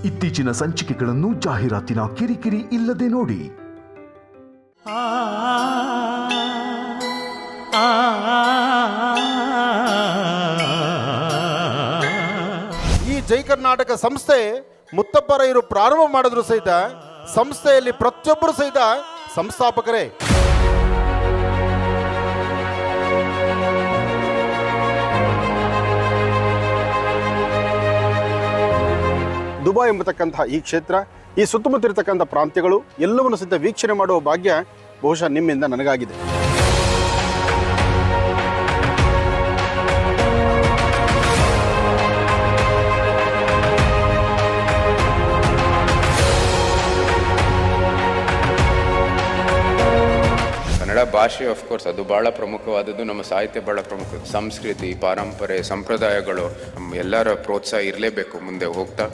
ಇತ್ತೀಚಿನ ಸಂಚಿಕೆಗಳನ್ನು ಜಾಹೀರಾತಿನ ಕಿರಿಕಿರಿ ಇಲ್ಲದೆ ನೋಡಿ. ಈ ಜೈ ಕರ್ನಾಟಕ ಸಂಸ್ಥೆ ಮುತ್ತಪ್ಪರಯ್ಯರು ಪ್ರಾರಂಭ ಮಾಡಿದ್ರು ಸಹಿತ ಸಂಸ್ಥೆಯಲ್ಲಿ ಪ್ರತಿಯೊಬ್ಬರು ಸಹಿತ ಸಂಸ್ಥಾಪಕರೇ. ದುಬೈ ಎಂಬತಕ್ಕಂತಹ ಈ ಕ್ಷೇತ್ರ, ಈ ಸುತ್ತಮುತ್ತ ಇರತಕ್ಕಂಥ ಪ್ರಾಂತ್ಯಗಳು ಎಲ್ಲವನ್ನು ಸಹಿತ ವೀಕ್ಷಣೆ ಮಾಡುವ ಭಾಗ್ಯ ಬಹುಶಃ ನಿಮ್ಮಿಂದ ನನಗಾಗಿದೆ. ಕನ್ನಡ ಭಾಷೆ ಆಫ್ಕೋರ್ಸ್ ಅದು ಭಾಳ ಪ್ರಮುಖವಾದದ್ದು. ನಮ್ಮ ಸಾಹಿತ್ಯ ಭಾಳ ಪ್ರಮುಖ. ಸಂಸ್ಕೃತಿ, ಪರಂಪರೆ, ಸಂಪ್ರದಾಯಗಳು ಎಲ್ಲರ ಪ್ರೋತ್ಸಾಹ ಇರಲೇಬೇಕು ಮುಂದೆ ಹೋಗ್ತಾ.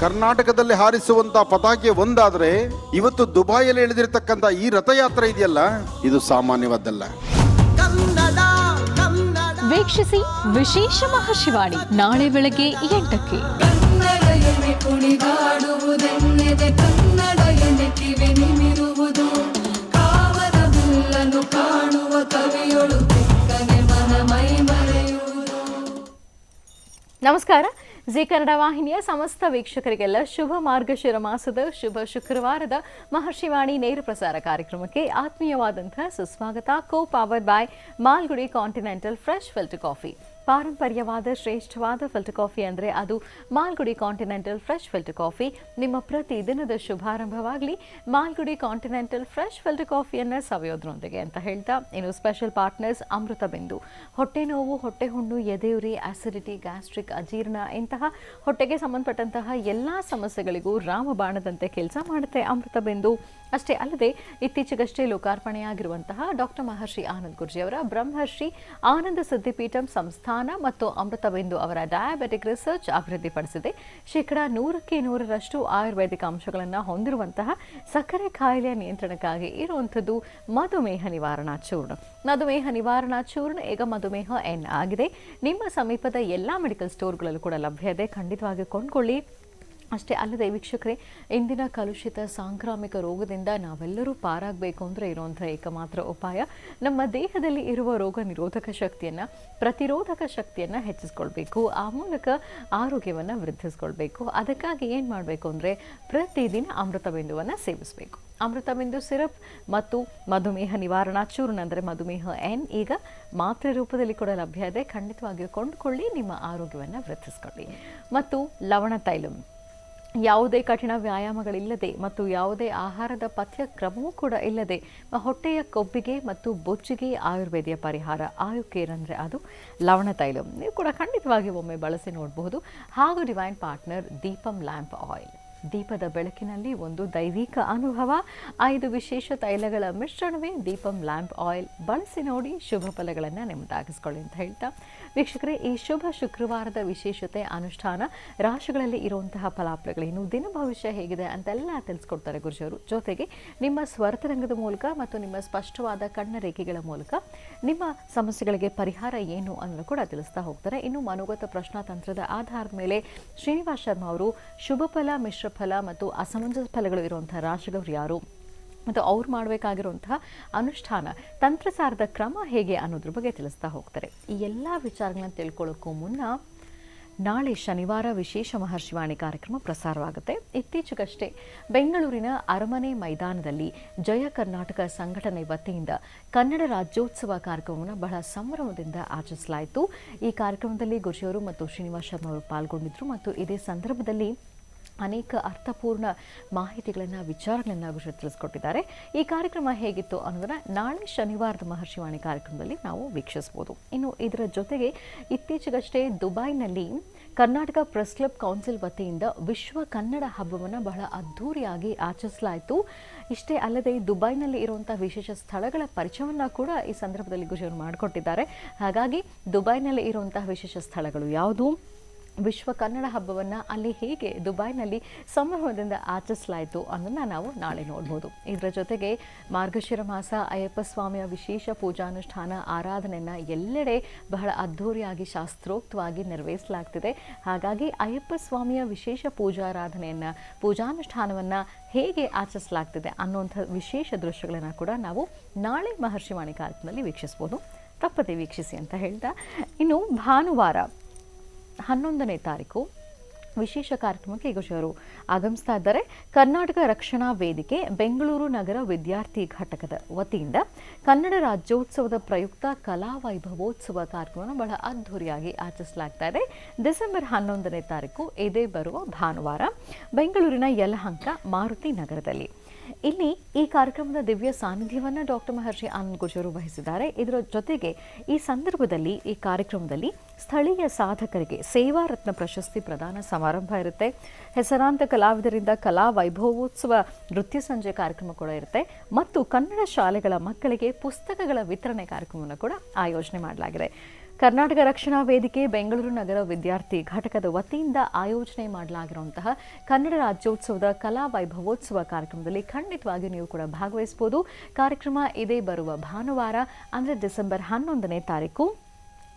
ಕರ್ನಾಟಕದಲ್ಲಿ ಹಾರಿಸುವಂತ ಪತಾಕೆ ಒಂದಾದ್ರೆ ಇವತ್ತು ದುಬೈಯಲ್ಲಿ ಇಳಿದಿರ್ತಕ್ಕಂಥ ಈ ರಥಯಾತ್ರೆ ಇದೆಯಲ್ಲ, ಇದು ಸಾಮಾನ್ಯವಾದ್ದಲ್ಲ. ವೀಕ್ಷಿಸಿ ವಿಶೇಷ ಮಹಾಶಿವಾಣಿ ನಾಳೆ ಬೆಳಗ್ಗೆ 8ಕ್ಕೆ. ನಮಸ್ಕಾರ. ಜಿ ಕನ್ನಡ ವಾಹಿನಿಯ ಸಮಸ್ತ ವೀಕ್ಷಕರಿಗೆಲ್ಲ ಶುಭ ಮಾರ್ಗಶಿರ ಮಾಸದ ಶುಭ ಶುಕ್ರವಾರದ ಮಹರ್ಷಿವಾಣಿ ನೇರ ಪ್ರಸಾರ ಕಾರ್ಯಕ್ರಮಕ್ಕೆ ಆತ್ಮೀಯವಾದಂತಹ ಸುಸ್ವಾಗತ. Co powered by Malgudi continental fresh filter coffee. ಪಾರಂಪರ್ಯವಾದ ಶ್ರೇಷ್ಠವಾದ ಫಿಲ್ಟರ್ ಕಾಫಿ ಅಂದರೆ ಅದು Malgudi continental fresh filter coffee. ನಿಮ್ಮ ಪ್ರತಿ ದಿನದ ಶುಭಾರಂಭವಾಗಲಿ ಮಾಲ್ಗುಡಿ ಕಾಂಟಿನೆಂಟಲ್ ಫ್ರೆಶ್ ಫಿಲ್ಟರ್ ಕಾಫಿಯನ್ನು ಸವಿಯೋದ್ರೊಂದಿಗೆ ಅಂತ ಹೇಳ್ತಾ, ಇನ್ನು ಸ್ಪೆಷಲ್ ಪಾರ್ಟ್ನರ್ಸ್ ಅಮೃತ ಬಿಂದು. ಹೊಟ್ಟೆ ನೋವು, ಹೊಟ್ಟೆ ಹುಣ್ಣು, ಎದೆಯುರಿ, ಆಸಿಡಿಟಿ, ಗ್ಯಾಸ್ಟ್ರಿಕ್, ಅಜೀರ್ಣ ಇಂತಹ ಹೊಟ್ಟೆಗೆ ಸಂಬಂಧಪಟ್ಟಂತಹ ಎಲ್ಲ ಸಮಸ್ಯೆಗಳಿಗೂ ರಾಮಬಾಣದಂತೆ ಕೆಲಸ ಮಾಡುತ್ತೆ ಅಮೃತ ಬಿಂದು. ಅಷ್ಟೇ ಅಲ್ಲದೆ ಇತ್ತೀಚೆಗಷ್ಟೇ ಲೋಕಾರ್ಪಣೆಯಾಗಿರುವಂತಹ ಡಾಕ್ಟರ್ ಮಹರ್ಷಿ ಆನಂದ್ ಗುರ್ಜಿ ಅವರ ಬ್ರಹ್ಮರ್ಷಿ ಆನಂದ ಸಿದ್ಧಿಪೀಠಂ ಸಂಸ್ಥಾನ ಮತ್ತು ಅಮೃತ ಬಿಂದು ಅವರ ಡಯಾಬೆಟಿಕ್ ರಿಸರ್ಚ್ ಅಭಿವೃದ್ಧಿಪಡಿಸಿದೆ. 100% ಆಯುರ್ವೇದಿಕ್ ಅಂಶಗಳನ್ನು ಹೊಂದಿರುವಂತಹ ಸಕ್ಕರೆ ಕಾಯಿಲೆಯ ನಿಯಂತ್ರಣಕ್ಕಾಗಿ ಇರುವಂಥದ್ದು ಮಧುಮೇಹ ನಿವಾರಣಾ ಚೂರ್ಣ. ಮಧುಮೇಹ ನಿವಾರಣಾ ಚೂರ್ಣ ಈಗ ಮಧುಮೇಹ ಎನ್ ಆಗಿದೆ. ನಿಮ್ಮ ಸಮೀಪದ ಎಲ್ಲ ಮೆಡಿಕಲ್ ಸ್ಟೋರ್ಗಳಲ್ಲೂ ಕೂಡ ಲಭ್ಯ ಇದೆ, ಖಂಡಿತವಾಗಿ ಕೊಂಡ್ಕೊಳ್ಳಿ. ಅಷ್ಟೇ ಅಲ್ಲದೆ ವೀಕ್ಷಕರೇ, ಇಂದಿನ ಕಲುಷಿತ ಸಾಂಕ್ರಾಮಿಕ ರೋಗದಿಂದ ನಾವೆಲ್ಲರೂ ಪಾರಾಗಬೇಕು ಅಂದರೆ ಇರುವಂಥ ಏಕಮಾತ್ರ ಉಪಾಯ ನಮ್ಮ ದೇಹದಲ್ಲಿ ಇರುವ ರೋಗ ನಿರೋಧಕ ಶಕ್ತಿಯನ್ನು, ಪ್ರತಿರೋಧಕ ಶಕ್ತಿಯನ್ನು ಹೆಚ್ಚಿಸ್ಕೊಳ್ಬೇಕು. ಆ ಮೂಲಕ ಆರೋಗ್ಯವನ್ನು ವೃದ್ಧಿಸ್ಕೊಳ್ಬೇಕು. ಅದಕ್ಕಾಗಿ ಏನು ಮಾಡಬೇಕು ಅಂದರೆ ಪ್ರತಿದಿನ ಅಮೃತ ಬಿಂದುವನ್ನು ಸೇವಿಸಬೇಕು. ಅಮೃತ ಬಿಂದು ಸಿರಪ್ ಮತ್ತು ಮಧುಮೇಹ ನಿವಾರಣಾ ಚೂರ್ಣ ಅಂದರೆ ಮಧುಮೇಹ ಎನ್ ಈಗ ಮಾತ್ರೆ ರೂಪದಲ್ಲಿ ಕೂಡ ಲಭ್ಯ ಇದೆ, ಖಂಡಿತವಾಗಿಯೂ ಕೊಂಡುಕೊಳ್ಳಿ, ನಿಮ್ಮ ಆರೋಗ್ಯವನ್ನು ವೃದ್ಧಿಸ್ಕೊಳ್ಳಿ. ಮತ್ತು ಲವಣ ತೈಲಂ, ಯಾವುದೇ ಕಠಿಣ ವ್ಯಾಯಾಮಗಳಿಲ್ಲದೆ ಮತ್ತು ಯಾವುದೇ ಆಹಾರದ ಪಥ್ಯ ಕ್ರಮವೂ ಕೂಡ ಇಲ್ಲದೆ ಹೊಟ್ಟೆಯ ಕೊಬ್ಬಿಗೆ ಮತ್ತು ಬೊಜ್ಜಿಗೆ ಆಯುರ್ವೇದಿಯ ಪರಿಹಾರ ಆಯುಕೇರ್ ಅಂದರೆ ಅದು ಲವಣ ತೈಲಂ. ನೀವು ಕೂಡ ಖಂಡಿತವಾಗಿ ಒಮ್ಮೆ ಬಳಸಿ ನೋಡಬಹುದು. ಹಾಗೂ divine partner Deepam lamp oil. ದೀಪದ ಬೆಳಕಿನಲ್ಲಿ ಒಂದು ದೈವಿಕ ಅನುಭವ. 5 ವಿಶೇಷ ತೈಲಗಳ ಮಿಶ್ರಣವೇ ದೀಪಂ ಲ್ಯಾಂಪ್ ಆಯಿಲ್. ಬಳಸಿ ನೋಡಿ, ಶುಭ ಫಲಗಳನ್ನು ನಿಮ್ಮದಾಗಿಸ್ಕೊಳ್ಳಿ ಅಂತ ಹೇಳ್ತಾ ವೀಕ್ಷಕರೇ, ಈ ಶುಭ ಶುಕ್ರವಾರದ ವಿಶೇಷತೆ, ಅನುಷ್ಠಾನ, ರಾಶಿಗಳಲ್ಲಿ ಇರುವಂತಹ ಫಲಾಫಲಗಳೇನು, ದಿನ ಭವಿಷ್ಯ ಹೇಗಿದೆ ಅಂತೆಲ್ಲ ತಿಳಿಸ್ಕೊಡ್ತಾರೆ ಗುರುಜಿಯವರು. ಜೊತೆಗೆ ನಿಮ್ಮ ಸ್ವರತರಂಗದ ಮೂಲಕ ಮತ್ತು ನಿಮ್ಮ ಸ್ಪಷ್ಟವಾದ ಕಣ್ಣ ರೇಖೆಗಳ ಮೂಲಕ ನಿಮ್ಮ ಸಮಸ್ಯೆಗಳಿಗೆ ಪರಿಹಾರ ಏನು ಅನ್ನೋದು ಕೂಡ ತಿಳಿಸ್ತಾ ಹೋಗ್ತಾರೆ. ಇನ್ನು ಮನೋಗತ ಪ್ರಶ್ನಾತಂತ್ರದ ಆಧಾರದ ಮೇಲೆ ಶ್ರೀನಿವಾಸ್ ಶರ್ಮಾ ಅವರು ಶುಭ ಫಲ, ಮಿಶ್ರ ಫಲ ಮತ್ತು ಅಸಮಂಜಸ ಫಲಗಳು ಇರುವಂತಹ ರಾಶಿಗಳು ಯಾರು ಮತ್ತು ಅವ್ರು ಮಾಡಬೇಕಾಗಿರುವಂತಹ ಅನುಷ್ಠಾನ, ತಂತ್ರಸಾರದ ಕ್ರಮ ಹೇಗೆ ಅನ್ನೋದ್ರ ಬಗ್ಗೆ ತಿಳಿಸ್ತಾ ಹೋಗ್ತಾರೆ. ಈ ಎಲ್ಲ ವಿಚಾರಗಳನ್ನು ತಿಳ್ಕೊಳ್ಳೋಕ್ಕೂ ಮುನ್ನ ನಾಳೆ ಶನಿವಾರ ವಿಶೇಷ ಮಹರ್ಷಿವಾಣಿ ಕಾರ್ಯಕ್ರಮ ಪ್ರಸಾರವಾಗುತ್ತೆ. ಇತ್ತೀಚೆಗಷ್ಟೇ ಬೆಂಗಳೂರಿನ ಅರಮನೆ ಮೈದಾನದಲ್ಲಿ ಜಯ ಕರ್ನಾಟಕ ಸಂಘಟನೆ ವತಿಯಿಂದ ಕನ್ನಡ ರಾಜ್ಯೋತ್ಸವ ಕಾರ್ಯಕ್ರಮವನ್ನು ಬಹಳ ಸಂಭ್ರಮದಿಂದ ಆಚರಿಸಲಾಯಿತು. ಈ ಕಾರ್ಯಕ್ರಮದಲ್ಲಿ ಗುರುಜಿಯವರು ಮತ್ತು ಶ್ರೀನಿವಾಸ್ ಶರ್ಮಾ ಅವರು ಪಾಲ್ಗೊಂಡಿದ್ದರು ಮತ್ತು ಇದೇ ಸಂದರ್ಭದಲ್ಲಿ ಅನೇಕ ಅರ್ಥಪೂರ್ಣ ಮಾಹಿತಿಗಳನ್ನು, ವಿಚಾರಗಳನ್ನು ಗುರುಜಿಯವರು ತಿಳಿಸ್ಕೊಟ್ಟಿದ್ದಾರೆ. ಈ ಕಾರ್ಯಕ್ರಮ ಹೇಗಿತ್ತು ಅನ್ನೋದನ್ನು ನಾಳೆ ಶನಿವಾರದ ಮಹರ್ಷಿವಾಣಿ ಕಾರ್ಯಕ್ರಮದಲ್ಲಿ ನಾವು ವೀಕ್ಷಿಸಬಹುದು. ಇನ್ನು ಇದರ ಜೊತೆಗೆ ಇತ್ತೀಚೆಗಷ್ಟೇ ದುಬೈನಲ್ಲಿ ಕರ್ನಾಟಕ ಪ್ರೆಸ್ ಕ್ಲಬ್ ಕೌನ್ಸಿಲ್ ವತಿಯಿಂದ ವಿಶ್ವ ಕನ್ನಡ ಹಬ್ಬವನ್ನು ಬಹಳ ಅದ್ಧೂರಿಯಾಗಿ ಆಚರಿಸಲಾಯಿತು. ಇಷ್ಟೇ ಅಲ್ಲದೆ ದುಬೈನಲ್ಲಿ ಇರುವಂಥ ವಿಶೇಷ ಸ್ಥಳಗಳ ಪರಿಚಯವನ್ನು ಕೂಡ ಈ ಸಂದರ್ಭದಲ್ಲಿ ಗುರುಜಿಯವರು ಮಾಡಿಕೊಟ್ಟಿದ್ದಾರೆ. ಹಾಗಾಗಿ ದುಬೈನಲ್ಲಿ ಇರುವಂತಹ ವಿಶೇಷ ಸ್ಥಳಗಳು ಯಾವುದು, ವಿಶ್ವ ಕನ್ನಡ ಹಬ್ಬವನ್ನು ಅಲ್ಲಿ ಹೇಗೆ ದುಬೈನಲ್ಲಿ ಸಂಭ್ರಮದಿಂದ ಆಚರಿಸಲಾಯಿತು ಅನ್ನೋದನ್ನು ನಾವು ನಾಳೆ ನೋಡ್ಬೋದು. ಇದರ ಜೊತೆಗೆ ಮಾರ್ಗಶಿರ ಮಾಸ ಅಯ್ಯಪ್ಪ ಸ್ವಾಮಿಯ ವಿಶೇಷ ಪೂಜಾನುಷ್ಠಾನ ಆರಾಧನೆಯನ್ನು ಎಲ್ಲೆಡೆ ಬಹಳ ಅದ್ಧೂರಿಯಾಗಿ ಶಾಸ್ತ್ರೋಕ್ತವಾಗಿ ನೆರವೇರಿಸಲಾಗ್ತಿದೆ. ಹಾಗಾಗಿ ಅಯ್ಯಪ್ಪ ಸ್ವಾಮಿಯ ವಿಶೇಷ ಪೂಜಾರಾಧನೆಯನ್ನು ಪೂಜಾನುಷ್ಠಾನವನ್ನು ಹೇಗೆ ಆಚರಿಸಲಾಗ್ತಿದೆ ಅನ್ನುವಂಥ ವಿಶೇಷ ದೃಶ್ಯಗಳನ್ನು ಕೂಡ ನಾವು ನಾಳೆ ಮಹರ್ಷಿವಾಣಿ ಕಾರ್ಯಕ್ರಮದಲ್ಲಿ ವೀಕ್ಷಿಸ್ಬೋದು. ತಪ್ಪದೆ ವೀಕ್ಷಿಸಿ ಅಂತ ಹೇಳ್ತಾ, ಇನ್ನು ಭಾನುವಾರ 11ನೇ ತಾರೀಕು ವಿಶೇಷ ಕಾರ್ಯಕ್ರಮಕ್ಕೆ ಈಗ ಅವರು ಆಗಮಿಸ್ತಾ ಇದ್ದಾರೆ. ಕರ್ನಾಟಕ ರಕ್ಷಣಾ ವೇದಿಕೆ ಬೆಂಗಳೂರು ನಗರ ವಿದ್ಯಾರ್ಥಿ ಘಟಕದ ವತಿಯಿಂದ ಕನ್ನಡ ರಾಜ್ಯೋತ್ಸವದ ಪ್ರಯುಕ್ತ ಕಲಾ ವೈಭವೋತ್ಸವ ಕಾರ್ಯಕ್ರಮವನ್ನು ಬಹಳ ಅದ್ಧೂರಿಯಾಗಿ ಆಚರಿಸಲಾಗ್ತಾ ಇದೆ. ಡಿಸೆಂಬರ್ 11ನೇ ತಾರೀಕು ಇದೇ ಬರುವ ಭಾನುವಾರ ಬೆಂಗಳೂರಿನ ಯಲಹಂಕ ಮಾರುತಿ ನಗರದಲ್ಲಿ. ಇಲ್ಲಿ ಈ ಕಾರ್ಯಕ್ರಮದ ದಿವ್ಯ ಸಾನ್ನಿಧ್ಯವನ್ನು ಡಾಕ್ಟರ್ ಮಹರ್ಷಿ ಆನಂದ್ ಗುರೂಜಿಯವರು ವಹಿಸಿದ್ದಾರೆ. ಇದರ ಜೊತೆಗೆ ಈ ಸಂದರ್ಭದಲ್ಲಿ ಈ ಕಾರ್ಯಕ್ರಮದಲ್ಲಿ ಸ್ಥಳೀಯ ಸಾಧಕರಿಗೆ ಸೇವಾ ರತ್ನ ಪ್ರಶಸ್ತಿ ಪ್ರದಾನ ಸಮಾರಂಭ ಇರುತ್ತೆ. ಹೆಸರಾಂತ ಕಲಾವಿದರಿಂದ ಕಲಾ ವೈಭವೋತ್ಸವ ನೃತ್ಯ ಸಂಜೆ ಕಾರ್ಯಕ್ರಮ ಕೂಡ ಇರುತ್ತೆ ಮತ್ತು ಕನ್ನಡ ಶಾಲೆಗಳ ಮಕ್ಕಳಿಗೆ ಪುಸ್ತಕಗಳ ವಿತರಣೆ ಕಾರ್ಯಕ್ರಮವನ್ನು ಕೂಡ ಆಯೋಜನೆ ಮಾಡಲಾಗಿದೆ. ಕರ್ನಾಟಕ ರಕ್ಷಣಾ ವೇದಿಕೆ ಬೆಂಗಳೂರು ನಗರ ವಿದ್ಯಾರ್ಥಿ ಘಟಕದ ವತಿಯಿಂದ ಆಯೋಜನೆ ಮಾಡಲಾಗಿರುವಂತಹ ಕನ್ನಡ ರಾಜ್ಯೋತ್ಸವದ ಕಲಾ ವೈಭವೋತ್ಸವ ಕಾರ್ಯಕ್ರಮದಲ್ಲಿ ಖಂಡಿತವಾಗಿ ನೀವು ಕೂಡ ಭಾಗವಹಿಸಬಹುದು. ಕಾರ್ಯಕ್ರಮ ಇದೇ ಬರುವ ಭಾನುವಾರ ಅಂದರೆ ಡಿಸೆಂಬರ್ 11ನೇ ತಾರೀಕು.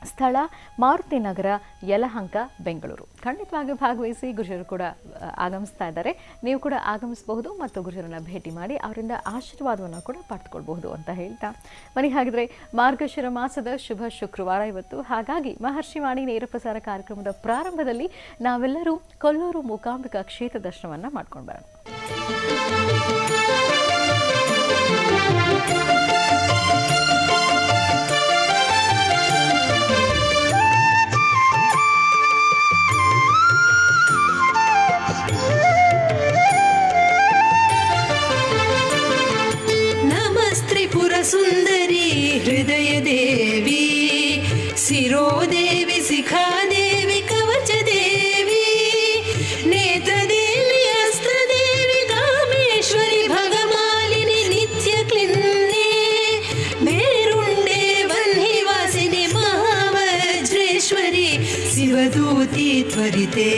ಸ್ಥಳ ಮಾರುತಿ ನಗರ, ಯಲಹಂಕ, ಬೆಂಗಳೂರು. ಖಂಡಿತವಾಗಿ ಭಾಗವಹಿಸಿ. ಗುರುಜರು ಕೂಡ ಆಗಮಿಸ್ತಾ ಇದ್ದಾರೆ. ನೀವು ಕೂಡ ಆಗಮಿಸಬಹುದು ಮತ್ತು ಗುರುಜರನ್ನ ಭೇಟಿ ಮಾಡಿ ಅವರಿಂದ ಆಶೀರ್ವಾದವನ್ನು ಕೂಡ ಪಡೆದುಕೊಳ್ಬಹುದು ಅಂತ ಹೇಳ್ತಾ ಬನ್ನಿ. ಹಾಗಿದ್ರೆ ಮಾರ್ಗಶಿರ ಮಾಸದ ಶುಭ ಶುಕ್ರವಾರ ಇವತ್ತು. ಹಾಗಾಗಿ ಮಹರ್ಷಿವಾಣಿ ನೇರ ಪ್ರಸಾರ ಕಾರ್ಯಕ್ರಮದ ಪ್ರಾರಂಭದಲ್ಲಿ ನಾವೆಲ್ಲರೂ ಕೊಲ್ಲೂರು ಮೂಕಾಂಬಿಕಾ ಕ್ಷೇತ್ರ ದರ್ಶನವನ್ನು ಮಾಡ್ಕೊಂಡು ಬರೋಣ. सुंदरी हृदय देवी शिरो देवी शिखा देवी कवच देवी नेत्र देवी अस्त्र देवी कामेश्वरी भगमालिनी नित्य क्लिन्ने मेरुण्डे वह्निवासिनी महावज्रेश्वरी शिवदूती त्वरिते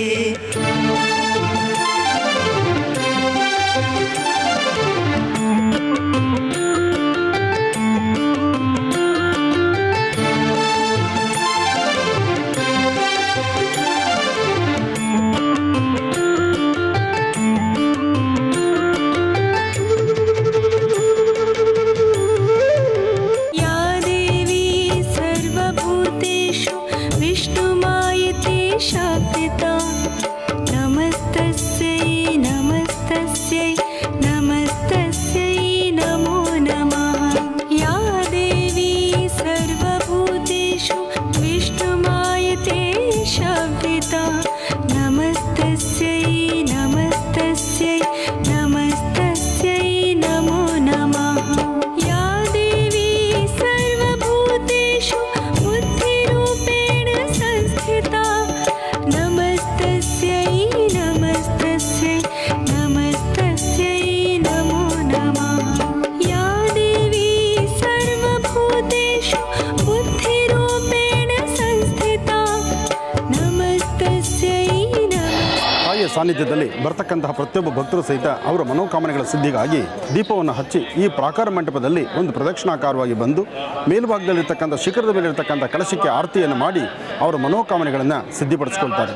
ಸಾನ್ನಿಧ್ಯದಲ್ಲಿ ಬರ್ತಕ್ಕಂತಹ ಪ್ರತಿಯೊಬ್ಬ ಭಕ್ತರು ಸಹಿತ ಅವರ ಮನೋಕಾಮನೆಗಳ ಸಿದ್ಧಿಗಾಗಿ ದೀಪವನ್ನು ಹಚ್ಚಿ ಈ ಪ್ರಾಕಾರ ಮಂಟಪದಲ್ಲಿ ಒಂದು ಪ್ರದಕ್ಷಿಣಾಕಾರವಾಗಿ ಬಂದು ಮೇಲ್ಭಾಗದಲ್ಲಿರ್ತಕ್ಕಂಥ ಶಿಖರದ ಮೇಲಿರ್ತಕ್ಕಂಥ ಕಲಶಕ್ಕೆ ಆರತಿಯನ್ನು ಮಾಡಿ ಅವರ ಮನೋಕಾಮನೆಗಳನ್ನು ಸಿದ್ಧಿಪಡಿಸಿಕೊಳ್ತಾರೆ.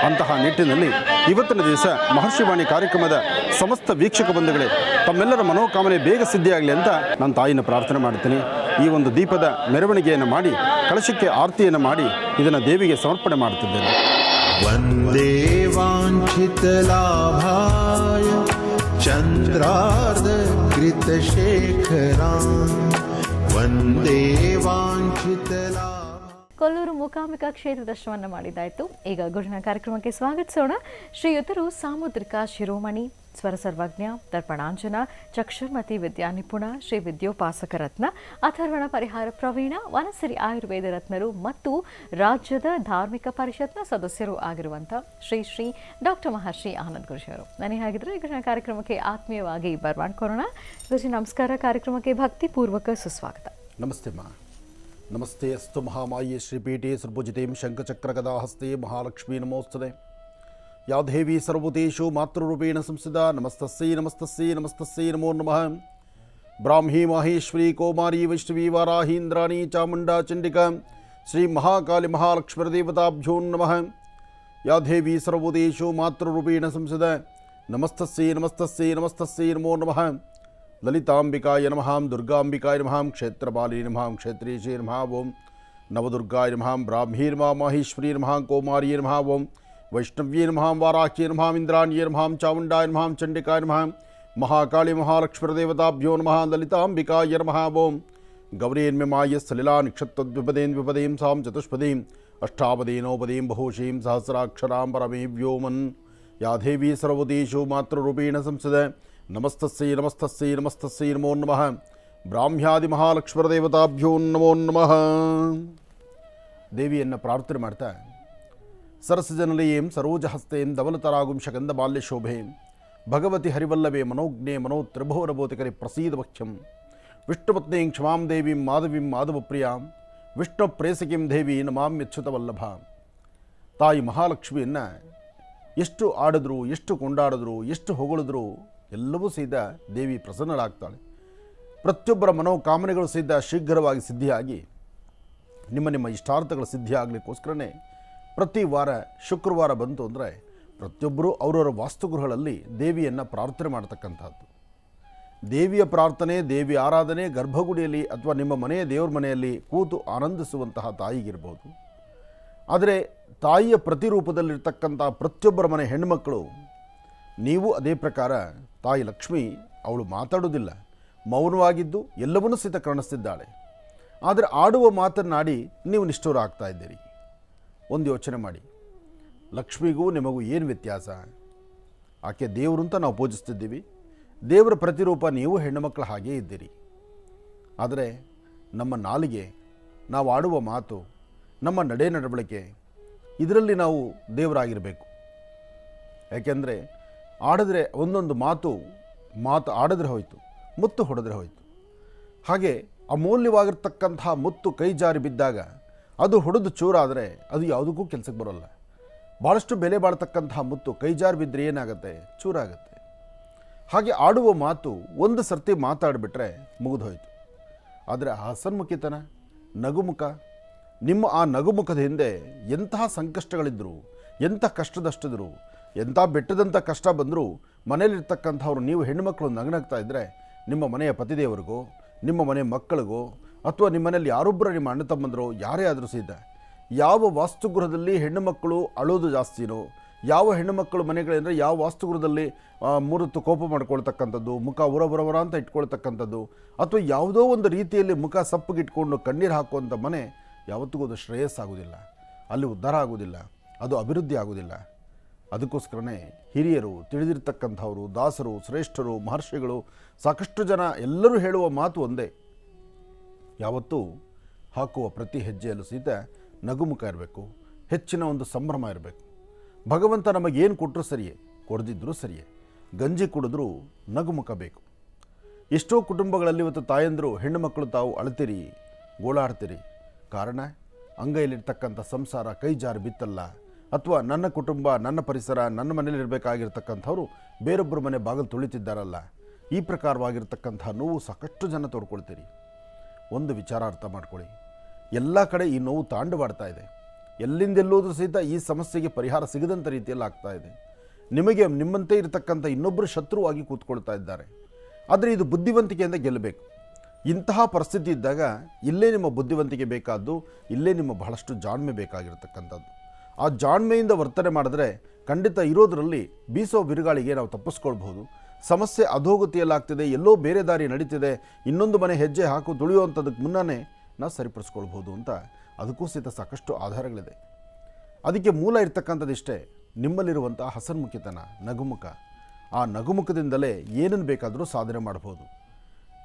ಅಂತಹ ನಿಟ್ಟಿನಲ್ಲಿ ಇವತ್ತಿನ ದಿವಸ ಮಹರ್ಷಿವಾಣಿ ಕಾರ್ಯಕ್ರಮದ ಸಮಸ್ತ ವೀಕ್ಷಕ ಬಂಧುಗಳೇ, ತಮ್ಮೆಲ್ಲರ ಮನೋಕಾಮನೆ ಬೇಗ ಸಿದ್ಧಿಯಾಗಲಿ ಅಂತ ನಾನು ತಾಯಿನ ಪ್ರಾರ್ಥನೆ ಮಾಡ್ತೀನಿ. ಈ ಒಂದು ದೀಪದ ಮೆರವಣಿಗೆಯನ್ನು ಮಾಡಿ ಕಲಶಕ್ಕೆ ಆರತಿಯನ್ನು ಮಾಡಿ ಇದನ್ನು ದೇವಿಗೆ ಸಮರ್ಪಣೆ ಮಾಡ್ತಿದ್ದೇನೆ. वन्दे वाञ्छितलाभाय चन्द्रार्धकृतशेखरान् वन्दे वाञ्छितलाभाय. ಕೊಲ್ಲೂರು ಮೂಕಾಂಬಿಕಾ ಕ್ಷೇತ್ರ ದರ್ಶನವನ್ನು ಮಾಡಿದ್ದಾಯಿತು. ಈಗ ಗುರುಜಿನ ಕಾರ್ಯಕ್ರಮಕ್ಕೆ ಸ್ವಾಗತಿಸೋಣ. ಶ್ರೀಯುತರು ಸಾಮುದ್ರಿಕ ಶಿರೋಮಣಿ, ಸ್ವರ ಸರ್ವಜ್ಞ, ದರ್ಪಣಾಂಜನ, ಚಕ್ಷುರ್ಮತಿ ವಿದ್ಯಾನಿಪುಣ, ಶ್ರೀ ವಿದ್ಯೋಪಾಸಕ ರತ್ನ, ಅಥರ್ವಣ ಪರಿಹಾರ ಪ್ರವೀಣ, ವನಸಿರಿ ಆಯುರ್ವೇದ ರತ್ನರು ಮತ್ತು ರಾಜ್ಯದ ಧಾರ್ಮಿಕ ಪರಿಷತ್ನ ಸದಸ್ಯರು ಆಗಿರುವಂಥ ಶ್ರೀ ಡಾಕ್ಟರ್ ಮಹರ್ಷಿ ಆನಂದ್ ಗುರೂಜಿಯವರು. ನನಗೆ ಹಾಗಿದ್ರೆ ಈಗ ಕಾರ್ಯಕ್ರಮಕ್ಕೆ ಆತ್ಮೀಯವಾಗಿ ಬರ್ಮಾಡ್ಕೊಳ್ಳೋಣ. ಗುರುಜಿ ನಮಸ್ಕಾರ. ಕಾರ್ಯಕ್ರಮಕ್ಕೆ ಭಕ್ತಿಪೂರ್ವಕ ಸುಸ್ವಾಗತ. ನಮಸ್ತೆ ಮಾ. ನಮಸ್ತೆ ಅಸ್ತು ಮಹಾಮಾಯೆ ಶ್ರೀಪೀಠೆ ಸರ್ವಜಿತೇಂ ಶಂಖಚಕ್ರಗದಾಹಸ್ತೆ ಮಹಾಲಕ್ಷ್ಮೀ ನಮೋಸ್ತುತೆ ಯಾ ದೇವಿ ಸರ್ವಭೂತೇಷು ಮಾತೃರೂಪೇಣ ಸಂಸ್ಥಿತಾ ನಮಸ್ತಸ್ಸೈ ನಮಸ್ತಸ್ಸೈ ನಮಸ್ತಸ್ಸೈ ನಮೋ ನಮಃ ಬ್ರಾಹ್ಮೀ ಮಾಹೇಶ್ವರಿ ಕೌಮಾರಿ ವೈಷ್ಣವಿ ವಾರಾಹಿ ಇಂದ್ರಾಣಿ ಚಾಮುಂಡಾ ಚಂಡಿಕಾ ಶ್ರೀ ಮಹಾಕಾಳಿ ಮಹಾಲಕ್ಷ್ಮೀದೇವತಾಭ್ಯೋ ನಮಃ ಯಾ ದೇವಿ ಸರ್ವಭೂತೇಷು ಮಾತೃರೂಪೇಣ ಸಂಸ್ಥಿತಾ ನಮಸ್ತಸ್ಸೈ ನಮಸ್ತಸ್ಸೈ ನಮಸ್ತಸ್ಸೈ ನಮೋ ನಮಃ ಲಲಿತಾಂಬಿಕಾಯ ನಮಃ ದುರ್ಗಾಂಬಿಕಾಯ ನಮಃ ಕ್ಷೇತ್ರಪಾಲಿನಿ ನಮಃ ಕ್ಷೇತ್ರೀಶೇ ನಮಃ ಓಂ ನವದುರ್ಗಾಯ ನಮಃ ಬ್ರಾಹ್ಮೀ ನಮಃ ಮಾಹೇಶ್ವರಿ ನಮಃ ಕೌಮಾರ್ಯೇ ನಮಃ ಓಂ ವೈಷ್ಣವ್ಯೇ ನಮಃ ವಾರಾಹ್ಯೇ ನಮಃ ಇಂದ್ರಾಣ್ಯೇ ನಮಃ ಚಾಮುಂಡಾಯ ನಮಃ ಚಂಡಿಕಾಯ ನಮಃ ಮಹಾಕಾಳಿ ಮಹಾಲಕ್ಷ್ಮೀದೇವತಾಭ್ಯೋ ನಮಃ ಲಲಿತಾಂಬಿಕಾಯ ನಮಃ ಓಂ ಗೌರೀನ್ಮಮಾಯ ಸಲಿಲಾ ನಿಕ್ಷತ್ರದ್ವಿಪದೇನ್ ವಿಪದೇಂ ಸಾಂ ಚತುಷ್ಪದೀಂ ಅಷ್ಟಾಪದೇನೋಪದೀಂ ಬಹುಶೀಂ ಸಹಸ್ರಾಕ್ಷರಾಂ ಪರಮೇ ವ್ಯೋಮನ್ ಯಾ ದೇವಿ ಸರ್ವಭೂತೇಷು ಮಾತೃರೂಪೇಣ ಸಂಸ್ಥಿತಾ ನಮಸ್ತಸ್ಸೈ ನಮಸ್ತಸ್ಸೈ ನಮಸ್ತಸ್ಸೈ ನಮೋ ನಮಃ ಬ್ರಾಹ್ಮ್ಯಾದಿ ಮಹಾಲಕ್ಷ್ಮೀದೇವತಾಭ್ಯೋ ನಮೋ ನಮಃ. ದೇವಿಯನ್ನು ಪ್ರಾರ್ಥನೆ ಮಾಡ್ತಾ ಸರಸಜನಲೀಂ ಸರೋಜಹಸ್ತೇಂ ಧವಲತರಾಗುಂಶಗಂಧ ಬಾಲ್ಯಶೋಭೆಂ ಭಗವತಿ ಹರಿವಲ್ಲಭೆ ಮನೋಜ್ಞೆ ಮನೋತ್ರಿಭುವನಭೂತಿಕರಿ ಪ್ರಸೀದ ವಕ್ಷ್ಯಂ ವಿಷ್ಣುಪತ್ನೀಂ ಕ್ಷಮಾಂ ದೇವೀಂ ಮಾಧವೀಂ ಮಾಧವಪ್ರಿಯಾಂ ವಿಷ್ಣು ಪ್ರೇಸಕಿಂ ದೇವಿ ನಮಾಮ್ಯಚ್ಯುತವಲ್ಲಭ. ತಾಯಿ ಮಹಾಲಕ್ಷ್ಮಿಯನ್ನು ಎಷ್ಟು ಆಡಿದ್ರು, ಎಷ್ಟು ಕೊಂಡಾಡಿದ್ರು, ಎಷ್ಟು ಹೊಗಳಿದ್ರು ಎಲ್ಲವೂ ಸಹಿತ ದೇವಿ ಪ್ರಸನ್ನಳಾಗ್ತಾಳೆ. ಪ್ರತಿಯೊಬ್ಬರ ಮನೋಕಾಮನೆಗಳು ಸಹಿತ ಶೀಘ್ರವಾಗಿ ಸಿದ್ಧಿಯಾಗಿ ನಿಮ್ಮ ಇಷ್ಟಾರ್ಥಗಳ ಸಿದ್ಧಿ ಆಗಲಿಕ್ಕೋಸ್ಕರನೇ ಪ್ರತಿ ವಾರ ಶುಕ್ರವಾರ ಬಂತು ಅಂದರೆ ಪ್ರತಿಯೊಬ್ಬರೂ ಅವರವರ ವಾಸ್ತುಗೃಹಗಳಲ್ಲಿ ದೇವಿಯನ್ನು ಪ್ರಾರ್ಥನೆ ಮಾಡ್ತಕ್ಕಂಥದ್ದು. ದೇವಿಯ ಪ್ರಾರ್ಥನೆ, ದೇವಿ ಆರಾಧನೆ ಗರ್ಭಗುಡಿಯಲ್ಲಿ ಅಥವಾ ನಿಮ್ಮ ಮನೆಯ ದೇವ್ರ ಮನೆಯಲ್ಲಿ ಕೂತು ಆನಂದಿಸುವಂತಹ ತಾಯಿಗಿರ್ಬೋದು. ಆದರೆ ತಾಯಿಯ ಪ್ರತಿರೂಪದಲ್ಲಿರ್ತಕ್ಕಂಥ ಪ್ರತಿಯೊಬ್ಬರ ಮನೆ ಹೆಣ್ಣುಮಕ್ಕಳು ನೀವು ಅದೇ ಪ್ರಕಾರ ತಾಯಿ ಲಕ್ಷ್ಮಿ ಅವಳು ಮಾತಾಡೋದಿಲ್ಲ, ಮೌನವಾಗಿದ್ದು ಎಲ್ಲವನ್ನೂ ಸಹಿತ ಕಾಣಿಸ್ತಿದ್ದಾಳೆ. ಆದರೆ ಆಡುವ ಮಾತನ್ನಾಡಿ ನೀವು ನಿಷ್ಠೂರ ಆಗ್ತಾ ಇದ್ದೀರಿ. ಒಂದು ಯೋಚನೆ ಮಾಡಿ, ಲಕ್ಷ್ಮಿಗೂ ನಿಮಗೂ ಏನು ವ್ಯತ್ಯಾಸ? ಆಕೆ ದೇವರು ಅಂತ ನಾವು ಪೂಜಿಸ್ತಿದ್ದೀವಿ, ದೇವರ ಪ್ರತಿರೂಪ ನೀವು ಹೆಣ್ಣುಮಕ್ಕಳು ಹಾಗೇ ಇದ್ದೀರಿ. ಆದರೆ ನಮ್ಮ ನಾಲಿಗೆ, ನಾವು ಆಡುವ ಮಾತು, ನಮ್ಮ ನಡೆ ನಡವಳಿಕೆ ಇದರಲ್ಲಿ ನಾವು ದೇವರಾಗಿರಬೇಕು. ಯಾಕೆಂದರೆ ಆಡಿದ್ರೆ ಒಂದೊಂದು ಮಾತು ಆಡಿದ್ರೆ ಹೋಯಿತು, ಮುತ್ತು ಹೊಡೆದ್ರೆ ಹೋಯಿತು. ಹಾಗೆ ಅಮೂಲ್ಯವಾಗಿರ್ತಕ್ಕಂತಹ ಮುತ್ತು ಕೈ ಜಾರಿ ಬಿದ್ದಾಗ ಅದು ಹೊಡೆದು ಚೂರಾದರೆ ಅದು ಯಾವುದಕ್ಕೂ ಕೆಲಸಕ್ಕೆ ಬರೋಲ್ಲ. ಭಾಳಷ್ಟು ಬೆಲೆ ಬಾಳ್ತಕ್ಕಂತಹ ಮುತ್ತು ಕೈ ಜಾರಿ ಬಿದ್ದರೆ ಏನಾಗುತ್ತೆ? ಚೂರಾಗುತ್ತೆ. ಹಾಗೆ ಆಡುವ ಮಾತು ಒಂದು ಸರ್ತಿ ಮಾತಾಡಿಬಿಟ್ರೆ ಮುಗಿದು ಹೋಯಿತು. ಆದರೆ ಆ ಹಸನ್ಮುಖಿತನ, ನಗುಮುಖ, ನಿಮ್ಮ ಆ ನಗುಮುಖದ ಹಿಂದೆ ಎಂತಹ ಸಂಕಷ್ಟಗಳಿದ್ದರು, ಎಂಥ ಕಷ್ಟದಷ್ಟಿದ್ರು, ಎಂಥ ಬೆಟ್ಟದಂಥ ಕಷ್ಟ ಬಂದರೂ ಮನೇಲಿರ್ತಕ್ಕಂಥವ್ರು ನೀವು ಹೆಣ್ಣುಮಕ್ಕಳು ನಗನಗ್ತಾ ಇದ್ದರೆ ನಿಮ್ಮ ಮನೆಯ ಪತಿದೇವರಿಗೋ, ನಿಮ್ಮ ಮನೆ ಮಕ್ಕಳಿಗೋ, ಅಥವಾ ನಿಮ್ಮ ಮನೆಯಲ್ಲಿ ಯಾರೊಬ್ಬರ ನಿಮ್ಮ ಅಣ್ಣ ತಮ್ಮಂದರೋ ಯಾರೇ ಆದರೂ ಸಹಿತ ಯಾವ ವಾಸ್ತುಗೃಹದಲ್ಲಿ ಹೆಣ್ಣುಮಕ್ಕಳು ಅಳೋದು ಜಾಸ್ತಿನೋ, ಯಾವ ಹೆಣ್ಣುಮಕ್ಕಳು ಮನೆಗಳಂದರೆ ಯಾವ ವಾಸ್ತುಗೃಹದಲ್ಲಿ ಮೂರತ್ತು ಕೋಪ ಮಾಡ್ಕೊಳ್ತಕ್ಕಂಥದ್ದು, ಮುಖ ಉರಬರವರ ಅಂತ ಇಟ್ಕೊಳ್ತಕ್ಕಂಥದ್ದು, ಅಥವಾ ಯಾವುದೋ ಒಂದು ರೀತಿಯಲ್ಲಿ ಮುಖ ಸಪ್ಪಗಿಟ್ಕೊಂಡು ಕಣ್ಣೀರು ಹಾಕುವಂಥ ಮನೆ ಯಾವತ್ತಿಗೂ ಅದು ಶ್ರೇಯಸ್ಸಾಗೋದಿಲ್ಲ, ಅಲ್ಲಿ ಉದ್ಧಾರ ಆಗೋದಿಲ್ಲ, ಅದು ಅಭಿವೃದ್ಧಿ ಆಗೋದಿಲ್ಲ. ಅದಕ್ಕೋಸ್ಕರನೇ ಹಿರಿಯರು, ತಿಳಿದಿರ್ತಕ್ಕಂಥವರು, ದಾಸರು, ಶ್ರೇಷ್ಠರು, ಮಹರ್ಷಿಗಳು, ಸಾಕಷ್ಟು ಜನ ಎಲ್ಲರೂ ಹೇಳುವ ಮಾತು ಒಂದೇ, ಯಾವತ್ತೂ ಹಾಕುವ ಪ್ರತಿ ಹೆಜ್ಜೆಯಲ್ಲೂ ಸಹಿತ ನಗುಮುಖ ಇರಬೇಕು, ಹೆಚ್ಚಿನ ಒಂದು ಸಂಭ್ರಮ ಇರಬೇಕು. ಭಗವಂತ ನಮಗೇನು ಕೊಟ್ಟರೂ ಸರಿಯೇ, ಕೊಡದಿದ್ದರೂ ಸರಿಯೇ, ಗಂಜಿ ಕುಡಿದ್ರೂ ನಗುಮುಖ ಬೇಕು. ಎಷ್ಟೋ ಕುಟುಂಬಗಳಲ್ಲಿ ಇವತ್ತು ತಾಯಂದರು ಹೆಣ್ಣು ಮಕ್ಕಳು ತಾವು ಅಳ್ತೀರಿ, ಗೋಳಾಡ್ತೀರಿ. ಕಾರಣ ಅಂಗೈಲಿರ್ತಕ್ಕಂಥ ಸಂಸಾರ ಕೈ ಜಾರಿ ಬಿತ್ತಲ್ಲ, ಅಥವಾ ನನ್ನ ಕುಟುಂಬ, ನನ್ನ ಪರಿಸರ, ನನ್ನ ಮನೇಲಿರಬೇಕಾಗಿರ್ತಕ್ಕಂಥವ್ರು ಬೇರೊಬ್ಬರ ಮನೆ ಬಾಗಿಲು ತುಳಿತಿದ್ದಾರಲ್ಲ, ಈ ಪ್ರಕಾರವಾಗಿರ್ತಕ್ಕಂಥ ನೋವು ಸಾಕಷ್ಟು ಜನ ತೋಡ್ಕೊಳ್ತೀರಿ. ಒಂದು ವಿಚಾರ ಅರ್ಥ ಮಾಡ್ಕೊಳ್ಳಿ, ಎಲ್ಲ ಕಡೆ ಈ ನೋವು ತಾಂಡವಾಡ್ತಾ ಇದೆ. ಎಲ್ಲಿಂದೆಲ್ಲೋದ್ರೂ ಸಹಿತ ಈ ಸಮಸ್ಯೆಗೆ ಪರಿಹಾರ ಸಿಗದಂಥ ರೀತಿಯಲ್ಲಿ ಆಗ್ತಾ ಇದೆ. ನಿಮಗೆ ನಿಮ್ಮಂತೆ ಇರತಕ್ಕಂಥ ಇನ್ನೊಬ್ಬರು ಶತ್ರುವಾಗಿ ಕೂತ್ಕೊಳ್ತಾ ಇದ್ದಾರೆ. ಆದರೆ ಇದು ಬುದ್ಧಿವಂತಿಕೆಯಿಂದ ಗೆಲ್ಲಬೇಕು. ಇಂತಹ ಪರಿಸ್ಥಿತಿ ಇದ್ದಾಗ ಇಲ್ಲೇ ನಿಮ್ಮ ಬುದ್ಧಿವಂತಿಕೆ ಬೇಕಾದ್ದು, ಇಲ್ಲೇ ನಿಮ್ಮ ಬಹಳಷ್ಟು ಜಾಣ್ಮೆ ಬೇಕಾಗಿರ್ತಕ್ಕಂಥದ್ದು. ಆ ಜಾಣ್ಮೆಯಿಂದ ವರ್ತನೆ ಮಾಡಿದ್ರೆ ಖಂಡಿತ ಇರೋದರಲ್ಲಿ ಬೀಸೋ ಬಿರುಗಾಳಿಗೆ ನಾವು ತಪ್ಪಿಸ್ಕೊಳ್ಬಹುದು. ಸಮಸ್ಯೆ ಅಧೋಗತಿಯಲ್ಲಾಗ್ತಿದೆ, ಎಲ್ಲೋ ಬೇರೆ ದಾರಿ ನಡೀತಿದೆ, ಇನ್ನೊಂದು ಮನೆ ಹೆಜ್ಜೆ ಹಾಕು ತುಳಿಯುವಂಥದಕ್ಕೆ ಮುನ್ನನೇ ನಾವು ಸರಿಪಡಿಸ್ಕೊಳ್ಬೋದು ಅಂತ ಅದಕ್ಕೂ ಸಹಿತ ಸಾಕಷ್ಟು ಆಧಾರಗಳಿದೆ. ಅದಕ್ಕೆ ಮೂಲ ಇರ್ತಕ್ಕಂಥದ್ದಿಷ್ಟೇ, ನಿಮ್ಮಲ್ಲಿರುವಂಥ ಹಸನ್ಮುಖಿತನ, ನಗುಮುಖ. ಆ ನಗುಮುಖದಿಂದಲೇ ಏನನ್ನು ಬೇಕಾದರೂ ಸಾಧನೆ ಮಾಡ್ಬೋದು.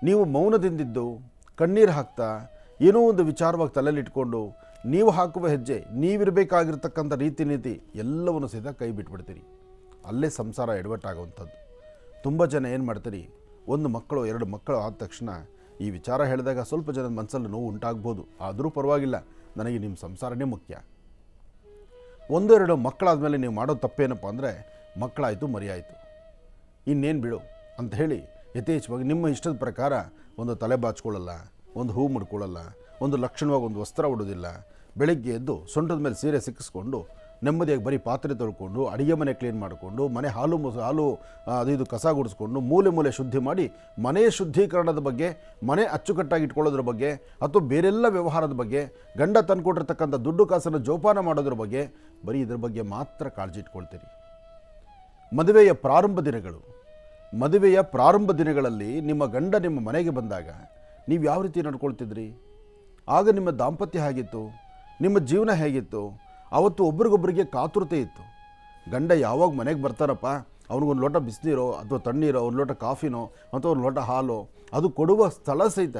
ನೀವು ಮೌನದಿಂದಿದ್ದು ಕಣ್ಣೀರು ಹಾಕ್ತಾ ಏನೋ ಒಂದು ವಿಚಾರವಾಗಿ ತಲೆಯಲ್ಲಿಟ್ಕೊಂಡು ನೀವು ಹಾಕುವ ಹೆಜ್ಜೆ, ನೀವಿರಬೇಕಾಗಿರ್ತಕ್ಕಂಥ ರೀತಿ ನೀತಿ ಎಲ್ಲವನ್ನು ಸಹಿತ ಕೈ ಬಿಟ್ಬಿಡ್ತೀರಿ. ಅಲ್ಲೇ ಸಂಸಾರ ಎಡವಟ್ಟಾಗುವಂಥದ್ದು. ತುಂಬ ಜನ ಏನು ಮಾಡ್ತೀರಿ, ಒಂದು ಮಕ್ಕಳು ಎರಡು ಮಕ್ಕಳು ಆದ ತಕ್ಷಣ ಈ ವಿಚಾರ ಹೇಳಿದಾಗ ಸ್ವಲ್ಪ ಜನದ ಮನಸ್ಸಲ್ಲಿ ನೋವು ಉಂಟಾಗ್ಬೋದು. ಆದರೂ ಪರವಾಗಿಲ್ಲ, ನನಗೆ ನಿಮ್ಮ ಸಂಸಾರನೇ ಮುಖ್ಯ. ಒಂದೆರಡು ಮಕ್ಕಳಾದ ಮೇಲೆ ನೀವು ಮಾಡೋ ತಪ್ಪೇನಪ್ಪ ಅಂದರೆ ಮಕ್ಕಳಾಯಿತು ಮರಿಯಾಯಿತು ಇನ್ನೇನು ಬಿಡು ಅಂತ ಹೇಳಿ ಯಥೇಚ್ಛವಾಗಿ ನಿಮ್ಮ ಇಷ್ಟದ ಪ್ರಕಾರ ಒಂದು ತಲೆ ಬಾಚ್ಕೊಳ್ಳಲ್ಲ, ಒಂದು ಹೂ ಮುಡ್ಕೊಳ್ಳಲ್ಲ, ಒಂದು ಲಕ್ಷಣವಾಗಿ ಒಂದು ವಸ್ತ್ರ ಉಡೋದಿಲ್ಲ. ಬೆಳಗ್ಗೆ ಎದ್ದು ಸೊಂಟದ ಮೇಲೆ ಸೀರೆ ಸಿಕ್ಕಿಸ್ಕೊಂಡು ನೆಮ್ಮದಿಯಾಗಿ ಬರೀ ಪಾತ್ರೆ ತೊಳ್ಕೊಂಡು ಅಡುಗೆ ಮನೆ ಕ್ಲೀನ್ ಮಾಡಿಕೊಂಡು ಮನೆ ಹಾಲು ಅದು ಇದು ಕಸ ಗುಡಿಸ್ಕೊಂಡು ಮೂಲೆ ಶುದ್ಧಿ ಮಾಡಿ ಮನೆಯ ಶುದ್ಧೀಕರಣದ ಬಗ್ಗೆ, ಮನೆ ಅಚ್ಚುಕಟ್ಟಾಗಿ ಇಟ್ಕೊಳ್ಳೋದ್ರ ಬಗ್ಗೆ, ಅಥವಾ ಬೇರೆಲ್ಲ ವ್ಯವಹಾರದ ಬಗ್ಗೆ, ಗಂಡ ತಂದುಕೊಟ್ಟಿರ್ತಕ್ಕಂಥ ದುಡ್ಡು ಕಾಸನ್ನು ಜೋಪಾನ ಮಾಡೋದ್ರ ಬಗ್ಗೆ, ಬರೀ ಇದ್ರ ಬಗ್ಗೆ ಮಾತ್ರ ಕಾಳಜಿ ಇಟ್ಕೊಳ್ತೀರಿ. ಮದುವೆಯ ಪ್ರಾರಂಭ ದಿನಗಳಲ್ಲಿ ನಿಮ್ಮ ಗಂಡ ನಿಮ್ಮ ಮನೆಗೆ ಬಂದಾಗ ನೀವು ಯಾವ ರೀತಿ ನಡ್ಕೊಳ್ತಿದ್ರಿ? ಆಗ ನಿಮ್ಮ ದಾಂಪತ್ಯ ಹೇಗಿತ್ತು? ನಿಮ್ಮ ಜೀವನ ಹೇಗಿತ್ತು? ಆವತ್ತು ಒಬ್ರಿಗೊಬ್ಬರಿಗೆ ಕಾತುರತೆ ಇತ್ತು. ಗಂಡ ಯಾವಾಗ ಮನೆಗೆ ಬರ್ತಾರಪ್ಪ, ಅವ್ನಿಗೊಂದು ಲೋಟ ಬಿಸಿನೀರೋ ಅಥವಾ ತಣ್ಣೀರೋ, ಒಂದು ಲೋಟ ಕಾಫಿನೋ ಅಥವಾ ಒಂದು ಲೋಟ ಹಾಲೋ ಅದು ಕೊಡುವ ಸ್ಥಳ ಸಹಿತ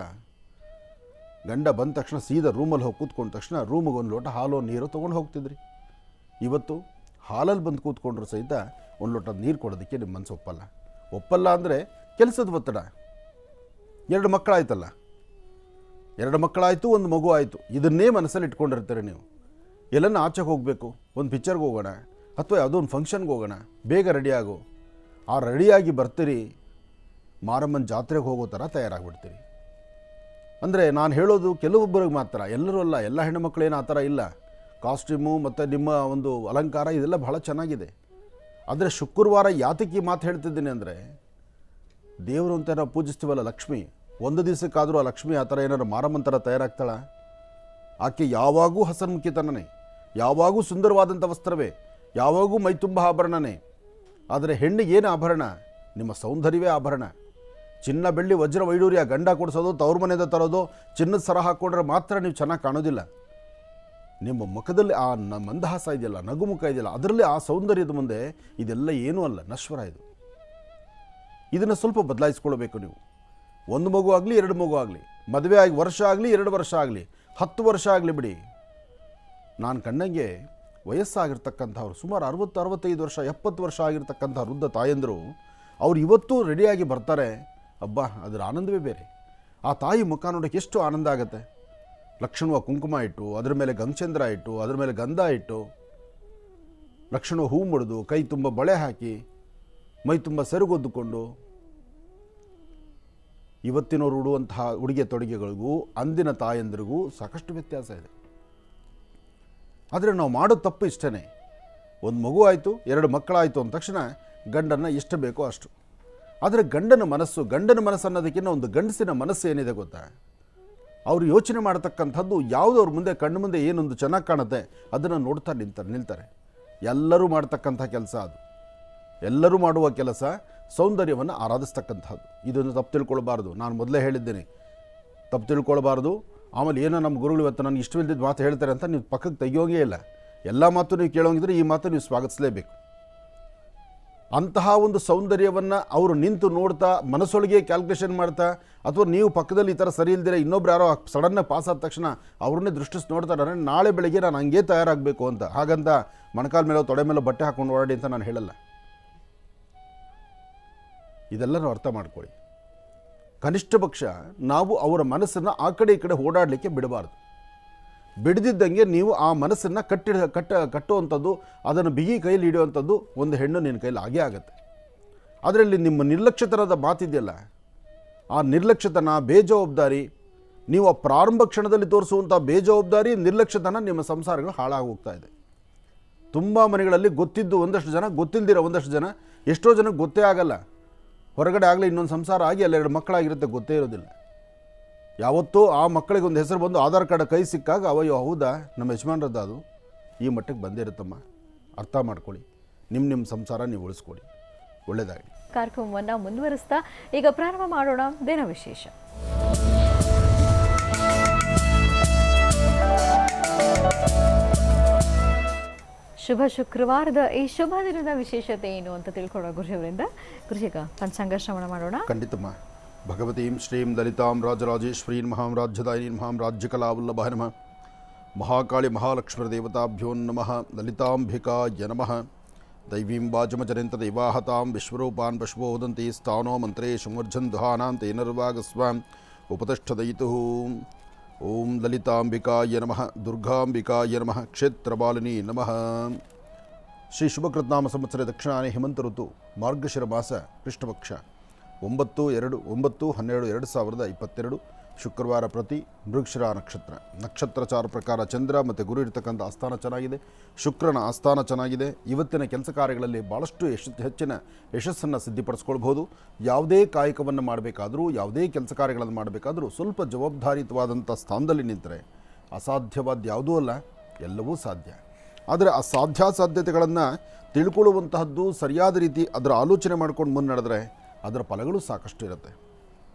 ಗಂಡ ಬಂದ ತಕ್ಷಣ ಸೀದಾ ರೂಮಲ್ಲಿ ಹೋಗಿ ಕೂತ್ಕೊಂಡ ತಕ್ಷಣ ರೂಮಿಗೆ ಒಂದು ಲೋಟ ಹಾಲೋ ನೀರೋ ತೊಗೊಂಡು ಹೋಗ್ತಿದ್ರಿ. ಇವತ್ತು ಹಾಲಲ್ಲಿ ಬಂದು ಕೂತ್ಕೊಂಡ್ರು ಸಹಿತ ಒಂದು ಲೋಟ ನೀರು ಕೊಡೋದಕ್ಕೆ ನಿಮ್ಮ ಮನಸ್ಸು ಒಪ್ಪಲ್ಲ ಅಂದರೆ ಕೆಲಸದ ಒತ್ತಡ. 2 ಮಕ್ಕಳಾಯ್ತಲ್ಲ, 2 ಮಕ್ಕಳಾಯಿತು, ಒಂದು ಮಗು ಆಯಿತು, ಇದನ್ನೇ ಮನಸ್ಸಲ್ಲಿ ಇಟ್ಕೊಂಡಿರ್ತೀರಿ ನೀವು. ಎಲ್ಲನ್ನ ಆಚೆಗೆ ಹೋಗಬೇಕು, ಒಂದು ಪಿಕ್ಚರ್ಗೆ ಹೋಗೋಣ ಅಥವಾ ಯಾವುದೋ ಒಂದು ಫಂಕ್ಷನ್ಗೆ ಹೋಗೋಣ, ಬೇಗ ರೆಡಿಯಾಗು. ಆ ರೆಡಿಯಾಗಿ ಬರ್ತೀರಿ, ಮಾರಮ್ಮನ ಜಾತ್ರೆಗೆ ಹೋಗೋ ಥರ ತಯಾರಾಗಿಬಿಡ್ತೀರಿ. ಅಂದರೆ ನಾನು ಹೇಳೋದು ಕೆಲವೊಬ್ಬರಿಗೆ ಮಾತ್ರ, ಎಲ್ಲರೂ ಅಲ್ಲ, ಎಲ್ಲ ಹೆಣ್ಣುಮಕ್ಕಳೇನು ಆ ಥರ ಇಲ್ಲ. ಕಾಸ್ಟ್ಯೂಮು ಮತ್ತು ನಿಮ್ಮ ಒಂದು ಅಲಂಕಾರ ಇದೆಲ್ಲ ಬಹಳ ಚೆನ್ನಾಗಿದೆ. ಆದರೆ ಶುಕ್ರವಾರ ಯಾತಕ್ಕೆ ಮಾತು ಹೇಳ್ತಿದ್ದೀನಿ ಅಂದರೆ, ದೇವರು ಅಂತ ನಾವು ಪೂಜಿಸ್ತೀವಲ್ಲ ಲಕ್ಷ್ಮಿ, ಒಂದು ದಿವಸಕ್ಕಾದರೂ ಆ ಲಕ್ಷ್ಮಿ ಆ ಥರ ಏನಾದ್ರು ಮಾರಮ್ಮನ ಥರ ತಯಾರಾಗ್ತಾಳ? ಆಕೆ ಯಾವಾಗೂ ಹಸನ್ಮುಖಿತನನೇ, ಯಾವಾಗೂ ಸುಂದರವಾದಂಥ ವಸ್ತ್ರವೇ, ಯಾವಾಗೂ ಮೈ ತುಂಬ ಆಭರಣನೇ. ಆದರೆ ಹೆಣ್ಣಿಗೇನು ಆಭರಣ? ನಿಮ್ಮ ಸೌಂದರ್ಯವೇ ಆಭರಣ. ಚಿನ್ನ ಬೆಳ್ಳಿ ವಜ್ರ ವೈಡೂರ್ಯ ಗಂಡ ಕೊಡಿಸೋದು, ತವ್ರ ಮನೆಯಿಂದ ತರೋದು, ಚಿನ್ನದ ಸರ ಹಾಕ್ಕೊಂಡ್ರೆ ಮಾತ್ರ ನೀವು ಚೆನ್ನಾಗಿ ಕಾಣೋದಿಲ್ಲ. ನಿಮ್ಮ ಮುಖದಲ್ಲಿ ಆ ಮಂದಹಾಸ ಇದೆಯಲ್ಲ, ನಗುಮುಖ ಇದೆಯಲ್ಲ, ಅದರಲ್ಲಿ ಆ ಸೌಂದರ್ಯದ ಮುಂದೆ ಇದೆಲ್ಲ ಏನೂ ಅಲ್ಲ, ನಶ್ವರ ಇದು. ಇದನ್ನು ಸ್ವಲ್ಪ ಬದಲಾಯಿಸ್ಕೊಳ್ಬೇಕು ನೀವು. 1 ಮಗು ಆಗಲಿ 2 ಮಗು ಆಗಲಿ, ಮದುವೆ ಆಗಿ ವರ್ಷ ಆಗಲಿ 2 ವರ್ಷ ಆಗಲಿ 10 ವರ್ಷ ಆಗಲಿ ಬಿಡಿ. ನಾನು ಕಂಡಂಗೆ ವಯಸ್ಸಾಗಿರ್ತಕ್ಕಂಥವ್ರು ಸುಮಾರು 60-65 ವರ್ಷ 70 ವರ್ಷ ಆಗಿರ್ತಕ್ಕಂಥ ವೃದ್ಧ ತಾಯಂದರು ಅವ್ರು ಇವತ್ತೂ ರೆಡಿಯಾಗಿ ಬರ್ತಾರೆ. ಅಬ್ಬಾ, ಅದರ ಆನಂದವೇ ಬೇರೆ. ಆ ತಾಯಿ ಮುಖ ನೋಡೋಕ್ಕೆ ಎಷ್ಟು ಆನಂದ ಆಗುತ್ತೆ. ಲಕ್ಷಣವ ಕುಂಕುಮ ಇಟ್ಟು, ಅದರ ಮೇಲೆ ಗಂಗಚಂದ್ರ ಇಟ್ಟು, ಅದರ ಮೇಲೆ ಗಂಧ ಇಟ್ಟು, ಲಕ್ಷಣ ಹೂ ಮುಡಿದು, ಕೈ ತುಂಬ ಬಳೆ ಹಾಕಿ, ಮೈ ತುಂಬ ಸೆರಗೊದ್ದುಕೊಂಡು, ಇವತ್ತಿನವರು ಉಡುವಂತಹ ಉಡುಗೆ ತೊಡುಗೆಗಳಿಗೂ ಅಂದಿನ ತಾಯಂದಿರಿಗೂ ಸಾಕಷ್ಟು ವ್ಯತ್ಯಾಸ ಇದೆ. ಆದರೆ ನಾವು ಮಾಡೋ ತಪ್ಪು ಇಷ್ಟೇ. 1 ಮಗು ಆಯಿತು, 2 ಮಕ್ಕಳಾಯಿತು ಅಂದ ತಕ್ಷಣ ಗಂಡನ್ನು ಎಷ್ಟು ಬೇಕೋ ಅಷ್ಟು. ಆದರೆ ಗಂಡನ ಮನಸ್ಸು ಅನ್ನೋದಕ್ಕಿಂತ ಒಂದು ಗಂಡಸಿನ ಮನಸ್ಸು ಏನಿದೆ ಗೊತ್ತಾ? ಅವರು ಯೋಚನೆ ಮಾಡತಕ್ಕಂಥದ್ದು ಯಾವುದು, ಅವ್ರ ಮುಂದೆ ಕಣ್ಣು ಮುಂದೆ ಏನೊಂದು ಚೆನ್ನಾಗಿ ಕಾಣುತ್ತೆ ಅದನ್ನು ನೋಡ್ತಾ ನಿಲ್ತಾರೆ. ಎಲ್ಲರೂ ಮಾಡ್ತಕ್ಕಂಥ ಕೆಲಸ ಅದು. ಎಲ್ಲರೂ ಮಾಡುವ ಕೆಲಸ ಸೌಂದರ್ಯವನ್ನು ಆರಾಧಿಸ್ತಕ್ಕಂಥದ್ದು. ಇದನ್ನು ತಪ್ಪು ತಿಳ್ಕೊಳ್ಬಾರ್ದು. ನಾನು ಮೊದಲೇ ಹೇಳಿದ್ದೇನೆ, ತಪ್ಪು ತಿಳ್ಕೊಳ್ಬಾರ್ದು. ಆಮೇಲೆ ಏನೋ ನಮ್ಮ ಗುರುಗಳು ಇವತ್ತು ನನಗೆ ಇಷ್ಟವಿಲ್ಲದ ಮಾತು ಹೇಳ್ತಾರೆ ಅಂತ ನೀವು ಪಕ್ಕಕ್ಕೆ ತೆಗಿಯೋಂಗೇ ಇಲ್ಲ. ಎಲ್ಲ ಮಾತು ನೀವು ಕೇಳೋಂಗಿದ್ರೆ ಈ ಮಾತು ನೀವು ಸ್ವಾಗತಿಸಲೇಬೇಕು. ಅಂತಹ ಒಂದು ಸೌಂದರ್ಯವನ್ನು ಅವರು ನಿಂತು ನೋಡ್ತಾ, ಮನಸ್ಸೊಳಗೆ ಕ್ಯಾಲ್ಕುಲೇಷನ್ ಮಾಡ್ತಾ, ಅಥವಾ ನೀವು ಪಕ್ಕದಲ್ಲಿ ಈ ಥರ ಸರಿ ಇಲ್ದಿರ ಇನ್ನೊಬ್ರು ಯಾರೋ ಸಡನ್ನಾಗಿ ಪಾಸ್ ಆದ ತಕ್ಷಣ ಅವ್ರನ್ನೇ ದೃಷ್ಟಿಸಿ ನೋಡ್ತಾರೆ, ನಾಳೆ ಬೆಳಗ್ಗೆ ನಾನು ಹಂಗೆ ತಯಾರಾಗಬೇಕು ಅಂತ. ಹಾಗಂತ ಮೊಣಕಾಲ ಮೇಲೆ ತೊಡೆ ಮೇಲೆ ಬಟ್ಟೆ ಹಾಕೊಂಡು ಓಡಾಡಿ ಅಂತ ನಾನು ಹೇಳಲ್ಲ. ಇದೆಲ್ಲರೂ ಅರ್ಥ ಮಾಡ್ಕೊಳ್ಳಿ. ಕನಿಷ್ಠ ಪಕ್ಷ ನಾವು ಅವರ ಮನಸ್ಸನ್ನು ಆ ಕಡೆ ಈ ಕಡೆ ಓಡಾಡಲಿಕ್ಕೆ ಬಿಡಬಾರ್ದು. ಬಿಡದಿದ್ದಂಗೆ ನೀವು ಆ ಮನಸ್ಸನ್ನು ಕಟ್ಟುವಂಥದ್ದು, ಅದನ್ನು ಬಿಗಿ ಕೈಲಿ ಹಿಡಿಯುವಂಥದ್ದು ಒಂದು ಹೆಣ್ಣು ನಿನ್ನ ಕೈಲಿ ಆಗೇ ಆಗುತ್ತೆ. ಅದರಲ್ಲಿ ನಿಮ್ಮ ನಿರ್ಲಕ್ಷ್ಯತನದ ಮಾತಿದೆಯಲ್ಲ, ಆ ನಿರ್ಲಕ್ಷ್ಯತನ, ಬೇಜವಾಬ್ದಾರಿ, ನೀವು ಆ ಪ್ರಾರಂಭ ಕ್ಷಣದಲ್ಲಿ ತೋರಿಸುವಂಥ ಬೇಜವಾಬ್ದಾರಿ, ನಿರ್ಲಕ್ಷ್ಯತನ ನಿಮ್ಮ ಸಂಸಾರಗಳು ಹಾಳಾಗಿ ಹೋಗ್ತಾ ಇದೆ. ತುಂಬ ಮನೆಗಳಲ್ಲಿ ಗೊತ್ತಿದ್ದು ಒಂದಷ್ಟು ಜನ, ಗೊತ್ತಿಲ್ದಿರೋ ಒಂದಷ್ಟು ಜನ, ಎಷ್ಟೋ ಜನಕ್ಕೆ ಗೊತ್ತೇ ಆಗಲ್ಲ. ಹೊರಗಡೆ ಆಗಲಿ ಇನ್ನೊಂದು ಸಂಸಾರ ಆಗಿ ಅಲ್ಲಿ 2 ಮಕ್ಕಳಾಗಿರುತ್ತೆ, ಗೊತ್ತೇ ಇರೋದಿಲ್ಲ. ಯಾವತ್ತೂ ಆ ಮಕ್ಕಳಿಗೆ ಒಂದು ಹೆಸರು ಬಂದು ಆಧಾರ್ ಕಾರ್ಡ್ ಕೈ ಸಿಕ್ಕಾಗ ಅವಯ್ಯೋ ಹೌದಾ ನಮ್ಮ ಯಜಮಾನ್ರದ್ದು ಅದು ಈ ಮಟ್ಟಕ್ಕೆ ಬಂದೇ ಇರುತ್ತಮ್ಮ. ಅರ್ಥ ಮಾಡ್ಕೊಳ್ಳಿ, ನಿಮ್ಮ ಸಂಸಾರ ನೀವು ಉಳಿಸ್ಕೊಳ್ಳಿ. ಒಳ್ಳೆಯದಾಗಲಿ. ಕಾರ್ಯಕ್ರಮವನ್ನು ಮುಂದುವರಿಸ್ತಾ ಈಗ ಪ್ರಾರಂಭ ಮಾಡೋಣ ದಿನ ವಿಶೇಷ. ಶುಭ ಶುಕ್ರವಾರದ ಈ ಶುಭ ದಿನದ ವಿಶೇಷತೆ ಏನು ಅಂತ ತಿಳ್ಕೊಳ್ಳೋ ಗುರುಜಿಯವರಿಂದ. ಗುರುಜಿಗ ಪಂಚಾಂಗ ಶ್ರವಣ ಮಾಡೋಣ. ಖಂಡಿತಮ್ಮ. ಭಗವತೀಂ ಶ್ರೀಂ ಲಲಿತಾಂ ರಾಜರಾಜೇಶ್ವರೀಂ ಮಹಾಂ ರಾಜ್ಯದಾಯಿನೀಂ ಮಹಾಂ ರಾಜ್ಯಕಲಾವಲ್ಲಭ ನಮಃ. ಮಹಾಕಾಳಿ ಮಹಾಲಕ್ಷ್ಮೀ ದೇವತಾಭ್ಯೋ ನಮಃ. ಲಲಿತಾಂಬಿಕಾಯ ನಮಃ. ದೈವೀಂ ವಾಚಮಚರಿಂತ ದೈವಾಹತಾಂ ವಿಶ್ವರೂಪಾನ್ ಪಶ್ವೋ ವದಂತಿ ಸ್ಥಾನೋ ಮಂತ್ರೇಶು ಮೂರ್ಛನ್ ದುಹಾನಾಂ ತೇನರ್ವಾಗಸ್ವಾಂ. ಉಪತಿಷ್ಠದಯಿತು. ಓಂ ಲಲಿತಾಂಬಿಕಾಯ ನಮಃ, ದುರ್ಗಾಂಬಿಕಾಯ ನಮಃ, ಕ್ಷೇತ್ರಪಾಲಿನಿ ನಮಃ. ಶ್ರೀ ಶುಭಕೃತ್ನಾಮ ಸಂವತ್ಸರ ದಕ್ಷಿಣಾಯನ ಹೇಮಂತ ಋತು ಮಾರ್ಗಶಿರ ಮಾಸ ಕೃಷ್ಣಪಕ್ಷ 9/12/2022 ಶುಕ್ರವಾರ ಪ್ರತಿ ಮೃಗಶಿರ ನಕ್ಷತ್ರಚಾರ ಪ್ರಕಾರ ಚಂದ್ರ ಮತ್ತು ಗುರು ಇರತಕ್ಕಂಥ ಆಸ್ಥಾನ ಚೆನ್ನಾಗಿದೆ. ಶುಕ್ರನ ಆಸ್ಥಾನ ಚೆನ್ನಾಗಿದೆ. ಇವತ್ತಿನ ಕೆಲಸ ಕಾರ್ಯಗಳಲ್ಲಿ ಭಾಳಷ್ಟು ಹೆಚ್ಚಿನ ಯಶಸ್ಸನ್ನು ಸಿದ್ಧಿಪಡಿಸ್ಕೊಳ್ಬೋದು. ಯಾವುದೇ ಕಾಯಕವನ್ನು ಮಾಡಬೇಕಾದರೂ, ಯಾವುದೇ ಕೆಲಸ ಕಾರ್ಯಗಳನ್ನು ಮಾಡಬೇಕಾದರೂ ಸ್ವಲ್ಪ ಜವಾಬ್ದಾರಿಯುತವಾದಂಥ ಸ್ಥಾನದಲ್ಲಿ ನಿಂತರೆ ಅಸಾಧ್ಯವಾದ ಯಾವುದೂ ಅಲ್ಲ, ಎಲ್ಲವೂ ಸಾಧ್ಯ. ಆದರೆ ಆ ಸಾಧ್ಯತೆಗಳನ್ನು ತಿಳ್ಕೊಳ್ಳುವಂತಹದ್ದು ಸರಿಯಾದ ರೀತಿ ಅದರ ಆಲೋಚನೆ ಮಾಡ್ಕೊಂಡು ಮುನ್ನಡೆದ್ರೆ ಅದರ ಫಲಗಳು ಸಾಕಷ್ಟು ಇರುತ್ತೆ.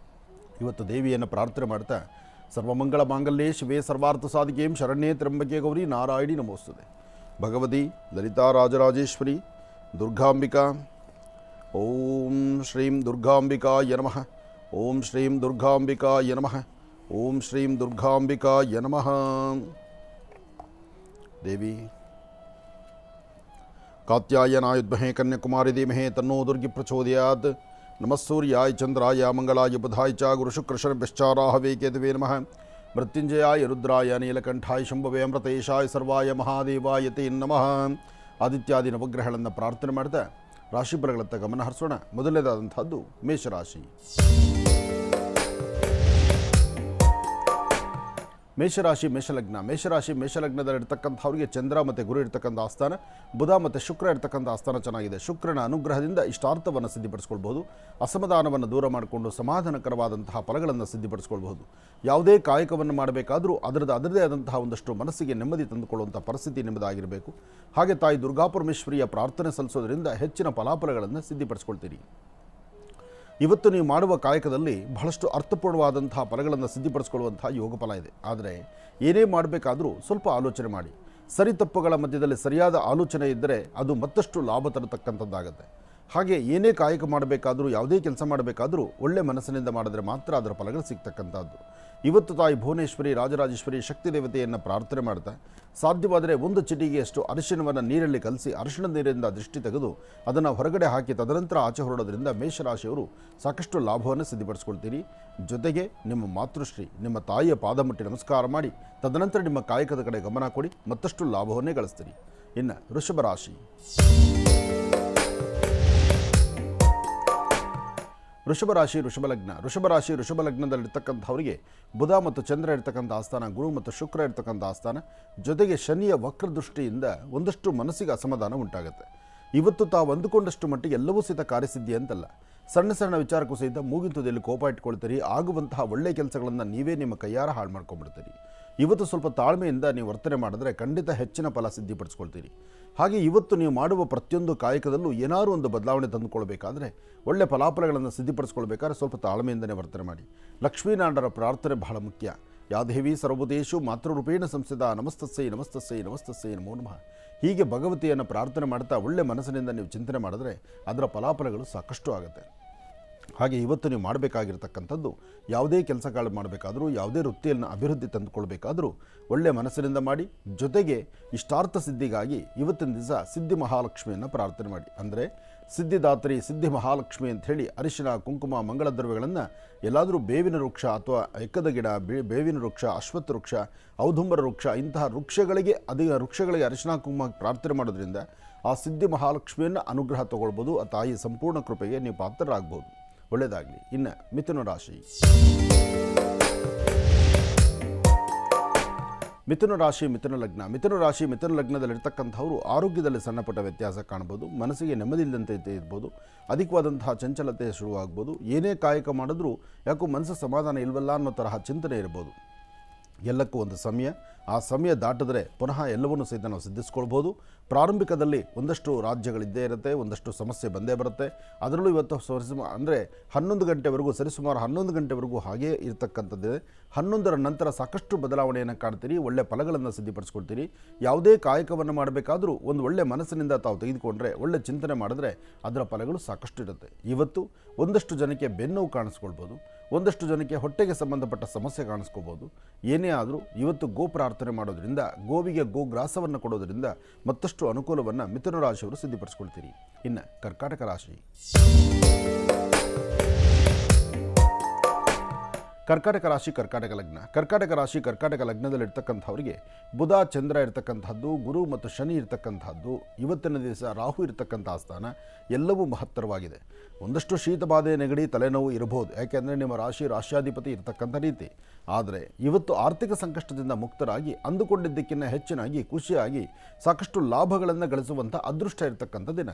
ಇವತ್ತು ದೇವಿಯನ್ನು ಪ್ರಾರ್ಥನೆ ಮಾಡ್ತಾ ಸರ್ವಮಂಗಳ ಮಾಂಗಲ್ಯೇ ಶಿವೇ ಸರ್ವಾರ್ಥ ಸಾಧಿಕೆಂ ಶರಣ್ಯೇ ತ್ರ್ಯಂಬಕೆ ಗೌರಿ ನಾರಾಯಣಿ ನಮೋಸ್ತುತೆ. ಭಗವತಿ ಲಲಿತಾ ರಾಜರಾಜೇಶ್ವರಿ ದುರ್ಗಾಂಬಿಕಾ. ಓಂ ಶ್ರೀಂ ದುರ್ಗಾಂಬಿಕಾಯ ನಮಃ. ಓಂ ಶ್ರೀಂ ದುರ್ಗಾಂಬಿಕಾಯ ನಮಃ. ಓಂ ಶ್ರೀಂ ದುರ್ಗಾಂಬಿಕಾಯ ನಮಃ. ದೇವಿ ಕಾತ್ಯಾಯನಾಯುದ್ಮಹೇ ಕನ್ಯಾಕುಮಾರಿ ಧೀಮಹೇ ತನ್ನೋ ದುರ್ಗಿ ಪ್ರಚೋದಯಾತ್. ನಮಸ್ಸೂರ್ಯಾಯ ಚಂದ್ರಾಯ ಮಂಗಳಾಯ ಬುಧಾಯ ಚ ಗುರುಶುಕ್ರಶನಭ್ಯಶ್ಚಾರಾಹವೇ ಕೇತವೇ ನಮಃ. ಮೃತ್ಯುಂಜಯಾಯ ರುದ್ರಾಯ ನೀಲಕಂಠಾಯ ಶಂಭವೇ ಅಮೃತೇಶಾಯ ಸರ್ವಾಯ ಮಹಾದೇವಾಯ ತೇ ನಮಃ. ಆದಿತ್ಯಾದಿ ನವಗ್ರಹಗಳನ್ನು ಪ್ರಾರ್ಥನೆ ಮಾಡಿದ ರಾಶಿಫಲಗಳತ್ತ ಗಮನ ಹರಿಸೋಣ. ಮೊದಲನೇದಾದಂಥದ್ದು ಮೇಷರಾಶಿ. ಮೇಷಲಗ್ನದಲ್ಲಿರ್ತಕ್ಕಂಥವ್ರಿಗೆ ಚಂದ್ರ ಮತ್ತು ಗುರು ಇರ್ತಕ್ಕಂಥ ಆಸ್ಥಾನ, ಬುಧ ಮತ್ತು ಶುಕ್ರ ಇರ್ತಕ್ಕಂಥ ಆಸ್ಥಾನ ಚೆನ್ನಾಗಿದೆ. ಶುಕ್ರನ ಅನುಗ್ರಹದಿಂದ ಇಷ್ಟಾರ್ಥವನ್ನು ಸಿದ್ಧಿಪಡಿಸ್ಕೊಳ್ಬೋದು. ಅಸಮಾಧಾನವನ್ನು ದೂರ ಮಾಡಿಕೊಂಡು ಸಮಾಧಾನಕರವಾದಂತಹ ಫಲಗಳನ್ನು ಸಿದ್ಧಿಪಡಿಸ್ಕೊಳ್ಬಹುದು. ಯಾವುದೇ ಕಾಯಕವನ್ನು ಮಾಡಬೇಕಾದರೂ ಅದರದೇ ಆದಂತಹ ಒಂದಷ್ಟು ಮನಸ್ಸಿಗೆ ನೆಮ್ಮದಿ ತಂದುಕೊಳ್ಳುವಂಥ ಪರಿಸ್ಥಿತಿ ನಿಮ್ಮದಾಗಿರಬೇಕು. ಹಾಗೆ ತಾಯಿ ದುರ್ಗಾಪರಮೇಶ್ವರಿಯ ಪ್ರಾರ್ಥನೆ ಸಲ್ಲಿಸೋದ್ರಿಂದ ಹೆಚ್ಚಿನ ಫಲಾಫಲಗಳನ್ನು ಸಿದ್ಧಿಪಡಿಸ್ಕೊಳ್ತೀರಿ. ಇವತ್ತು ನೀವು ಮಾಡುವ ಕಾಯಕದಲ್ಲಿ ಬಹಳಷ್ಟು ಅರ್ಥಪೂರ್ಣವಾದಂತಹ ಫಲಗಳನ್ನು ಸಿದ್ಧಿಪಡಿಸ್ಕೊಳ್ಳುವಂತಹ ಯೋಗ ಫಲ ಇದೆ. ಆದರೆ ಏನೇ ಮಾಡಬೇಕಾದರೂ ಸ್ವಲ್ಪ ಆಲೋಚನೆ ಮಾಡಿ. ಸರಿ ತಪ್ಪುಗಳ ಮಧ್ಯದಲ್ಲಿ ಸರಿಯಾದ ಆಲೋಚನೆ ಇದ್ದರೆ ಅದು ಮತ್ತಷ್ಟು ಲಾಭ ತರತಕ್ಕಂಥದ್ದಾಗುತ್ತೆ. ಹಾಗೆ ಏನೇ ಕಾಯಕ ಮಾಡಬೇಕಾದರೂ, ಯಾವುದೇ ಕೆಲಸ ಮಾಡಬೇಕಾದರೂ ಒಳ್ಳೆ ಮನಸ್ಸಿನಿಂದ ಮಾಡಿದ್ರೆ ಮಾತ್ರ ಅದರ ಫಲಗಳು ಸಿಗ್ತಕ್ಕಂಥದ್ದು. ಇವತ್ತು ತಾಯಿ ಭುವನೇಶ್ವರಿ ರಾಜರಾಜೇಶ್ವರಿ ಶಕ್ತಿ ದೇವತೆಯನ್ನು ಪ್ರಾರ್ಥನೆ ಮಾಡ್ತಾ ಸಾಧ್ಯವಾದರೆ ಒಂದು ಚಿಟಿಗೆಯಷ್ಟು ಅರಿಶಿಣವನ್ನು ನೀರಲ್ಲಿ ಕಲಸಿ ಅರಿಶಿಣದ ನೀರಿನಿಂದ ದೃಷ್ಟಿ ತೆಗೆದು ಅದನ್ನು ಹೊರಗಡೆ ಹಾಕಿ ತದನಂತರ ಆಚೆ ಹೊರಡೋದ್ರಿಂದ ಮೇಷರಾಶಿಯವರು ಸಾಕಷ್ಟು ಲಾಭವನ್ನು ಸಿದ್ಧಿಪಡಿಸ್ಕೊಳ್ತೀರಿ. ಜೊತೆಗೆ ನಿಮ್ಮ ಮಾತೃಶ್ರೀ, ನಿಮ್ಮ ತಾಯಿಯ ಪಾದ ಮುಟ್ಟಿ ನಮಸ್ಕಾರ ಮಾಡಿ ತದನಂತರ ನಿಮ್ಮ ಕಾಯಕದ ಕಡೆ ಗಮನ ಕೊಡಿ, ಮತ್ತಷ್ಟು ಲಾಭವನ್ನೇ ಗಳಿಸ್ತೀರಿ. ಇನ್ನು ವೃಷಭ ರಾಶಿ. ವೃಷಭ ಲಗ್ನದಲ್ಲಿರ್ತಕ್ಕಂಥವರಿಗೆ ಬುಧ ಮತ್ತು ಚಂದ್ರ ಇರ್ತಕ್ಕಂಥ ಆಸ್ಥಾನ, ಗುರು ಮತ್ತು ಶುಕ್ರ ಇರ್ತಕ್ಕಂಥ ಆಸ್ಥಾನ, ಜೊತೆಗೆ ಶನಿಯ ವಕ್ರದೃಷ್ಟಿಯಿಂದ ಒಂದಷ್ಟು ಮನಸ್ಸಿಗೆ ಅಸಮಾಧಾನ ಉಂಟಾಗುತ್ತೆ. ಇವತ್ತು ತಾವು ಅಂದುಕೊಂಡಷ್ಟು ಮಟ್ಟಿಗೆ ಎಲ್ಲವೂ ಸಹಿತ ಕಾರ್ಯಸಿದ್ಧಿ ಅಂತಲ್ಲ, ಸಣ್ಣ ವಿಚಾರಕ್ಕೂ ಸಹಿತ ಮೂಗಿನ ತುದಿಯಲ್ಲಿ ಕೋಪ ಇಟ್ಕೊಳ್ತೀರಿ. ಆಗುವಂತಹ ಒಳ್ಳೆಯ ಕೆಲಸಗಳನ್ನು ನೀವೇ ನಿಮ್ಮ ಕೈಯಾರ ಹಾಳು ಮಾಡ್ಕೊಂಡ್ಬಿಡ್ತೀರಿ. ಇವತ್ತು ಸ್ವಲ್ಪ ತಾಳ್ಮೆಯಿಂದ ನೀವು ವರ್ತನೆ ಮಾಡಿದ್ರೆ ಖಂಡಿತ ಹೆಚ್ಚಿನ ಫಲ ಸಿದ್ಧಿಪಡಿಸ್ಕೊಳ್ತೀರಿ. ಹಾಗೆ ಇವತ್ತು ನೀವು ಮಾಡುವ ಪ್ರತಿಯೊಂದು ಕಾಯಕದಲ್ಲೂ ಏನಾದರೂ ಒಂದು ಬದಲಾವಣೆ ತಂದುಕೊಳ್ಬೇಕಾದ್ರೆ, ಒಳ್ಳೆ ಫಲಾಫಲಗಳನ್ನು ಸಿದ್ಧಿಪಡಿಸ್ಕೊಳ್ಬೇಕಾದ್ರೆ ಸ್ವಲ್ಪ ತಾಳ್ಮೆಯಿಂದನೇ ವರ್ತನೆ ಮಾಡಿ. ಲಕ್ಷ್ಮೀನಾರಾಯಣರ ಪ್ರಾರ್ಥನೆ ಬಹಳ ಮುಖ್ಯ. ಯಾದೇವಿ ಸರ್ವಭೂತೇಷು ಮಾತೃರೂಪೇಣ ಸಂಸ್ಥಿತ ನಮಸ್ತಸ್ಸೈ ನಮಸ್ತಸ್ಸೈ ನಮಸ್ತಸ್ಸೈ ನಮೋ ನಮಃ. ಹೀಗೆ ಭಗವತಿಯನ್ನು ಪ್ರಾರ್ಥನೆ ಮಾಡ್ತಾ ಒಳ್ಳೆ ಮನಸ್ಸಿನಿಂದ ನೀವು ಚಿಂತನೆ ಮಾಡಿದ್ರೆ ಅದರ ಫಲಾಫಲಗಳು ಸಾಕಷ್ಟು ಆಗುತ್ತೆ. ಹಾಗೆ ಇವತ್ತು ನೀವು ಮಾಡಬೇಕಾಗಿರ್ತಕ್ಕಂಥದ್ದು, ಯಾವುದೇ ಕೆಲಸಗಳು ಮಾಡಬೇಕಾದರೂ, ಯಾವುದೇ ವೃತ್ತಿಯನ್ನು ಅಭಿವೃದ್ಧಿ ತಂದುಕೊಳ್ಬೇಕಾದರೂ ಒಳ್ಳೆಯ ಮನಸ್ಸಿನಿಂದ ಮಾಡಿ. ಜೊತೆಗೆ ಇಷ್ಟಾರ್ಥ ಸಿದ್ಧಿಗಾಗಿ ಇವತ್ತಿನ ದಿವಸ ಸಿದ್ಧಿ ಮಹಾಲಕ್ಷ್ಮಿಯನ್ನು ಪ್ರಾರ್ಥನೆ ಮಾಡಿ. ಅಂದರೆ ಸಿದ್ಧಿದಾತ್ರಿ, ಸಿದ್ಧಿ ಮಹಾಲಕ್ಷ್ಮಿ ಅಂಥೇಳಿ ಅರಿಶಿನ, ಕುಂಕುಮ, ಮಂಗಳ ದ್ರವ್ಯಗಳನ್ನು ಎಲ್ಲಾದರೂ ಬೇವಿನ ವೃಕ್ಷ ಅಥವಾ ಎಕ್ಕದ ಗಿಡ, ಬೇವಿನ ವೃಕ್ಷ, ಅಶ್ವತ್ಥ ವೃಕ್ಷ, ಔದುಂಬರ ವೃಕ್ಷ ಇಂತಹ ವೃಕ್ಷಗಳಿಗೆ ಅರಿಶಿನ ಕುಂಕುಮ ಪ್ರಾರ್ಥನೆ ಮಾಡೋದ್ರಿಂದ ಆ ಸಿದ್ಧಿ ಮಹಾಲಕ್ಷ್ಮಿಯನ್ನು ಅನುಗ್ರಹ ತಗೊಳ್ಬೋದು. ಆ ತಾಯಿಯ ಸಂಪೂರ್ಣ ಕೃಪೆಗೆ ನೀವು ಪಾತ್ರರಾಗ್ಬೋದು. ಒಳ್ಳೆಯದಾಗಲಿ. ಇನ್ನು ಮಿಥುನ ರಾಶಿ. ಮಿಥುನ ಲಗ್ನದಲ್ಲಿರ್ತಕ್ಕಂಥವರು ಆರೋಗ್ಯದಲ್ಲಿ ಸಣ್ಣಪುಟ್ಟ ವ್ಯತ್ಯಾಸ ಕಾಣ್ಬೋದು. ಮನಸ್ಸಿಗೆ ನೆಮ್ಮದಿ ಇಲ್ಲದಂತೆ ಇರ್ಬೋದು. ಅಧಿಕವಾದಂತಹ ಚಂಚಲತೆ ಶುರುವಾಗ್ಬೋದು. ಏನೇ ಕಾಯಕ ಮಾಡಿದ್ರೂ ಯಾಕೋ ಮನಸ್ಸು ಸಮಾಧಾನ ಇಲ್ವಲ್ಲ ಅನ್ನೋ ತರಹ ಚಿಂತನೆ ಇರ್ಬೋದು. ಎಲ್ಲಕ್ಕೂ ಒಂದು ಸಮಯ, ಆ ಸಮಯ ದಾಟಿದ್ರೆ ಪುನಃ ಎಲ್ಲವನ್ನೂ ಸಹಿತ ನಾವು ಸಿದ್ಧಿಸ್ಕೊಳ್ಬೋದು. ಪ್ರಾರಂಭಿಕದಲ್ಲಿ ಒಂದಷ್ಟು ರಾಜ್ಯಗಳಿದ್ದೇ ಇರುತ್ತೆ, ಒಂದಷ್ಟು ಸಮಸ್ಯೆ ಬಂದೇ ಬರುತ್ತೆ. ಅದರಲ್ಲೂ ಇವತ್ತು ಅಂದರೆ 11 ಗಂಟೆವರೆಗೂ, ಸರಿಸುಮಾರು 11 ಗಂಟೆವರೆಗೂ ಹಾಗೇ ಇರತಕ್ಕಂಥದ್ದಿದೆ. 11ರ ನಂತರ ಸಾಕಷ್ಟು ಬದಲಾವಣೆಯನ್ನು ಕಾಣ್ತೀರಿ, ಒಳ್ಳೆ ಫಲಗಳನ್ನು ಸಿದ್ಧಿಪಡಿಸ್ಕೊಳ್ತೀರಿ. ಯಾವುದೇ ಕಾಯಕವನ್ನು ಮಾಡಬೇಕಾದರೂ ಒಂದು ಒಳ್ಳೆ ಮನಸ್ಸಿನಿಂದ ತಾವು ತೆಗೆದುಕೊಂಡ್ರೆ, ಒಳ್ಳೆ ಚಿಂತನೆ ಮಾಡಿದ್ರೆ ಅದರ ಫಲಗಳು ಸಾಕಷ್ಟು ಇರುತ್ತೆ. ಇವತ್ತು ಒಂದಷ್ಟು ಜನಕ್ಕೆ ಬೆನ್ನೋವು ಕಾಣಿಸ್ಕೊಳ್ಬೋದು, ಒಂದಷ್ಟು ಜನಕ್ಕೆ ಹೊಟ್ಟೆಗೆ ಸಂಬಂಧಪಟ್ಟ ಸಮಸ್ಯೆ ಕಾಣಿಸ್ಕೋಬೋದು. ಏನೇ ಆದರೂ ಇವತ್ತು ಗೋ ಪ್ರಾರ್ಥನೆ ಮಾಡೋದ್ರಿಂದ, ಗೋವಿಗೆ ಗೋಗ್ರಾಸವನ್ನು ಕೊಡೋದ್ರಿಂದ ಮತ್ತಷ್ಟು ಅನುಕೂಲವನ್ನು ಮಿಥುನ ರಾಶಿಯವರು ಸಿದ್ಧಿಪಡಿಸ್ಕೊಳ್ತೀರಿ. ಇನ್ನು ಕರ್ಕಾಟಕ ಕರ್ಕಾಟಕ ರಾಶಿ ಕರ್ಕಾಟಕ ಲಗ್ನ. ಕರ್ಕಾಟಕ ರಾಶಿ ಕರ್ಕಾಟಕ ಲಗ್ನದಲ್ಲಿರ್ತಕ್ಕಂಥವ್ರಿಗೆ ಬುಧ ಚಂದ್ರ ಇರತಕ್ಕಂಥದ್ದು, ಗುರು ಮತ್ತು ಶನಿ ಇರತಕ್ಕಂಥದ್ದು, ಇವತ್ತಿನ ದಿವಸ ರಾಹು ಇರತಕ್ಕಂಥ ಸ್ಥಾನ ಎಲ್ಲವೂ ಮಹತ್ತರವಾಗಿದೆ. ಒಂದಷ್ಟು ಶೀತ ಬಾಧೆ, ನೆಗಡಿ, ತಲೆನೋವು ಇರಬಹುದು, ಯಾಕೆಂದರೆ ನಿಮ್ಮ ರಾಶ್ಯಾಧಿಪತಿ ಇರತಕ್ಕಂಥ ರೀತಿ. ಆದರೆ ಇವತ್ತು ಆರ್ಥಿಕ ಸಂಕಷ್ಟದಿಂದ ಮುಕ್ತರಾಗಿ ಅಂದುಕೊಂಡಿದ್ದಕ್ಕಿಂತ ಹೆಚ್ಚಿನಾಗಿ ಖುಷಿಯಾಗಿ ಸಾಕಷ್ಟು ಲಾಭಗಳನ್ನು ಗಳಿಸುವಂಥ ಅದೃಷ್ಟ ಇರತಕ್ಕಂಥ ದಿನ.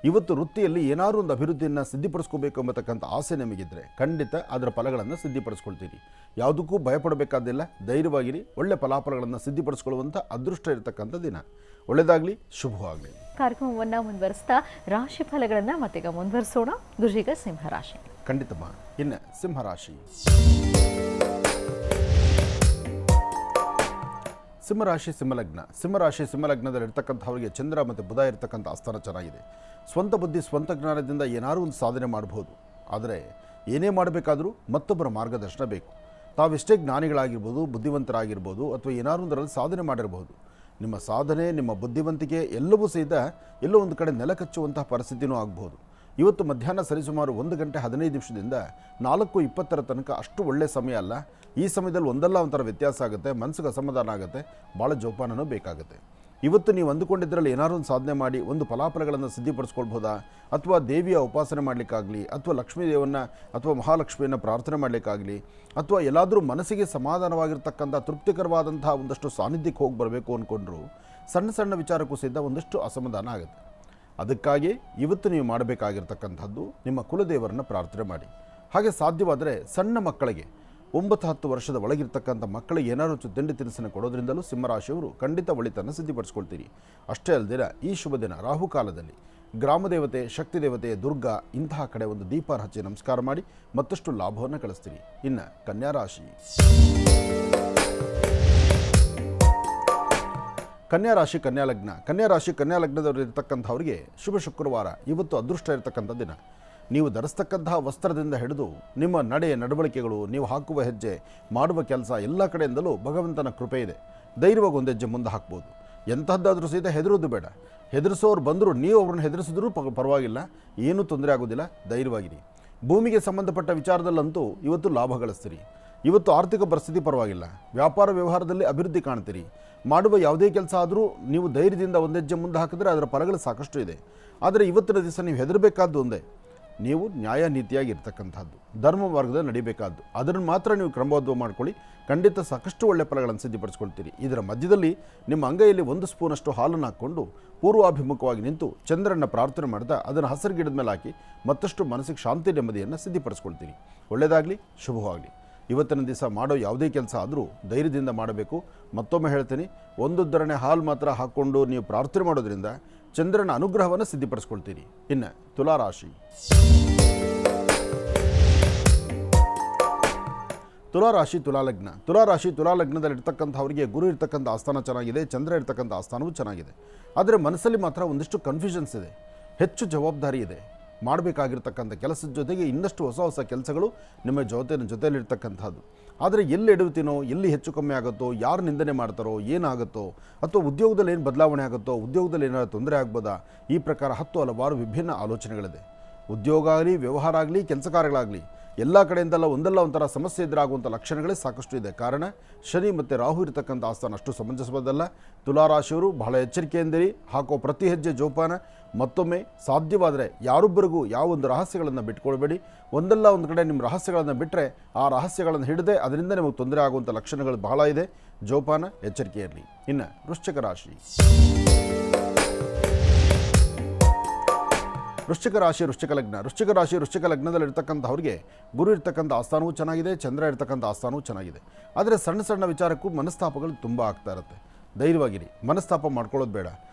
ಇವತ್ತು ವೃತ್ತಿಯಲ್ಲಿ ಏನಾದರೂ ಒಂದು ಅಭಿವೃದ್ಧಿಯನ್ನು ಸಿದ್ಧಿಪಡಿಸ್ಕೋಬೇಕು ಎಂಬತಕ್ಕಂಥ ಆಸೆ ನಿಮಗಿದ್ದರೆ ಖಂಡಿತ ಅದರ ಫಲಗಳನ್ನು ಸಿದ್ಧಿಪಡಿಸ್ಕೊಳ್ತೀರಿ. ಯಾವುದಕ್ಕೂ ಭಯಪಡಬೇಕಾದಿಲ್ಲ, ಧೈರ್ಯವಾಗಿರಿ. ಒಳ್ಳೆ ಫಲಾಫಲಗಳನ್ನು ಸಿದ್ಧಿಪಡಿಸ್ಕೊಳ್ಳುವಂಥ ಅದೃಷ್ಟ ಇರತಕ್ಕಂಥ ದಿನ. ಒಳ್ಳೆಯದಾಗಲಿ, ಶುಭವಾಗಲಿ. ಕಾರ್ಯಕ್ರಮವನ್ನು ಮುಂದುವರಿಸ್ತಾ ರಾಶಿ ಫಲಗಳನ್ನು ಮತ್ತೀಗ ಮುಂದುವರಿಸೋಣ. ಗುರುಜೀಗ ಸಿಂಹರಾಶಿ. ಖಂಡಿತಮ್ಮ. ಇನ್ನು ಸಿಂಹರಾಶಿ. ಸಿಂಹರಾಶಿ ಸಿಂಹಲಗ್ನ. ಸಿಂಹರಾಶಿ ಸಿಂಹಲಗ್ನದಲ್ಲಿರ್ತಕ್ಕಂಥವರಿಗೆ ಚಂದ್ರ ಮತ್ತು ಬುಧ ಇರತಕ್ಕಂಥ ಆಸ್ಥಾನ ಚೆನ್ನಾಗಿದೆ. ಸ್ವಂತ ಬುದ್ಧಿ, ಸ್ವಂತ ಜ್ಞಾನದಿಂದ ಏನಾದರೂ ಒಂದು ಸಾಧನೆ ಮಾಡಬಹುದು. ಆದರೆ ಏನೇ ಮಾಡಬೇಕಾದರೂ ಮತ್ತೊಬ್ಬರ ಮಾರ್ಗದರ್ಶನ ಬೇಕು. ತಾವೆಷ್ಟೇ ಜ್ಞಾನಿಗಳಾಗಿರ್ಬೋದು, ಬುದ್ಧಿವಂತರಾಗಿರ್ಬೋದು, ಅಥವಾ ಏನಾದರೂ ಒಂದರಲ್ಲಿ ಸಾಧನೆ ಮಾಡಿರಬಹುದು. ನಿಮ್ಮ ಸಾಧನೆ, ನಿಮ್ಮ ಬುದ್ಧಿವಂತಿಕೆ ಎಲ್ಲವೂ ಸಹಿತ ಎಲ್ಲೋ ಒಂದು ಕಡೆ ನೆಲಕಚ್ಚುವಂತಹ ಪರಿಸ್ಥಿತಿಯೂ ಆಗಬಹುದು. ಇವತ್ತು ಮಧ್ಯಾಹ್ನ ಸರಿಸುಮಾರು 1 ಗಂಟೆ 15 ನಿಮಿಷದಿಂದ 4:20 ತನಕ ಅಷ್ಟು ಒಳ್ಳೆಯ ಸಮಯ ಅಲ್ಲ. ಈ ಸಮಯದಲ್ಲಿ ಒಂದಲ್ಲ ಒಂಥರ ವ್ಯತ್ಯಾಸ ಆಗುತ್ತೆ, ಮನಸ್ಸಿಗೆ ಅಸಮಾಧಾನ ಆಗುತ್ತೆ, ಭಾಳ ಜೋಪಾನನೂ ಬೇಕಾಗುತ್ತೆ. ಇವತ್ತು ನೀವು ಅಂದುಕೊಂಡಿದ್ದರಲ್ಲಿ ಏನಾದರೂ ಒಂದು ಸಾಧನೆ ಮಾಡಿ ಒಂದು ಫಲಾಫಲಗಳನ್ನು ಸಿದ್ಧಿಪಡಿಸ್ಕೊಳ್ಬೋದಾ, ಅಥವಾ ದೇವಿಯ ಉಪಾಸನೆ ಮಾಡಲಿಕ್ಕಾಗಲಿ, ಅಥವಾ ಲಕ್ಷ್ಮೀ ದೇವನ್ನ ಅಥವಾ ಮಹಾಲಕ್ಷ್ಮಿಯನ್ನು ಪ್ರಾರ್ಥನೆ ಮಾಡಲಿಕ್ಕಾಗಲಿ, ಅಥವಾ ಎಲ್ಲಾದರೂ ಮನಸ್ಸಿಗೆ ಸಮಾಧಾನವಾಗಿರ್ತಕ್ಕಂಥ ತೃಪ್ತಿಕರವಾದಂಥ ಒಂದಷ್ಟು ಸಾನ್ನಿಧ್ಯಕ್ಕೆ ಹೋಗಿ ಬರಬೇಕು ಅಂದ್ಕೊಂಡ್ರು ಸಣ್ಣ ಸಣ್ಣ ವಿಚಾರಕ್ಕೂ ಸಹಿತ ಒಂದಷ್ಟು ಅಸಮಾಧಾನ ಆಗುತ್ತೆ. ಅದಕ್ಕಾಗಿ ಇವತ್ತು ನೀವು ಮಾಡಬೇಕಾಗಿರ್ತಕ್ಕಂಥದ್ದು ನಿಮ್ಮ ಕುಲದೇವರನ್ನು ಪ್ರಾರ್ಥನೆ ಮಾಡಿ. ಹಾಗೆ ಸಾಧ್ಯವಾದರೆ ಸಣ್ಣ ಮಕ್ಕಳಿಗೆ 9-10 ವರ್ಷದ ಒಳಗಿರ್ತಕ್ಕಂಥ ಮಕ್ಕಳಿಗೆ ಏನಾದರೂ ತಿಂಡಿ ತಿನಿಸನ್ನು ಕೊಡೋದ್ರಿಂದಲೂ ಸಿಂಹರಾಶಿಯವರು ಖಂಡಿತ ಒಳಿತನ್ನು ಸಿದ್ಧಿಪಡಿಸ್ಕೊಳ್ತೀರಿ. ಅಷ್ಟೇ ಅಲ್ಲದಿರ ಈ ಶುಭ ದಿನ ರಾಹುಕಾಲದಲ್ಲಿ ಗ್ರಾಮದೇವತೆ, ಶಕ್ತಿ ದೇವತೆ, ದುರ್ಗಾ ಇಂತಹ ಕಡೆ ಒಂದು ದೀಪ ಹಚ್ಚಿ ನಮಸ್ಕಾರ ಮಾಡಿ ಮತ್ತಷ್ಟು ಲಾಭವನ್ನು ಗಳಿಸ್ತೀರಿ. ಇನ್ನು ಕನ್ಯಾರಾಶಿ. ಕನ್ಯಾರಾಶಿ ಕನ್ಯಾಲಗ್ನ. ಕನ್ಯಾರಾಶಿ ಕನ್ಯಾಲಗ್ನದವರು ಇರತಕ್ಕಂಥವ್ರಿಗೆ ಶುಭ ಶುಕ್ರವಾರ ಇವತ್ತು ಅದೃಷ್ಟ ಇರತಕ್ಕಂಥ ದಿನ. ನೀವು ಧರಿಸ್ತಕ್ಕಂತಹ ವಸ್ತ್ರದಿಂದ ಹಿಡಿದು ನಿಮ್ಮ ನಡವಳಿಕೆಗಳು, ನೀವು ಹಾಕುವ ಹೆಜ್ಜೆ, ಮಾಡುವ ಕೆಲಸ ಎಲ್ಲ ಕಡೆಯಿಂದಲೂ ಭಗವಂತನ ಕೃಪೆ ಇದೆ. ಧೈರ್ಯವಾಗಿ ಒಂದು ಹೆಜ್ಜೆ ಮುಂದೆ ಹಾಕ್ಬೋದು. ಎಂಥದ್ದಾದರೂ ಸಹಿತ ಹೆದರೋದು ಬೇಡ. ಹೆದರಿಸೋರು ಬಂದರೂ ನೀವು ಅವ್ರನ್ನ ಹೆದರಿಸಿದ್ರೂ ಪರವಾಗಿಲ್ಲ, ಏನೂ ತೊಂದರೆ ಆಗೋದಿಲ್ಲ. ಧೈರ್ಯವಾಗಿರಿ. ಭೂಮಿಗೆ ಸಂಬಂಧಪಟ್ಟ ವಿಚಾರದಲ್ಲಂತೂ ಇವತ್ತು ಲಾಭ ಗಳಿಸ್ತೀರಿ. ಇವತ್ತು ಆರ್ಥಿಕ ಪರಿಸ್ಥಿತಿ ಪರವಾಗಿಲ್ಲ. ವ್ಯಾಪಾರ ವ್ಯವಹಾರದಲ್ಲಿ ಅಭಿವೃದ್ಧಿ ಕಾಣ್ತೀರಿ. ಮಾಡುವ ಯಾವುದೇ ಕೆಲಸ ಆದರೂ ನೀವು ಧೈರ್ಯದಿಂದ ಒಂದು ಹೆಜ್ಜೆ ಮುಂದೆ ಹಾಕಿದ್ರೆ ಅದರ ಫಲಗಳು ಸಾಕಷ್ಟು ಇದೆ. ಆದರೆ ಇವತ್ತಿನ ದಿವಸ ನೀವು ಹೆದರಬೇಕಾದ್ದು ಒಂದೇ, ನೀವು ನ್ಯಾಯ ನೀತಿಯಾಗಿರ್ತಕ್ಕಂಥದ್ದು, ಧರ್ಮ ಮಾರ್ಗದಲ್ಲಿ ನಡಿಬೇಕಾದ್ದು. ಅದನ್ನು ಮಾತ್ರ ನೀವು ಕ್ರಮಬದ್ಧ ಮಾಡ್ಕೊಳ್ಳಿ. ಖಂಡಿತ ಸಾಕಷ್ಟು ಒಳ್ಳೆ ಫಲಗಳನ್ನು ಸಿದ್ಧಪಡಿಸ್ಕೊಳ್ತೀರಿ. ಇದರ ಮಧ್ಯದಲ್ಲಿ ನಿಮ್ಮ ಅಂಗೈಯಲ್ಲಿ 1 ಸ್ಪೂನಷ್ಟು ಹಾಲನ್ನು ಹಾಕ್ಕೊಂಡು ಪೂರ್ವಾಭಿಮುಖವಾಗಿ ನಿಂತು ಚಂದ್ರನ ಪ್ರಾರ್ಥನೆ ಮಾಡ್ತಾ ಅದನ್ನು ಹಸಿರು ಗಿಡದ ಮೇಲೆ ಹಾಕಿ ಮತ್ತಷ್ಟು ಮನಸ್ಸಿಗೆ ಶಾಂತಿ ನೆಮ್ಮದಿಯನ್ನು ಸಿದ್ಧಪಡಿಸ್ಕೊಳ್ತೀರಿ. ಒಳ್ಳೆಯದಾಗಲಿ, ಶುಭವಾಗಲಿ. ಇವತ್ತಿನ ದಿವಸ ಮಾಡೋ ಯಾವುದೇ ಕೆಲಸ ಆದರೂ ಧೈರ್ಯದಿಂದ ಮಾಡಬೇಕು. ಮತ್ತೊಮ್ಮೆ ಹೇಳ್ತೀನಿ, 1 ಉದ್ದರಣೆ ಹಾಲು ಮಾತ್ರ ಹಾಕ್ಕೊಂಡು ನೀವು ಪ್ರಾರ್ಥನೆ ಮಾಡೋದ್ರಿಂದ ಚಂದ್ರನ ಅನುಗ್ರಹವನ್ನು ಸಿದ್ಧಪಡಿಸ್ಕೊಳ್ತೀರಿ. ಇನ್ನು ತುಲಾರಾಶಿ. ತುಲಾರಾಶಿ ತುಲಾಲಗ್ನ. ತುಲಾರಾಶಿ ತುಲಾಲಗ್ನದಲ್ಲಿರ್ತಕ್ಕಂಥವರಿಗೆ ಗುರು ಇರ್ತಕ್ಕಂಥ ಆಸ್ಥಾನ ಚೆನ್ನಾಗಿದೆ, ಚಂದ್ರ ಇರ್ತಕ್ಕಂಥ ಆಸ್ಥಾನವೂ ಚೆನ್ನಾಗಿದೆ. ಆದರೆ ಮನಸ್ಸಲ್ಲಿ ಮಾತ್ರ ಒಂದಿಷ್ಟು ಕನ್ಫ್ಯೂಷನ್ಸ್ ಇದೆ, ಹೆಚ್ಚು ಜವಾಬ್ದಾರಿ ಇದೆ. ಮಾಡಬೇಕಾಗಿರ್ತಕ್ಕಂಥ ಕೆಲಸದ ಜೊತೆಗೆ ಇನ್ನಷ್ಟು ಹೊಸ ಕೆಲಸಗಳು ನಿಮ್ಮ ಜೊತೆಯಲ್ಲಿರ್ತಕ್ಕಂಥದ್ದು. ಆದರೆ ಎಲ್ಲಿ ಎಡುತ್ತೀನೋ, ಎಲ್ಲಿ ಹೆಚ್ಚು ಕಮ್ಮಿ ಆಗುತ್ತೋ, ಯಾರು ನಿಂದನೆ ಮಾಡ್ತಾರೋ, ಏನಾಗುತ್ತೋ, ಅಥವಾ ಉದ್ಯೋಗದಲ್ಲಿ ಏನು ಬದಲಾವಣೆ ಆಗುತ್ತೋ, ಉದ್ಯೋಗದಲ್ಲಿ ಏನಾದರೂ ತೊಂದರೆ ಆಗ್ಬೋದಾ, ಈ ಪ್ರಕಾರ 10 ಹಲವಾರು ವಿಭಿನ್ನ ಆಲೋಚನೆಗಳಿದೆ. ಉದ್ಯೋಗ ಆಗಲಿ, ವ್ಯವಹಾರ ಆಗಲಿ, ಕೆಲಸ ಕಾರ್ಯಗಳಾಗಲಿ ಎಲ್ಲ ಕಡೆಯಿಂದಲ್ಲ ಒಂದಲ್ಲ ಒಂಥರ ಸಮಸ್ಯೆ ಎದುರಾಗುವಂಥ ಲಕ್ಷಣಗಳೇ ಸಾಕಷ್ಟು ಇದೆ. ಕಾರಣ ಶನಿ ಮತ್ತು ರಾಹು ಇರತಕ್ಕಂಥ ಆಸ್ಥಾನ ಅಷ್ಟು ಸಮಂಜಸವಾದಲ್ಲ. ತುಲಾರಾಶಿಯವರು ಬಹಳ ಎಚ್ಚರಿಕೆಯಿಂದಿರಿ. ಹಾಕೋ ಪ್ರತಿ ಹೆಜ್ಜೆ ಜೋಪಾನ. ಮತ್ತೊಮ್ಮೆ ಸಾಧ್ಯವಾದರೆ ಯಾರೊಬ್ಬರಿಗೂ ಯಾವೊಂದು ರಹಸ್ಯಗಳನ್ನು ಬಿಟ್ಕೊಳ್ಬೇಡಿ. ಒಂದಲ್ಲ ಒಂದು ಕಡೆ ನಿಮ್ಮ ರಹಸ್ಯಗಳನ್ನು ಬಿಟ್ಟರೆ ಆ ರಹಸ್ಯಗಳನ್ನು ಹಿಡಿದೇ ಅದರಿಂದ ನಿಮಗೆ ತೊಂದರೆ ಆಗುವಂಥ ಲಕ್ಷಣಗಳು ಬಹಳ ಇದೆ. ಜೋಪಾನ, ಎಚ್ಚರಿಕೆ ಇರಲಿ. ಇನ್ನು ವೃಶ್ಚಿಕ ರಾಶಿ. ವೃಶ್ಚಿಕ ರಾಶಿ ವೃಶ್ಚಿಕ ಲಗ್ನ. ವೃಶ್ಚಿಕ ಲಗ್ನದಲ್ಲಿರ್ತಕ್ಕಂಥವ್ರಿಗೆ ಗುರು ಇರ್ತಕ್ಕಂಥ ಆಸ್ಥಾನವೂ ಚೆನ್ನಾಗಿದೆ, ಚಂದ್ರ ಇರ್ತಕ್ಕಂಥ ಆಸ್ಥಾನವೂ ಚೆನ್ನಾಗಿದೆ. ಆದರೆ ಸಣ್ಣ ಸಣ್ಣ ವಿಚಾರಕ್ಕೂ ಮನಸ್ತಾಪಗಳು ತುಂಬ ಆಗ್ತಾ ಇರುತ್ತೆ. ಧೈರ್ಯವಾಗಿರಿ, ಮನಸ್ತಾಪ ಮಾಡ್ಕೊಳ್ಳೋದು ಬೇಡ.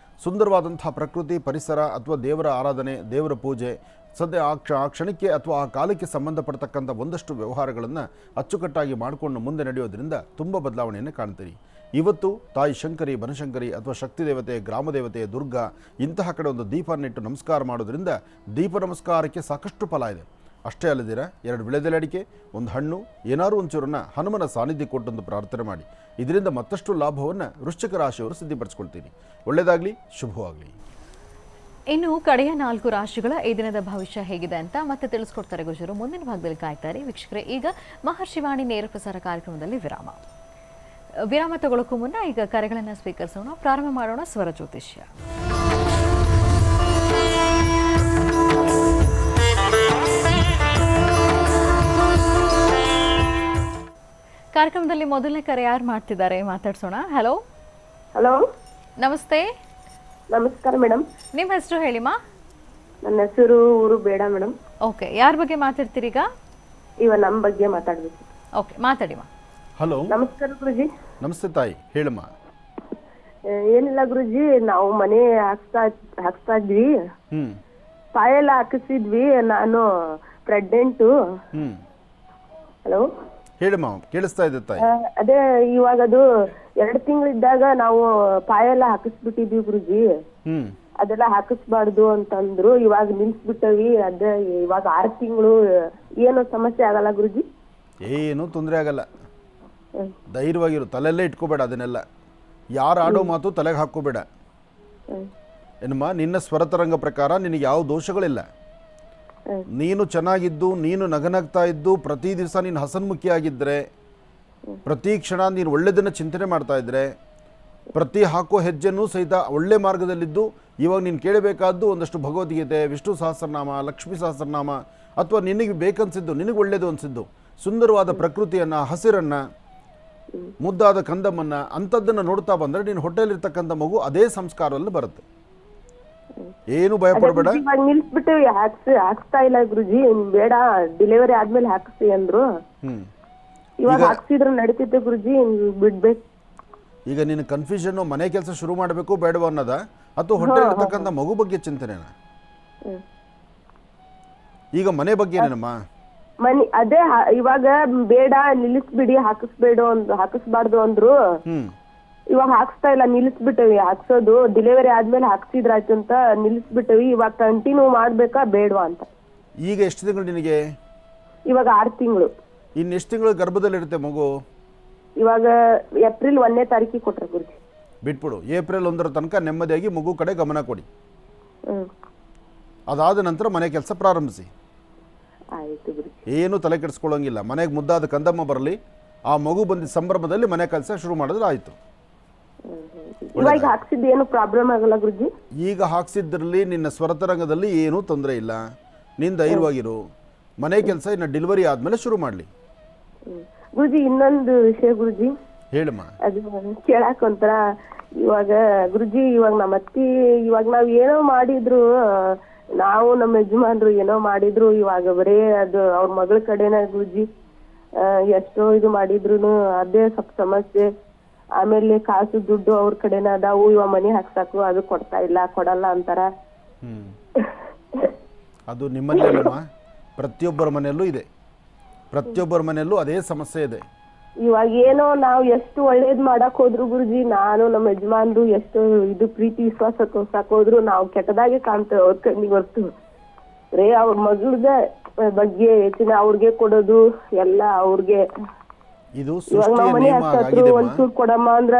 ಸುಂದರವಾದಂಥ ಪ್ರಕೃತಿ, ಪರಿಸರ ಅಥವಾ ದೇವರ ಆರಾಧನೆ, ದೇವರ ಪೂಜೆ, ಸದ್ಯ ಆ ಕ್ಷಣಕ್ಕೆ ಅಥವಾ ಆ ಕಾಲಕ್ಕೆ ಸಂಬಂಧಪಡ್ತಕ್ಕಂಥ ಒಂದಷ್ಟು ವ್ಯವಹಾರಗಳನ್ನು ಅಚ್ಚುಕಟ್ಟಾಗಿ ಮಾಡಿಕೊಂಡು ಮುಂದೆ ನಡೆಯೋದ್ರಿಂದ ತುಂಬ ಬದಲಾವಣೆಯನ್ನು ಕಾಣ್ತೀರಿ. ಇವತ್ತು ತಾಯಿ ಶಂಕರಿ, ಬನಶಂಕರಿ ಅಥವಾ ಶಕ್ತಿ ದೇವತೆ, ಗ್ರಾಮದೇವತೆ, ದುರ್ಗಾ ಇಂತಹ ಕಡೆ ಒಂದು ದೀಪನ್ನಿಟ್ಟು ನಮಸ್ಕಾರ ಮಾಡೋದ್ರಿಂದ ದೀಪ ನಮಸ್ಕಾರಕ್ಕೆ ಸಾಕಷ್ಟು ಫಲ ಇದೆ. ಅಷ್ಟೇ ಅಲ್ಲದಿರ 2 ವಿಳೆದೆಲೆ ಅಡಿಕೆ, 1 ಹಣ್ಣು, ಏನಾದರೂ ಒಂಚೂರನ್ನು ಹನುಮನ ಸಾನ್ನಿಧ್ಯ ಕೊಟ್ಟೊಂದು ಪ್ರಾರ್ಥನೆ ಮಾಡಿ. ಇದರಿಂದ ಮತ್ತಷ್ಟು ಲಾಭವನ್ನು ವೃಶ್ಚಿಕ ರಾಶಿಯವರು ಸಿದ್ಧಪಡಿಸ್ಕೊಳ್ತೀರಿ. ಒಳ್ಳೆಯದಾಗಲಿ, ಶುಭವಾಗಲಿ. ಇನ್ನು ಕಡೆಯ 4 ರಾಶಿಗಳ ಈ ದಿನದ ಭವಿಷ್ಯ ಹೇಗಿದೆ ಅಂತ ಮತ್ತೆ ತಿಳಿಸ್ಕೊಡ್ತಾರೆ ಗುರುಜರು. ಮುಂದಿನ ಭಾಗದಲ್ಲಿ ಕಾಯ್ತಾರೆ ವೀಕ್ಷಕರೇ. ಈಗ ಮಹರ್ಷಿವಾಣಿ ನೇರ ಪ್ರಸಾರ ಕಾರ್ಯಕ್ರಮದಲ್ಲಿ ವಿರಾಮ ತಗೊಳ್ಳೋಕ್ಕೂ ಮುನ್ನ ಈಗ ಕರೆಗಳನ್ನು ಸ್ವೀಕರಿಸೋಣ. ಪ್ರಾರಂಭ ಮಾಡೋಣ ಸ್ವರ ಜ್ಯೋತಿಷ್ಯ. ಕಾರ್ಯಕ್ರಮದಲ್ಲಿ ಮೊದಲನೇ ಕರೆ ಯಾರು ಮಾಡ್ತಿದ್ದಾರೆ ಮಾತಾಡ್ಸೋಣ. ಹಲೋ ಹಲೋ, ನಮಸ್ತೆ. ನಮಸ್ಕಾರ ಮೇಡಮ್. ನಿಮ್ಮ ಹೆಸರು ಹೇಳಿಮಾ? ನನ್ನ ಹೆಸರು ಊರು ಬೇಡ ಮೇಡಮ್. ಓಕೆ, ಯಾರ ಬಗ್ಗೆ ಮಾತಾಡ್ತೀರಿ ಈಗ? ನಮ್ಮ ಬಗ್ಗೆ ಮಾತಾಡ್ಬೇಕು. ಓಕೆ, ಮಾತಾಡಿಮಾ. ಹಲೋ, ನಮಸ್ಕಾರ ಗುರುಜಿ. ನಮಸ್ತೆ ತಾಯಿ, ಹೇಳಮ್ಮ. ಏನಿಲ್ಲ ಗುರುಜಿ, ನಾವು ಮನೆ ಹಾಕ್ಸ್ತಾ ಇದ್ವಿ, ಪಾಯೆಲ್ಲ ಹಾಕಿಸಿದ್ವಿ. ನಾನು ಪ್ರೆಗ್ನೆಂಟು. ಹಲೋ, ಹೇಳಮ್ಮ, ಕೇಳಿಸ್ತಾ ಇದೆ ತಾಯಿ. ಅದೇ ಇವಾಗ ಅದು 2 ತಿಂಗಳಿದ್ದಾಗ ನಾವು ಪಾಯೆಲ್ಲ ಹಾಕಿಸ್ಬಿಟ್ಟಿದ್ವಿ ಗುರುಜಿ. ಅದೆಲ್ಲ ಹಾಕಿಸ್ಬಾರ್ದು ಅಂತಂದ್ರು. ಇವಾಗ ನಿಲ್ಸ್ಬಿಟ್ಟವಿ. ಅದೇ ಇವಾಗ 6 ತಿಂಗಳು. ಏನು ಸಮಸ್ಯೆ ಆಗಲ್ಲ ಗುರುಜಿ? ಏನು ತೊಂದರೆ ಆಗಲ್ಲ, ಧೈರ್ಯವಾಗಿರು. ತಲೆಯಲ್ಲೇ ಇಟ್ಕೋಬೇಡ ಅದನ್ನೆಲ್ಲ. ಯಾರು ಆಡೋ ಮಾತು ತಲೆಗೆ ಹಾಕೋಬೇಡ. ಏನಮ್ಮ, ನಿನ್ನ ಸ್ವರತರಂಗ ಪ್ರಕಾರ ನಿನಗೆ ಯಾವ ದೋಷಗಳಿಲ್ಲ. ನೀನು ಚೆನ್ನಾಗಿದ್ದು, ನೀನು ನಗನಗ್ತಾ ಇದ್ದು, ಪ್ರತಿ ದಿವಸ ನೀನು ಹಸನ್ಮುಖಿಯಾಗಿದ್ದರೆ, ಪ್ರತಿ ಕ್ಷಣ ನೀನು ಒಳ್ಳೆಯದನ್ನು ಚಿಂತನೆ ಮಾಡ್ತಾ ಇದ್ದರೆ, ಪ್ರತಿ ಹಾಕೋ ಹೆಜ್ಜೆನೂ ಸಹಿತ ಒಳ್ಳೆ ಮಾರ್ಗದಲ್ಲಿದ್ದು, ಇವಾಗ ನೀನು ಕೇಳಬೇಕಾದ್ದು ಒಂದಷ್ಟು ಭಗವದ್ಗೀತೆ, ವಿಷ್ಣು ಸಹಸ್ರನಾಮ, ಲಕ್ಷ್ಮೀ ಸಹಸ್ರನಾಮ, ಅಥವಾ ನಿನಗೆ ಬೇಕನ್ಸಿದ್ದು, ನಿನಗೆ ಒಳ್ಳೆಯದು ಅನಿಸಿದ್ದು ಸುಂದರವಾದ ಪ್ರಕೃತಿಯನ್ನು, ಹಸಿರನ್ನು, ಮುದ್ದಾದ ಕಂದಮ್ಮನ್ನು, ಅಂಥದ್ದನ್ನು ನೋಡ್ತಾ ಬಂದರೆ ನೀನು ಹೊಟ್ಟೆಲಿರ್ತಕ್ಕಂಥ ಮಗು ಅದೇ ಸಂಸ್ಕಾರದಲ್ಲಿ ಬರುತ್ತೆ. ಏನು ಭಯ ಪಡಬೇಡ. ನಿಲ್ಸ್ಬಿಟ್ಟು ಹಾಕ್ಸ್ತಾ ಇಲ್ಲ ಗುರುಜಿ. ಬೇಡ, ಡೆಲಿವರಿ ಆದ್ಮೇಲೆ ಹಾಕ್ಸಿ ಅಂದ್ರು. ಇವಾಗ ಹಾಕ್ಸಿದ್ರು ನಡೀತಿದ್ದೆ ಗುರುಜಿ, ಬಿಡ್ಬೇಕು. ಈಗ ನೀನು ಕನ್ಫ್ಯೂಷನ್ ಮನೆ ಕೆಲಸ ಶುರು ಮಾಡಬೇಕು ಬೇಡವ ಅನ್ನೋದ, ಅಥವಾ ಹೊಟ್ಟೆ ಇರ್ತಕ್ಕಂಥ ಮಗು ಬಗ್ಗೆ ಚಿಂತನೆನ? ಈಗ ಮನೆ ಬಗ್ಗೆ ಏನಮ್ಮ? ಮನಿ ಅದೇ ಇವಾಗ ಬೇಡ, ನಿಲ್ಲಿಸ್ಬಿಡಿ, ಹಾಕಿಸ್ಬಾರ್ದು ಅಂದ್ರು. ಇವಾಗ ಹಾಕ್ಸ್ತಾ ಇಲ್ಲ, ನಿಲ್ಲಿಸ್ಬಿಟ್ಟವಿ ಹಾಕ್ಸೋದು. ಡೆಲಿವರಿ ಆದ್ಮೇಲೆ ಹಾಕ್ಸಿದ್ರಾಯ್ತು ಅಂತ ನಿಲ್ಲಿಸ್ಬಿಟ್ಟವಿ. ಇವಾಗ ಕಂಟಿನ್ಯೂ ಮಾಡ್ಬೇಕಾ ಬೇಡವಾ ಅಂತ. ಈಗ ಎಷ್ಟು ತಿಂಗಳು ನಿನಗೆ? ಇವಾಗ 6 ತಿಂಗಳು. ಇನ್ನು ಎಷ್ಟು ತಿಂಗಳು ಗರ್ಭದಲ್ಲಿರುತ್ತೆ ಮಗು? ಇವಾಗ ಏಪ್ರಿಲ್ 1ನೇ ತಾರೀಕಿಗೆ ಕೊಟ್ರೆ ಗುರುಜಿ. ಬಿಟ್ಬಿಡು. ಏಪ್ರಿಲ್ 1ರ ತನಕ ನೆಮ್ಮದಿಯಾಗಿ ಮಗು ಕಡೆ ಗಮನ ಕೊಡಿ. ಅದಾದ ನಂತರ ಮನೆ ಕೆಲಸ ಪ್ರಾರಂಭಿಸಿ. ಆಯ್ತು ಗುರುಜಿ. ಏನು ತಲೆ ಕೆಡಿಸ್ಕೊಳ್ಳೋಂಗಿಲ್ಲ. ಮನೆಗೆ ಮುದ್ದಾದ ಕಂದಮ್ಮ ಬರಲಿ, ಆ ಮಗು ಬಂದಿದ್ದ ಸಂಭ್ರಮದಲ್ಲಿ ಮನೆ ಕೆಲಸ ಶುರು ಮಾಡಿದ್ರೆ ಆಯಿತು. ಇವಾಗ ಹಾಕ್ಸಿದ್ದು ಏನು ಪ್ರಾಬ್ಲಮ್ ಆಗಲ್ಲ ಗುರುಜಿ? ಈಗ ಹಾಕ್ಸಿದ್ರಲ್ಲಿ ನಿನ್ನ ಸ್ವರತರಂಗದಲ್ಲಿ ಏನೂ ತೊಂದರೆ ಇಲ್ಲ. ನೀನು ಧೈರ್ಯವಾಗಿರು. ಮನೆ ಕೆಲಸ ಇನ್ನು ಡೆಲಿವರಿ ಆದಮೇಲೆ ಶುರು ಮಾಡಲಿ. ಗುರುಜಿ, ಇನ್ನೊಂದು ವಿಷಯ ಗುರುಜಿ. ಹೇಳಮ್ಮ. ಅದು ಕೇಳಾಕ ಒಂಥರ ಇವಾಗ ಗುರುಜಿ, ಇವಾಗ ನಮ್ಮ ಅತ್ತಿ, ಇವಾಗ ನಾವ್ ಏನೋ ಮಾಡಿದ್ರು, ನಾವು ನಮ್ಮ ಯಜಮಾನ್ರು ಏನೋ ಮಾಡಿದ್ರು, ಇವಾಗ ಬರೇ ಅದು ಅವ್ರ ಮಗಳ ಕಡೆನ ಗುರುಜಿ. ಎಷ್ಟೋ ಇದು ಮಾಡಿದ್ರು ಅದೇ ಸ್ವಲ್ಪ ಸಮಸ್ಯೆ. ಆಮೇಲೆ ಕಾಸು ದುಡ್ಡು ಅವ್ರ ಕಡೆನ ಅದಾವು. ಇವಾಗ ಮನೆ ಹಾಕ್ಸಾಕು ಅದು ಕೊಡಲ್ಲ ಅಂತಾರ. ಅದು ನಿಮ್ಮನೇಲಮ್ಮ, ಪ್ರತಿಯೊಬ್ಬರ ಮನೆಯಲ್ಲೂ ಇದೆ. ಪ್ರತಿಯೊಬ್ಬರ ಮನೆಯಲ್ಲೂ ಅದೇ ಸಮಸ್ಯೆ ಇದೆ. ಇವಾಗ ಏನೋ ನಾವು ಎಷ್ಟು ಒಳ್ಳೇದ್ ಮಾಡಕ್ ಹೋದ್ರು ಗುರುಜಿ, ನಾನು ನಮ್ಮ ಯಜಮಾನ್ರು ಎಷ್ಟು ಇದು ಪ್ರೀತಿ ವಿಶ್ವಾಸ ತೋರ್ಸಾಕ್ ನಾವು ಕೆಟ್ಟದಾಗೆ ಕಾಣ್ತೇವೆ ಅವ್ರ ಕಣ್ಣಿಗೆ ಹೊರ್ತು. ಅವ್ರ ಮಗಳದ ಬಗ್ಗೆ ಹೆಚ್ಚಿನ ಅವ್ರಿಗೆ ಕೊಡೋದು ಎಲ್ಲ ಅವ್ರಿಗೆ. ಇದು ಇವಾಗ ನಾವ್ ಮನೆ ಹಾಕ್ಸಾದ್ರು ಒಂಚೂರು ಕೊಡಮ್ಮ ಅಂದ್ರ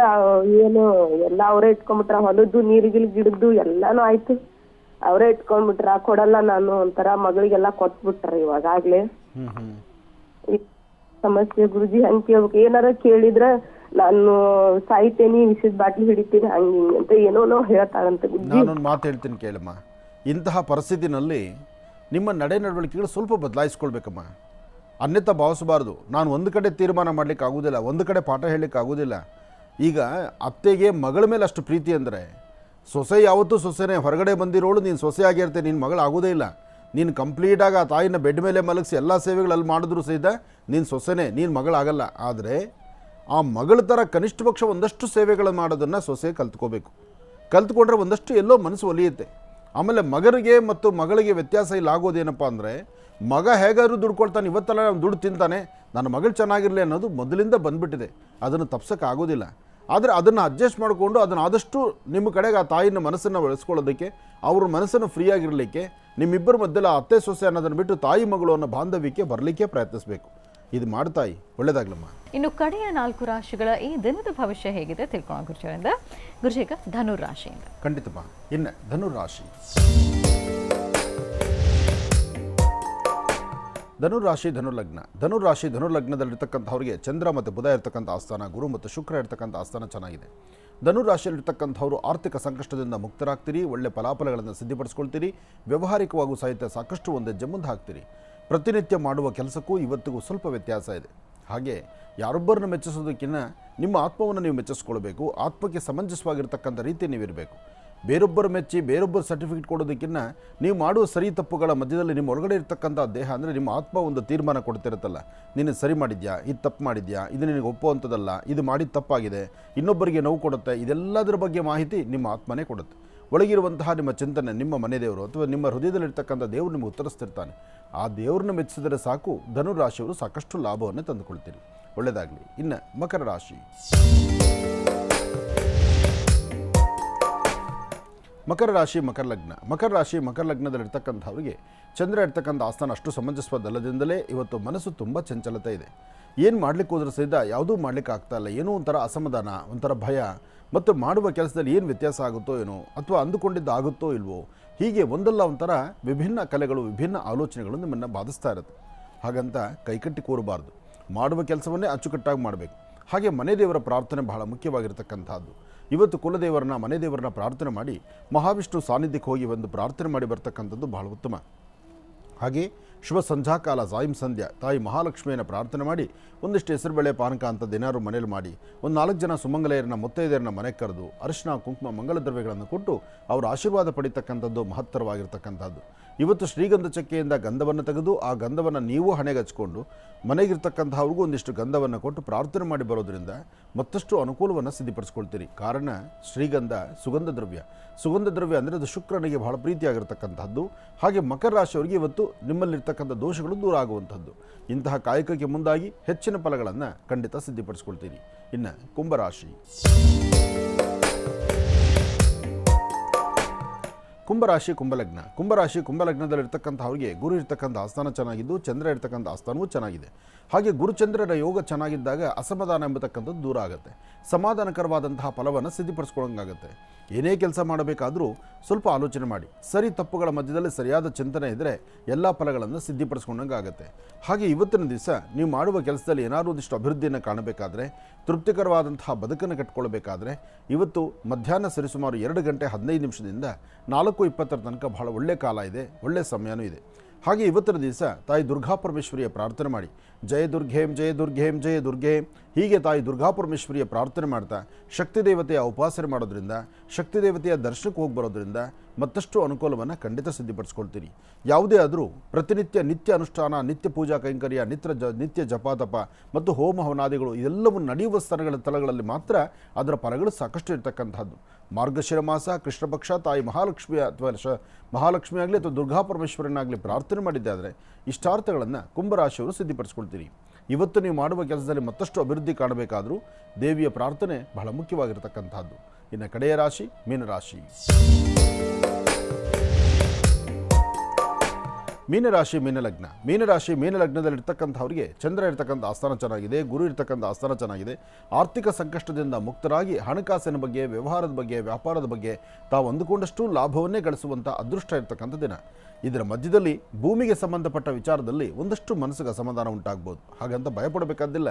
ಏನು ಎಲ್ಲ ಅವರೇ ಇಟ್ಕೊಂಡ್ಬಿಟ್ರ. ಹೊಲದ್ದು ನೀರಿಗಿಲ್ ಗಿಡದ್ದು ಎಲ್ಲಾನು ಆಯ್ತು, ಅವರೇ ಇಟ್ಕೊಂಡ್ಬಿಟ್ರ. ಕೊಡಲ್ಲ ನಾನು ಒಂಥರ ಮಗಳಿಗೆಲ್ಲ ಕೊಟ್ಬಿಟ್ರ ಇವಾಗಾಗ್ಲೇ. ಸಮಸ್ಯೆ ಗುರುಜಿ. ಹಂಗೆ ಕೇಳ್ಬೇಕು. ಏನಾರ ಕೇಳಿದ್ರ ನಾನು ಸಾಯ್ತೇನಿ, ವಿಷದ ಬಾಟ್ಲಿ ಹಿಡಿತೀನಿ, ಹಂಗೆ ಅಂತ ಏನೋ ಹೇಳ್ತಾಳಂತ ಗುರುಜಿ. ನಾನೊಂದು ಮಾತು ಹೇಳ್ತೀನಿ ಕೇಳಮ್ಮ. ಇಂತಹ ಪರಿಸ್ಥಿತಿನಲ್ಲಿ ನಿಮ್ಮ ನಡೆ ನಡವಳಿಕೆಗಳು ಸ್ವಲ್ಪ ಬದಲಾಯಿಸ್ಕೊಳ್ಬೇಕಮ್ಮ. ಅನ್ಯತಾ ಭಾವಿಸಬಾರ್ದು. ನಾನು ಒಂದು ಕಡೆ ತೀರ್ಮಾನ ಮಾಡಲಿಕ್ಕೆ ಆಗೋದಿಲ್ಲ, ಒಂದು ಕಡೆ ಪಾಠ ಹೇಳಲಿಕ್ಕೆ ಆಗೋದಿಲ್ಲ. ಈಗ ಅತ್ತೆಗೆ ಮಗಳ ಮೇಲೆ ಅಷ್ಟು ಪ್ರೀತಿ ಅಂದರೆ, ಸೊಸೆ ಯಾವತ್ತೂ ಸೊಸೆನೇ. ಹೊರಗಡೆ ಬಂದಿರೋಳು ನೀನು ಸೊಸೆಯಾಗಿರ್ತೆ, ನಿನ್ನ ಮಗಳು ಆಗೋದೇ ಇಲ್ಲ. ನೀನು ಕಂಪ್ಲೀಟಾಗಿ ಆ ತಾಯಿನ ಬೆಡ್ ಮೇಲೆ ಮಲಗಿಸಿ ಎಲ್ಲ ಸೇವೆಗಳು ಅಲ್ಲಿ ಮಾಡಿದ್ರು ಸಹಿತ ನೀನು ಸೊಸೆನೇ, ನೀನು ಮಗಳಾಗಲ್ಲ. ಆದರೆ ಆ ಮಗಳ ಥರ ಕನಿಷ್ಠ ಪಕ್ಷ ಒಂದಷ್ಟು ಸೇವೆಗಳನ್ನು ಮಾಡೋದನ್ನು ಸೊಸೆ ಕಲ್ತ್ಕೋಬೇಕು. ಕಲ್ತ್ಕೊಂಡ್ರೆ ಒಂದಷ್ಟು ಎಲ್ಲೋ ಮನಸ್ಸು ಒಲಿಯುತ್ತೆ. ಆಮೇಲೆ ಮಗನಿಗೆ ಮತ್ತು ಮಗಳಿಗೆ ವ್ಯತ್ಯಾಸ ಇಲ್ಲ ಆಗೋದೇನಪ್ಪ ಅಂದರೆ, ಮಗ ಹೇಗಾದ್ರೂ ದುಡ್ಕೊಳ್ತಾನೆ, ಇವತ್ತೆಲ್ಲ ದುಡ್ಡು ತಿಂತಾನೆ, ನನ್ನ ಮಗಳು ಚೆನ್ನಾಗಿರಲಿ ಅನ್ನೋದು ಮೊದಲಿಂದ ಬಂದುಬಿಟ್ಟಿದೆ. ಅದನ್ನು ತಪ್ಸೋಕ್ಕಾಗೋದಿಲ್ಲ. ಆದರೆ ಅದನ್ನು ಅಡ್ಜಸ್ಟ್ ಮಾಡಿಕೊಂಡು ಅದನ್ನು ಆದಷ್ಟು ನಿಮ್ಮ ಕಡೆಗೆ ಆ ತಾಯಿನ ಮನಸ್ಸನ್ನು ಬೆಳೆಸ್ಕೊಳ್ಳೋದಕ್ಕೆ, ಅವ್ರ ಮನಸ್ಸನ್ನು ಫ್ರೀಯಾಗಿರಲಿಕ್ಕೆ, ನಿಮ್ಮಿಬ್ಬರ ಮಧ್ಯೆ ಅತ್ತೆ ಸೊಸೆ ಅನ್ನೋದನ್ನು ಬಿಟ್ಟು ತಾಯಿ ಮಗಳು ಅನ್ನೋ ಬಾಂಧವ್ಯಕ್ಕೆ ಬರಲಿಕ್ಕೆ ಪ್ರಯತ್ನಿಸಬೇಕು. ಇದು ಮಾಡ್ತಾಯಿ ಒಳ್ಳೇದಾಗ್ಲಮ್ಮ. ಇನ್ನು ಕಡೆಯ 4 ರಾಶಿಗಳ ಈ ದಿನದ ಭವಿಷ್ಯ ಹೇಗಿದೆ ತಿಳ್ಕೊಳ್ಳೋಣ ಗುರುಜಿಯವರಿಂದ. ಗುರುಜಿ, ಈಗ ಧನುರ್ ರಾಶಿಯಿಂದ. ಖಂಡಿತಮ್ಮ. ಇನ್ನು ಧನುರ್ ರಾಶಿ. ಧನುರಾಶಿ ಧನುರ್ಲಗ್ನ. ಧನುರಾಶಿ ಧನುರ್ಲಗ್ನದಲ್ಲಿರ್ತಕ್ಕಂಥವ್ರಿಗೆ ಚಂದ್ರ ಮತ್ತು ಬುಧ ಇರ್ತಕ್ಕಂಥ ಆಸ್ಥಾನ, ಗುರು ಮತ್ತು ಶುಕ್ರ ಇರ್ತಕ್ಕಂಥ ಆಸ್ಥಾನ ಚೆನ್ನಾಗಿದೆ. ಧನುರಾಶಿಯಲ್ಲಿರ್ತಕ್ಕಂಥವ್ರು ಆರ್ಥಿಕ ಸಂಕಷ್ಟದಿಂದ ಮುಕ್ತರಾಗ್ತೀರಿ, ಒಳ್ಳೆ ಫಲಾಫಲಗಳನ್ನು ಸಿದ್ಧಪಡಿಸ್ಕೊಳ್ತೀರಿ, ವ್ಯಾವಹಾರಿಕವಾಗೂ ಸಹಿತ ಸಾಕಷ್ಟು ಒಂದು ಹೆಜ್ಜೆ ಮುಂದೆ ಹಾಕ್ತೀರಿ. ಪ್ರತಿನಿತ್ಯ ಮಾಡುವ ಕೆಲಸಕ್ಕೂ ಇವತ್ತಿಗೂ ಸ್ವಲ್ಪ ವ್ಯತ್ಯಾಸ ಇದೆ. ಹಾಗೆ ಯಾರೊಬ್ಬರನ್ನು ಮೆಚ್ಚಿಸೋದಕ್ಕಿಂತ ನಿಮ್ಮ ಆತ್ಮವನ್ನು ನೀವು ಮೆಚ್ಚಿಸ್ಕೊಳ್ಬೇಕು. ಆತ್ಮಕ್ಕೆ ಸಮಂಜಸವಾಗಿರ್ತಕ್ಕಂಥ ರೀತಿ ನೀವಿರಬೇಕು. ಬೇರೊಬ್ಬರು ಮೆಚ್ಚಿ ಬೇರೊಬ್ಬರು ಸರ್ಟಿಫಿಕೇಟ್ ಕೊಡೋದಕ್ಕಿಂತ ನೀವು ಮಾಡುವ ಸರಿ ತಪ್ಪುಗಳ ಮಧ್ಯದಲ್ಲಿ ನಿಮ್ಮ ಒಳಗಡೆ ಇರ್ತಕ್ಕಂಥ ದೇಹ ಅಂದರೆ ನಿಮ್ಮ ಆತ್ಮ ಒಂದು ತೀರ್ಮಾನ ಕೊಡ್ತಿರುತ್ತಲ್ಲ, ನೀನು ಸರಿ ಮಾಡಿದ್ಯಾ, ಇದು ತಪ್ಪು ಮಾಡಿದ್ಯಾ, ಇದು ನಿನಗೆ ಒಪ್ಪುವಂಥದ್ದಲ್ಲ, ಇದು ಮಾಡಿದ ತಪ್ಪಾಗಿದೆ, ಇನ್ನೊಬ್ಬರಿಗೆ ನೋವು ಕೊಡುತ್ತೆ, ಇದೆಲ್ಲದರ ಬಗ್ಗೆ ಮಾಹಿತಿ ನಿಮ್ಮ ಆತ್ಮನೇ ಕೊಡುತ್ತೆ. ಒಳಗಿರುವಂತಹ ನಿಮ್ಮ ಚಿಂತನೆ, ನಿಮ್ಮ ಮನೆ ದೇವರು ಅಥವಾ ನಿಮ್ಮ ಹೃದಯದಲ್ಲಿರ್ತಕ್ಕಂಥ ದೇವರು ನಿಮಗೆ ಉತ್ತರಿಸ್ತಿರ್ತಾನೆ. ಆ ದೇವ್ರನ್ನ ಮೆಚ್ಚಿಸಿದರೆ ಸಾಕು, ಧನುರಾಶಿಯವರು ಸಾಕಷ್ಟು ಲಾಭವನ್ನು ತಂದುಕೊಳ್ತೀರಿ. ಒಳ್ಳೆಯದಾಗಲಿ. ಇನ್ನು ಮಕರ ರಾಶಿ. ಮಕರ ರಾಶಿ ಮಕರ ಲಗ್ನ. ಮಕರ ರಾಶಿ ಮಕರ ಲಗ್ನದಲ್ಲಿರ್ತಕ್ಕಂಥವ್ರಿಗೆ ಚಂದ್ರ ಇರ್ತಕ್ಕಂಥ ಆಸ್ಥಾನ ಅಷ್ಟು ಸಮಂಜಸವಾದಲ್ಲದಿಂದಲೇ ಇವತ್ತು ಮನಸ್ಸು ತುಂಬ ಚಂಚಲತೆ ಇದೆ. ಏನು ಮಾಡ್ಲಿಕ್ಕೆ ಹೋದ್ರೆ ಸಹಿತ ಯಾವುದೂ ಮಾಡ್ಲಿಕ್ಕೆ ಆಗ್ತಾ ಇಲ್ಲ. ಏನೋ ಒಂಥರ ಅಸಮಾಧಾನ, ಒಂಥರ ಭಯ, ಮತ್ತು ಮಾಡುವ ಕೆಲಸದಲ್ಲಿ ಏನು ವ್ಯತ್ಯಾಸ ಆಗುತ್ತೋ ಏನೋ, ಅಥವಾ ಅಂದುಕೊಂಡಿದ್ದು ಆಗುತ್ತೋ ಇಲ್ವೋ, ಹೀಗೆ ಒಂದಲ್ಲ ಒಂಥರ ವಿಭಿನ್ನ ಕಲೆಗಳು, ವಿಭಿನ್ನ ಆಲೋಚನೆಗಳು ನಿಮ್ಮನ್ನು ಬಾಧಿಸ್ತಾ ಇರುತ್ತೆ. ಹಾಗಂತ ಕೈಕಟ್ಟಿ ಕೂರಬಾರ್ದು. ಮಾಡುವ ಕೆಲಸವನ್ನೇ ಅಚ್ಚುಕಟ್ಟಾಗಿ ಮಾಡಬೇಕು. ಹಾಗೆ ಮನೆ ದೇವರ ಪ್ರಾರ್ಥನೆ ಬಹಳ ಮುಖ್ಯವಾಗಿರ್ತಕ್ಕಂಥದ್ದು. ಇವತ್ತು ಕುಲದೇವರನ್ನ, ಮನೆ ದೇವರನ್ನ ಪ್ರಾರ್ಥನೆ ಮಾಡಿ ಮಹಾವಿಷ್ಣು ಸಾನ್ನಿಧ್ಯಕ್ಕೆ ಹೋಗಿ ಒಂದು ಪ್ರಾರ್ಥನೆ ಮಾಡಿ ಬರ್ತಕ್ಕಂಥದ್ದು ಬಹಳ ಉತ್ತಮ. ಹಾಗೆ ಶುಭ ಸಂಧ್ಯಾಕಾಲ ಸಾಯಂ ಸಂಧ್ಯಾ ತಾಯಿ ಮಹಾಲಕ್ಷ್ಮಿಯನ್ನು ಪ್ರಾರ್ಥನೆ ಮಾಡಿ ಒಂದಿಷ್ಟು ಹೆಸರುಬೇಳೆ ಪಾನಕ ಅಂಥದ್ದು ಏನಾದ್ರು ಮನೇಲಿ ಮಾಡಿ ಒಂದು 4 ಜನ ಸುಮಂಗಲೆಯರನ್ನ, ಮುತ್ತೈದೆಯರನ್ನ ಮನೆಗೆ ಕರೆದು ಅರಿಶಿನ ಕುಂಕುಮ ಮಂಗಲ ದ್ರವ್ಯಗಳನ್ನು ಕೊಟ್ಟು ಅವರ ಆಶೀರ್ವಾದ ಪಡಿತಕ್ಕಂಥದ್ದು ಮಹತ್ತರವಾಗಿರ್ತಕ್ಕಂಥದ್ದು. ಇವತ್ತು ಶ್ರೀಗಂಧ ಚಕ್ಕೆಯಿಂದ ಗಂಧವನ್ನು ತೆಗೆದು ಆ ಗಂಧವನ್ನು ನೀವು ಹಣೆಗೆ ಹಚ್ಕೊಂಡು ಮನೆಗಿರ್ತಕ್ಕಂಥವ್ರಿಗೂ ಒಂದಿಷ್ಟು ಗಂಧವನ್ನು ಕೊಟ್ಟು ಪ್ರಾರ್ಥನೆ ಮಾಡಿ ಬರೋದ್ರಿಂದ ಮತ್ತಷ್ಟು ಅನುಕೂಲವನ್ನು ಸಿದ್ಧಪಡಿಸ್ಕೊಳ್ತೀರಿ. ಕಾರಣ ಶ್ರೀಗಂಧ ಸುಗಂಧ ದ್ರವ್ಯ. ಸುಗಂಧ ದ್ರವ್ಯ ಅಂದರೆ ಅದು ಶುಕ್ರನಿಗೆ ಬಹಳ ಪ್ರೀತಿಯಾಗಿರ್ತಕ್ಕಂಥದ್ದು. ಹಾಗೆ ಮಕರ ರಾಶಿಯವರಿಗೆ ಇವತ್ತು ನಿಮ್ಮಲ್ಲಿರ್ತಕ್ಕಂಥ ದೋಷಗಳು ದೂರ ಆಗುವಂಥದ್ದು. ಇಂತಹ ಕಾಯಕಕ್ಕೆ ಮುಂದಾಗಿ ಹೆಚ್ಚಿನ ಫಲಗಳನ್ನು ಖಂಡಿತ ಸಿದ್ಧಪಡಿಸ್ಕೊಳ್ತೀರಿ. ಇನ್ನು ಕುಂಭರಾಶಿ. ಕುಂಭರಾಶಿ ಕುಂಭಲಗ್ನ. ಕುಂಭರಾಶಿ ಕುಂಭಲಗ್ನದಲ್ಲಿರ್ತಕ್ಕಂಥವ್ರಿಗೆ ಗುರು ಇರ್ತಕ್ಕಂಥ ಆಸ್ಥಾನ ಚೆನ್ನಾಗಿದ್ದು ಚಂದ್ರ ಇರ್ತಕ್ಕಂಥ ಆಸ್ಥಾನವೂ ಚೆನ್ನಾಗಿದೆ. ಹಾಗೆ ಗುರುಚಂದ್ರರ ಯೋಗ ಚೆನ್ನಾಗಿದ್ದಾಗ ಅಸಮಾಧಾನ ಎಂಬತಕ್ಕಂಥದ್ದು ದೂರ ಆಗುತ್ತೆ. ಸಮಾಧಾನಕರವಾದಂತಹ ಫಲವನ್ನು ಸಿದ್ಧಪಡಿಸ್ಕೊಳ್ಳೋಂಗಾಗುತ್ತೆ. ಏನೇ ಕೆಲಸ ಮಾಡಬೇಕಾದರೂ ಸ್ವಲ್ಪ ಆಲೋಚನೆ ಮಾಡಿ. ಸರಿ ತಪ್ಪುಗಳ ಮಧ್ಯದಲ್ಲಿ ಸರಿಯಾದ ಚಿಂತನೆ ಇದ್ದರೆ ಎಲ್ಲ ಫಲಗಳನ್ನು ಸಿದ್ಧಪಡಿಸ್ಕೊಂಡಂಗಾಗುತ್ತೆ. ಹಾಗೆ ಇವತ್ತಿನ ದಿವಸ ನೀವು ಮಾಡುವ ಕೆಲಸದಲ್ಲಿ ಏನಾದರೂ ಒಂದಿಷ್ಟು ಅಭಿವೃದ್ಧಿಯನ್ನು ಕಾಣಬೇಕಾದ್ರೆ, ತೃಪ್ತಿಕರವಾದಂತಹ ಬದುಕನ್ನು ಕಟ್ಕೊಳ್ಬೇಕಾದ್ರೆ ಇವತ್ತು ಮಧ್ಯಾಹ್ನ ಸರಿಸುಮಾರು 2 ಗಂಟೆ 15 ನಿಮಿಷದಿಂದ 4:20 ತನಕ ಬಹಳ ಒಳ್ಳೆಯ ಕಾಲ ಇದೆ, ಒಳ್ಳೆಯ ಸಮಯನೂ ಇದೆ. ಹಾಗೆ ಇವತ್ತಿನ ದಿವಸ ತಾಯಿ ದುರ್ಗಾಪರಮೇಶ್ವರಿಯ ಪ್ರಾರ್ಥನೆ ಮಾಡಿ ಜಯ ದುರ್ಗೇಂ ಜಯ ದುರ್ಗೇಂ ಜಯ ದುರ್ಗೇಂ ಹೀಗೆ ತಾಯಿ ದುರ್ಗಾಪರಮೇಶ್ವರಿಯ ಪ್ರಾರ್ಥನೆ ಮಾಡ್ತಾ ಶಕ್ತಿ ದೇವತೆಯ ಉಪಾಸನೆ ಮಾಡೋದ್ರಿಂದ, ಶಕ್ತಿ ದೇವತೆಯ ದರ್ಶನಕ್ಕೆ ಹೋಗಿ ಬರೋದ್ರಿಂದ ಮತ್ತಷ್ಟು ಅನುಕೂಲವನ್ನು ಖಂಡಿತ ಸಿದ್ಧಪಡಿಸ್ಕೊಳ್ತೀರಿ. ಯಾವುದೇ ಆದರೂ ಪ್ರತಿನಿತ್ಯ ನಿತ್ಯ ಅನುಷ್ಠಾನ, ನಿತ್ಯ ಪೂಜಾ ಕೈಂಕರ್ಯ, ನಿತ್ಯ ಜಪಾತಪ ಮತ್ತು ಹೋಮ ಹವನಾದಿಗಳು ಇದೆಲ್ಲವೂ ನಡೆಯುವ ಸ್ಥಳಗಳಲ್ಲಿ ಮಾತ್ರ ಅದರ ಫಲಗಳು ಸಾಕಷ್ಟು ಇರತಕ್ಕಂಥದ್ದು. ಮಾರ್ಗಶಿರ ಮಾಸ ಕೃಷ್ಣ ಪಕ್ಷ ತಾಯಿ ಮಹಾಲಕ್ಷ್ಮಿಯ ಅಥವಾ ಮಹಾಲಕ್ಷ್ಮಿ ಆಗಲಿ ಅಥವಾ ದುರ್ಗಾಪರಮೇಶ್ವರನಾಗಲಿ ಪ್ರಾರ್ಥನೆ ಮಾಡಿದ್ದಾದರೆ ಇಷ್ಟಾರ್ಥಗಳನ್ನು ಕುಂಭರಾಶಿಯವರು ಸಿದ್ಧಪಡಿಸ್ಕೊಳ್ತೀರಿ. ಇವತ್ತು ನೀವು ಮಾಡುವ ಕೆಲಸದಲ್ಲಿ ಮತ್ತಷ್ಟು ಅಭಿವೃದ್ಧಿ ಕಾಣಬೇಕಾದರೂ ದೇವಿಯ ಪ್ರಾರ್ಥನೆ ಬಹಳ ಮುಖ್ಯವಾಗಿರತಕ್ಕಂಥದ್ದು. ಇನ್ನು ಕಡೆಯ ರಾಶಿ ಮೀನರಾಶಿ. ಮೀನರಾಶಿ ಮೀನಲಗ್ನ. ಮೀನಲಗ್ನದಲ್ಲಿರ್ತಕ್ಕಂಥವ್ರಿಗೆ ಚಂದ್ರ ಇರ್ತಕ್ಕಂಥ ಆಸ್ಥಾನ ಚೆನ್ನಾಗಿದೆ, ಗುರು ಇರ್ತಕ್ಕಂಥ ಆಸ್ಥಾನ ಚೆನ್ನಾಗಿದೆ. ಆರ್ಥಿಕ ಸಂಕಷ್ಟದಿಂದ ಮುಕ್ತರಾಗಿ ಹಣಕಾಸಿನ ಬಗ್ಗೆ, ವ್ಯವಹಾರದ ಬಗ್ಗೆ, ವ್ಯಾಪಾರದ ಬಗ್ಗೆ ತಾವು ಅಂದುಕೊಂಡಷ್ಟು ಲಾಭವನ್ನೇ ಗಳಿಸುವಂಥ ಅದೃಷ್ಟ ಇರ್ತಕ್ಕಂಥ ದಿನ. ಇದರ ಮಧ್ಯದಲ್ಲಿ ಭೂಮಿಗೆ ಸಂಬಂಧಪಟ್ಟ ವಿಚಾರದಲ್ಲಿ ಒಂದಷ್ಟು ಮನಸ್ಸಿಗೆ ಅಸಮಾಧಾನ ಉಂಟಾಗ್ಬೋದು. ಹಾಗಂತ ಭಯಪಡಬೇಕಾದಿಲ್ಲ.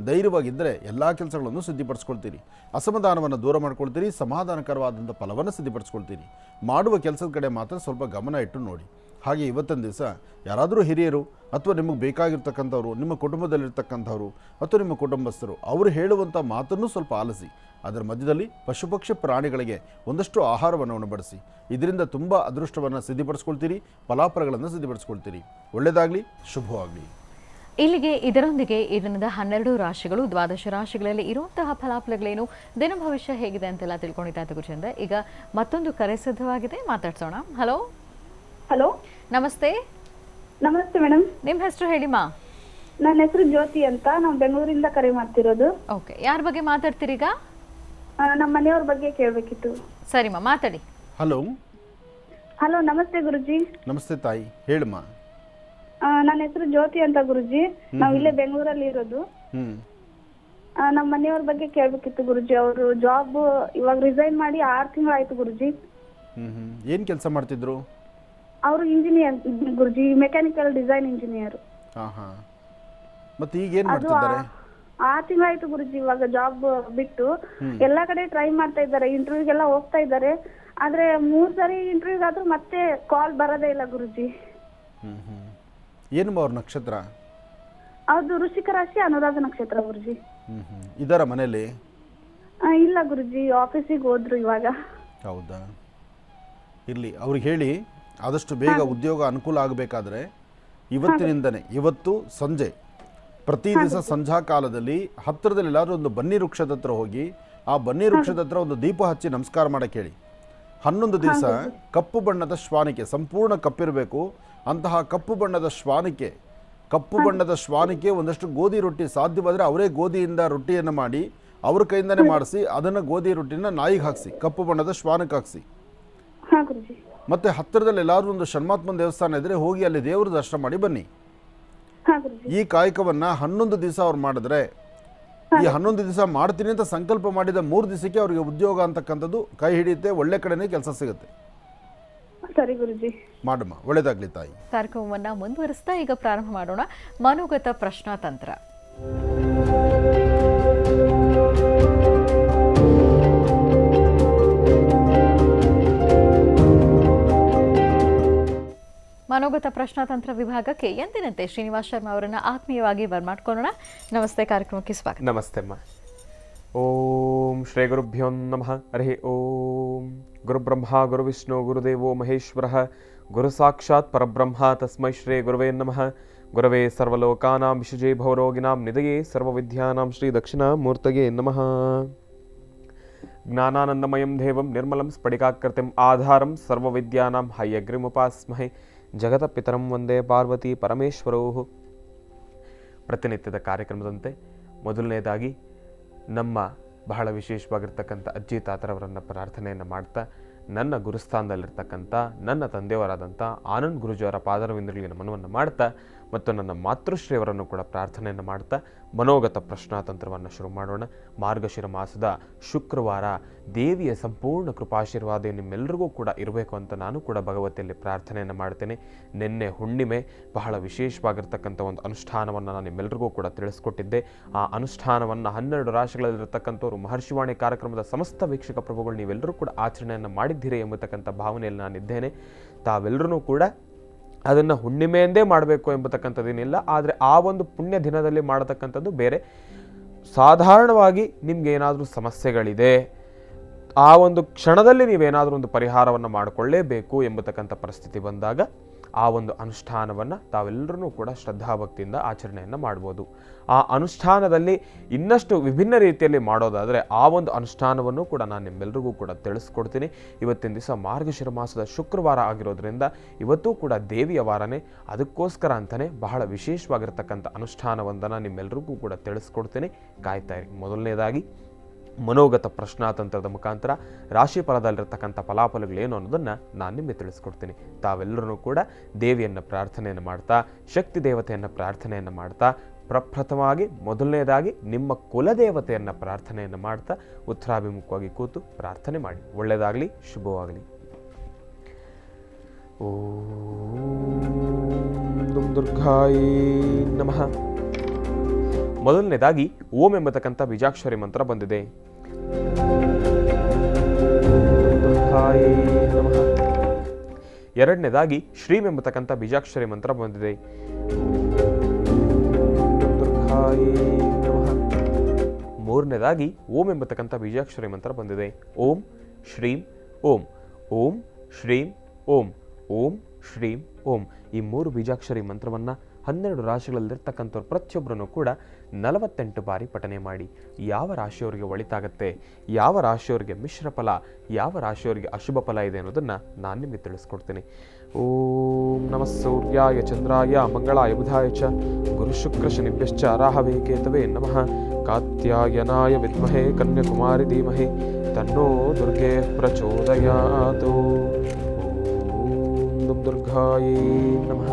ಧೈರ್ಯವಾಗಿದ್ದರೆ ಎಲ್ಲ ಕೆಲಸಗಳನ್ನು ಸಿದ್ಧಪಡಿಸ್ಕೊಳ್ತೀರಿ. ಅಸಮಾಧಾನವನ್ನು ದೂರ ಮಾಡ್ಕೊಳ್ತೀರಿ. ಸಮಾಧಾನಕರವಾದಂಥ ಫಲವನ್ನು ಸಿದ್ಧಪಡಿಸ್ಕೊಳ್ತೀರಿ. ಮಾಡುವ ಕೆಲಸದ ಕಡೆ ಮಾತ್ರ ಸ್ವಲ್ಪ ಗಮನ ಇಟ್ಟು ನೋಡಿ. ಹಾಗೆ ಇವತ್ತಿನ ದಿವಸ ಯಾರಾದರೂ ಹಿರಿಯರು ಅಥವಾ ನಿಮಗೆ ಬೇಕಾಗಿರ್ತಕ್ಕಂಥವ್ರು, ನಿಮ್ಮ ಕುಟುಂಬದಲ್ಲಿರ್ತಕ್ಕಂಥವ್ರು ಅಥವಾ ನಿಮ್ಮ ಕುಟುಂಬಸ್ಥರು ಅವರು ಹೇಳುವಂಥ ಮಾತನ್ನು ಸ್ವಲ್ಪ ಆಲಿಸಿ. ಅದರ ಮಧ್ಯದಲ್ಲಿ ಪಶುಪಕ್ಷಿ ಪ್ರಾಣಿಗಳಿಗೆ ಒಂದಷ್ಟು ಆಹಾರವನ್ನು ಉಣಬಡಿಸಿ. ಇದರಿಂದ ತುಂಬ ಅದೃಷ್ಟವನ್ನು ಸಿದ್ಧಪಡಿಸ್ಕೊಳ್ತೀರಿ, ಫಲಾಫಲಗಳನ್ನು ಸಿದ್ಧಪಡಿಸ್ಕೊಳ್ತೀರಿ. ಒಳ್ಳೆಯದಾಗಲಿ, ಶುಭವಾಗಲಿ. ಇಲ್ಲಿಗೆ ಇದರೊಂದಿಗೆ ಈ ದಿನದ 12 ರಾಶಿಗಳು, 12 ರಾಶಿಗಳಲ್ಲಿ ಇರುವಂತಹ ಫಲಾಫಲಗಳೇನು, ದಿನ ಭವಿಷ್ಯ ಹೇಗಿದೆ ಅಂತೆಲ್ಲ ತಿಳ್ಕೊಂಡಿದ್ದಾಯ್ತು ಗುರುಜಿಂದ. ಈಗ ಮತ್ತೊಂದು ಕರೆ ಸಿದ್ಧವಾಗಿದೆ, ಮಾತಾಡ್ಸೋಣ. ಹಲೋ ಹಲೋ, ನಮಸ್ತೆ. ನಮಸ್ತೆ ಮೇಡಮ್. ನಿಮ್ಮ ಹೆಸರು ಹೇಳಿಮಾ? ನನ್ನ ಹೆಸರು ಜ್ಯೋತಿ ಅಂತ, ನಾವು ಬೆಂಗಳೂರಿಂದ ಕರೆ ಮಾಡ್ತಿರೋದು. ಓಕೆ, ಯಾರ ಬಗ್ಗೆ ಮಾತಾಡ್ತೀರೀಗ? ನಮ್ಮ ಮನೆಯವ್ರ ಬಗ್ಗೆ ಕೇಳಬೇಕಿತ್ತು. ಸರಿಮಾ, ಮಾತಾಡಿ. ಹಲೋ. ಹಲೋ, ನಮಸ್ತೆ ಗುರುಜಿ. ನಮಸ್ತೆ ತಾಯಿ, ಹೇಳಮ್ಮ. ನನ್ನ ಹೆಸರು ಜ್ಯೋತಿ ಅಂತ ಗುರುಜಿ. ನಾವ್ ಇಲ್ಲೇ ಬೆಂಗಳೂರಲ್ಲಿ ಇರೋದು. ನಮ್ಮ ಮನೆಯವ್ರ ಬಗ್ಗೆ ಕೇಳ್ಬೇಕಿತ್ತು ಗುರುಜಿ. ಅವರು ಜಾಬ್ ಇವಾಗ ರಿಸೈನ್ ಮಾಡಿ 6 ತಿಂಗಳಾಯ್ತು ಗುರುಜಿ. ಏನು ಕೆಲಸ ಮಾಡ್ತಿದ್ರು? ಅವರು ಇಂಜಿನಿಯರ್ ಗುರುಜಿ, ಮೆಕ್ಯಾನಿಕಲ್ ಡಿಸೈನ್ ಇಂಜಿನಿಯರ್. ಮತ್ತೆ ಈಗ ಏನು ಮಾಡ್ತಿದ್ದಾರೆ? 6 ತಿಂಗಳಾಯ್ತು ಗುರುಜಿ ಇವಾಗ ಜಾಬ್ ಬಿಟ್ಟು. ಎಲ್ಲಾ ಕಡೆ ಟ್ರೈ ಮಾಡ್ತಾ ಇದ್ದಾರೆ, ಇಂಟರ್ವ್ಯೂಗೆಲ್ಲ ಹೋಗ್ತಾ ಇದ್ದಾರೆ. ಆದ್ರೆ 3 ಸರಿ ಇಂಟರ್ವ್ಯೂಗಾದ್ರೂ ಮತ್ತೆ ಕಾಲ್ ಬರೋದೇ ಇಲ್ಲ ಗುರುಜಿ. ಏನು ಅವ್ರ ನಕ್ಷತ್ರ? ಅದು ವೃಶ್ಚಿಕ ರಾಶಿ, ಅನುರಾಧ ನಕ್ಷತ್ರ ಗುರುಜಿ. ಇದರ ಮನೆಯಲ್ಲಿ? ಇಲ್ಲ ಗುರುಜಿ, ಆಫೀಸಿಗೆ ಹೋದ್ರು ಇವಾಗ. ಹೌದಾ, ಇರಲಿ. ಅವ್ರಿಗೆ ಹೇಳಿ ಆದಷ್ಟು ಬೇಗ ಉದ್ಯೋಗ ಅನುಕೂಲ ಆಗಬೇಕಾದ್ರೆ ಇವತ್ತಿನಿಂದನೇ, ಇವತ್ತು ಸಂಜೆ ಪ್ರತಿ ದಿವಸ ಸಂಧ್ಯಾ ಕಾಲದಲ್ಲಿ ಹತ್ತಿರದಲ್ಲಿ ಎಲ್ಲಾದ್ರೂ ಒಂದು ಬನ್ನಿ ವೃಕ್ಷದ ಹತ್ರ ಹೋಗಿ ಆ ಬನ್ನಿ ವೃಕ್ಷದ ಹತ್ರ ಒಂದು ದೀಪ ಹಚ್ಚಿ ನಮಸ್ಕಾರ ಮಾಡಕ್ಕೆ ಹೇಳಿ. 11 ದಿವಸ ಕಪ್ಪು ಬಣ್ಣದ ಶ್ವಾನಿಕೆ, ಸಂಪೂರ್ಣ ಕಪ್ಪಿರಬೇಕು ಅಂತಹ ಕಪ್ಪು ಬಣ್ಣದ ಶ್ವಾನಿಕೆ ಒಂದಷ್ಟು ಗೋಧಿ ರೊಟ್ಟಿ, ಸಾಧ್ಯವಾದರೆ ಅವರೇ ಗೋಧಿಯಿಂದ ರೊಟ್ಟಿಯನ್ನು ಮಾಡಿ ಅವ್ರ ಕೈಯಿಂದನೇ ಮಾಡಿಸಿ ಅದನ್ನು ಗೋಧಿ ರೊಟ್ಟಿನ ನಾಯಿಗೆ ಹಾಕಿಸಿ, ಕಪ್ಪು ಬಣ್ಣದ ಶ್ವಾನಕ್ಕೆ ಹಾಕಿಸಿ. ಮತ್ತೆ ಹತ್ತಿರದಲ್ಲಿ ಎಲ್ಲಾದ್ರೂ ಒಂದು ಷಣ್ಮಾತ್ಮನ ದೇವಸ್ಥಾನ ಇದ್ರೆ ಹೋಗಿ ಅಲ್ಲಿ ದೇವರ ದರ್ಶನ ಮಾಡಿ ಬನ್ನಿ. ಈ ಕಾಯಕವನ್ನ 11 ದಿವಸ ಅವ್ರು ಮಾಡಿದ್ರೆ, ಈ 11 ದಿವಸ ಮಾಡ್ತೀನಿ ಅಂತ ಸಂಕಲ್ಪ ಮಾಡಿದ 3 ದಿವಸಕ್ಕೆ ಅವರಿಗೆ ಉದ್ಯೋಗ ಅಂತಕ್ಕಂಥದ್ದು ಕೈ ಹಿಡಿಯುತ್ತೆ, ಒಳ್ಳೆ ಕಡೆನೇ ಕೆಲಸ ಸಿಗುತ್ತೆ. ಸರಿ ಗುರುಜಿ, ಮಾಡಮ್ಮ, ಒಳ್ಳೇದಾಗ್ಲಿ ತಾಯಿ. ಕಾರ್ಯಕ್ರಮವನ್ನ ಮುಂದುವರಿಸ್ತಾ ಈಗ ಪ್ರಾರಂಭ ಮಾಡೋಣ ಮನೋಗತ ಪ್ರಶ್ನಾತಂತ್ರ. ಮನೋಗತ ಪ್ರಶ್ನಾತಂತ್ರ ವಿಭಾಗಕ್ಕೆ ಎಂದಿನಂತೆ ಶ್ರೀನಿವಾಸ್ ಶರ್ಮಾ ಅವರನ್ನ ಆತ್ಮೀಯವಾಗಿ ಬರ್ಮಾಡ್ಕೊಳ್ಳೋಣ. ನಮಸ್ತೆ, ಕಾರ್ಯಕ್ರಮಕ್ಕೆ ಸ್ವಾಗತ. ನಮಸ್ತೆ ಅಮ್ಮ. ಓಂ ಶ್ರೀ ಗುರುಭ್ಯೋ ನಮಃ. ಹರಿ ಓಂ. ಗುರುಬ್ರಹ್ಮ ಗುರುವಿಷ್ಣು ಗುರುದೇವೋ ಮಹೇಶ್ವರ ಗುರು ಸಾಕ್ಷಾತ್ ಪರಬ್ರಹ್ಮ ತಸ್ಮೈ ಶ್ರೀ ಗುರುವೇ ನಮಃ. ಗುರವೇ ಸರ್ವಲೋಕಾನಾಂ ವಿಶುಜೇ ಭವರೋಗಿನಾಂ ನಿಧಯೇ ಸರ್ವವಿದ್ಯಾನಾಂ ಶ್ರೀ ದಕ್ಷಿಣಾಮೂರ್ತಯೇ ನಮಃ. ಜ್ಞಾನಾನಂದಮಯಂ ದೇವಂ ನಿರ್ಮಲಂ ಸ್ಫಟಿಕಾಕೃತಿಂ ಆಧಾರಂ ಸರ್ವವಿದ್ಯಾನಾಂ ಹಯಗ್ರಿಮುಪಾಸ್ಮಹೇ ಜಗತಪಿತರಂ ವಂದೇ ಪಾರ್ವತಿ ಪರಮೇಶ್ವರೋ. ಪ್ರತಿನಿತ್ಯದ ಕಾರ್ಯಕ್ರಮದಂತೆ ಮೊದಲನೇದಾಗಿ ನಮ್ಮ ಬಹಳ ವಿಶೇಷವಾಗಿರ್ತಕ್ಕಂಥ ಅಜ್ಜಿ ತಾತರವರನ್ನು ಪ್ರಾರ್ಥನೆಯನ್ನು ಮಾಡ್ತಾ, ನನ್ನ ಗುರುಸ್ಥಾನದಲ್ಲಿರ್ತಕ್ಕಂಥ ನನ್ನ ತಂದೆಯವರಾದಂಥ ಆನಂದ್ ಗುರುಜಿಯವರ ಪಾದರವಿಂದಗಳಿಗೆ ನಮನವನ್ನು ಮಾಡ್ತಾ ಮತ್ತು ನನ್ನ ಮಾತೃಶ್ರೀಯವರನ್ನು ಕೂಡ ಪ್ರಾರ್ಥನೆಯನ್ನು ಮಾಡ್ತಾ ಮನೋಗತ ಪ್ರಶ್ನಾತಂತ್ರವನ್ನು ಶುರು ಮಾಡೋಣ. ಮಾರ್ಗಶಿರ ಮಾಸದ ಶುಕ್ರವಾರ ದೇವಿಯ ಸಂಪೂರ್ಣ ಕೃಪಾಶೀರ್ವಾದ ನಿಮ್ಮೆಲ್ಲರಿಗೂ ಕೂಡ ಇರಬೇಕು ಅಂತ ನಾನು ಕೂಡ ಭಗವತಿಯಲ್ಲಿ ಪ್ರಾರ್ಥನೆಯನ್ನು ಮಾಡ್ತೇನೆ. ನಿನ್ನೆ ಹುಣ್ಣಿಮೆ, ಬಹಳ ವಿಶೇಷವಾಗಿರ್ತಕ್ಕಂಥ ಒಂದು ಅನುಷ್ಠಾನವನ್ನು ನಾನು ನಿಮ್ಮೆಲ್ಲರಿಗೂ ಕೂಡ ತಿಳಿಸ್ಕೊಟ್ಟಿದ್ದೆ. ಆ ಅನುಷ್ಠಾನವನ್ನು 12 ರಾಶಿಗಳಲ್ಲಿರ್ತಕ್ಕಂಥವ್ರು ಮಹರ್ಷಿವಾಣಿ ಕಾರ್ಯಕ್ರಮದ ಸಮಸ್ತ ವೀಕ್ಷಕ ಪ್ರಭುಗಳು ನೀವೆಲ್ಲರೂ ಕೂಡ ಆಚರಣೆಯನ್ನು ಮಾಡಿದ್ದೀರಿ ಎಂಬತಕ್ಕಂಥ ಭಾವನೆಯಲ್ಲಿ ನಾನಿದ್ದೇನೆ. ತಾವೆಲ್ಲರೂ ಕೂಡ ಅದನ್ನು ಹುಣ್ಣಿಮೆಯಂದೇ ಮಾಡಬೇಕು ಎಂಬತಕ್ಕಂಥದ್ದೇನಿಲ್ಲ, ಆದರೆ ಆ ಒಂದು ಪುಣ್ಯ ದಿನದಲ್ಲಿ ಮಾಡತಕ್ಕಂಥದ್ದು ಬೇರೆ. ಸಾಧಾರಣವಾಗಿ ನಿಮ್ಗೆ ಏನಾದರೂ ಸಮಸ್ಯೆಗಳಿದೆ, ಆ ಒಂದು ಕ್ಷಣದಲ್ಲಿ ನೀವೇನಾದರೂ ಒಂದು ಪರಿಹಾರವನ್ನು ಮಾಡಿಕೊಳ್ಳೇಬೇಕು ಎಂಬತಕ್ಕಂಥ ಪರಿಸ್ಥಿತಿ ಬಂದಾಗ ಆ ಒಂದು ಅನುಷ್ಠಾನವನ್ನು ತಾವೆಲ್ಲರೂ ಕೂಡ ಶ್ರದ್ಧಾಭಕ್ತಿಯಿಂದ ಆಚರಣೆಯನ್ನು ಮಾಡ್ಬೋದು. ಆ ಅನುಷ್ಠಾನದಲ್ಲಿ ಇನ್ನಷ್ಟು ವಿಭಿನ್ನ ರೀತಿಯಲ್ಲಿ ಮಾಡೋದಾದರೆ ಆ ಒಂದು ಅನುಷ್ಠಾನವನ್ನು ಕೂಡ ನಾನು ನಿಮ್ಮೆಲ್ಲರಿಗೂ ಕೂಡ ತಿಳಿಸ್ಕೊಡ್ತೀನಿ. ಇವತ್ತಿನ ದಿವಸ ಮಾರ್ಗಶಿರ ಮಾಸದ ಶುಕ್ರವಾರ ಆಗಿರೋದ್ರಿಂದ ಇವತ್ತೂ ಕೂಡ ದೇವಿಯ ವಾರನೇ, ಅದಕ್ಕೋಸ್ಕರ ಅಂತಲೇ ಬಹಳ ವಿಶೇಷವಾಗಿರ್ತಕ್ಕಂಥ ಅನುಷ್ಠಾನವೊಂದನ್ನು ನಿಮ್ಮೆಲ್ಲರಿಗೂ ಕೂಡ ತಿಳಿಸ್ಕೊಡ್ತೀನಿ. ಕಾಯ್ತಾ ಇರಿ. ಮೊದಲನೇದಾಗಿ ಮನೋಗತ ಪ್ರಶ್ನಾತಂತ್ರದ ಮುಖಾಂತರ ರಾಶಿ ಫಲದಲ್ಲಿರ್ತಕ್ಕಂಥ ಫಲಾಫಲಗಳೇನು ಅನ್ನೋದನ್ನು ನಾನು ನಿಮಗೆ ತಿಳಿಸ್ಕೊಡ್ತೀನಿ. ತಾವೆಲ್ಲರೂ ಕೂಡ ದೇವಿಯನ್ನು ಪ್ರಾರ್ಥನೆಯನ್ನು ಮಾಡ್ತಾ, ಶಕ್ತಿ ದೇವತೆಯನ್ನು ಪ್ರಾರ್ಥನೆಯನ್ನು ಮಾಡ್ತಾ, ಪ್ರಪ್ರಥಮವಾಗಿ ಮೊದಲನೇದಾಗಿ ನಿಮ್ಮ ಕುಲದೇವತೆಯನ್ನು ಪ್ರಾರ್ಥನೆಯನ್ನು ಮಾಡ್ತಾ ಉತ್ತರಾಭಿಮುಖವಾಗಿ ಕೂತು ಪ್ರಾರ್ಥನೆ ಮಾಡಿ. ಒಳ್ಳೆಯದಾಗಲಿ, ಶುಭವಾಗಲಿ. ಓಂ ದುರ್ಗಾಯೇ ನಮಃ. ಮೊದಲನೇದಾಗಿ ಓಂ ಎಂಬತಕ್ಕಂಥ ಬೀಜಾಕ್ಷರಿ ಮಂತ್ರ ಬಂದಿದೆ. ಎರಡನೇದಾಗಿ ಶ್ರೀಂ ಎಂಬತಕ್ಕಂಥ ಬೀಜಾಕ್ಷರಿ ಮಂತ್ರ ಬಂದಿದೆ. ಮೂರನೇದಾಗಿ ಓಂ ಎಂಬತಕ್ಕಂಥ ಬೀಜಾಕ್ಷರಿ ಮಂತ್ರ ಬಂದಿದೆ. ಓಂ ಶ್ರೀಂ ಓಂ, ಓಂ ಶ್ರೀಂ ಓಂ, ಓಂ ಶ್ರೀಂ ಓಂ. ಈ 3 ಬೀಜಾಕ್ಷರಿ ಮಂತ್ರವನ್ನು 12 ರಾಶಿಗಳಲ್ಲಿರ್ತಕ್ಕಂಥವ್ರು ಪ್ರತಿಯೊಬ್ಬರೂ ಕೂಡ 48 ಬಾರಿ ಪಠನೆ ಮಾಡಿ. ಯಾವ ರಾಶಿಯವರಿಗೆ ಒಳಿತಾಗತ್ತೆ, ಯಾವ ರಾಶಿಯವರಿಗೆ ಮಿಶ್ರ ಫಲ, ಯಾವ ರಾಶಿಯವರಿಗೆ ಅಶುಭ ಫಲ ಇದೆ ಅನ್ನೋದನ್ನು ನಾನು ನಿಮಗೆ ತಿಳಿಸ್ಕೊಡ್ತೀನಿ. ಓಂ ನಮಃ ಸೂರ್ಯಾಯ ಚಂದ್ರಾಯ ಮಂಗಳಾಯ ಬುಧಾಯ ಚ ಗುರು ಶುಕ್ರ ಶನಿಭ್ಯಶ್ಚ ರಾಹವೇ ಕೇತವೇ ನಮಃ. ಕಾತ್ಯಾಯನಾಯ ವಿದ್ಮಹೇ ಕನ್ಯಾಕುಮಾರಿ ಧೀಮಹಿ ತನ್ನೋ ದುರ್ಗೆ ಪ್ರಚೋದಯಾತು. ಓಂ ದುರ್ಗಾಯೇ ನಮಃ.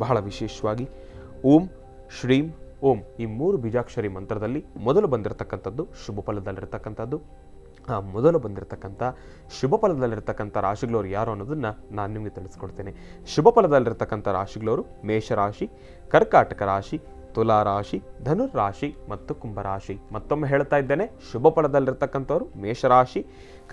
ಬಹಳ ವಿಶೇಷವಾಗಿ ಓಂ ಶ್ರೀಂ ಓಂ ಈ 3 ಬೀಜಾಕ್ಷರಿ ಮಂತ್ರದಲ್ಲಿ ಮೊದಲು ಬಂದಿರತಕ್ಕಂಥದ್ದು ಶುಭ ಫಲದಲ್ಲಿರ್ತಕ್ಕಂಥದ್ದು. ಆ ಮೊದಲು ಬಂದಿರತಕ್ಕಂಥ ಶುಭ ಫಲದಲ್ಲಿರ್ತಕ್ಕಂಥ ರಾಶಿಗಳವರು ಯಾರು ಅನ್ನೋದನ್ನು ನಾನು ನಿಮಗೆ ತಿಳಿಸ್ಕೊಡ್ತೇನೆ. ಶುಭ ಫಲದಲ್ಲಿರ್ತಕ್ಕಂಥ ರಾಶಿಗಳವರು ಮೇಷರಾಶಿ, ಕರ್ಕಾಟಕ ರಾಶಿ, ತುಲಾ ರಾಶಿ, ಧನುರ್ ರಾಶಿ ಮತ್ತು ಕುಂಭರಾಶಿ. ಮತ್ತೊಮ್ಮೆ ಹೇಳ್ತಾ ಇದ್ದೇನೆ, ಶುಭ ಫಲದಲ್ಲಿರ್ತಕ್ಕಂಥವ್ರು ಮೇಷರಾಶಿ,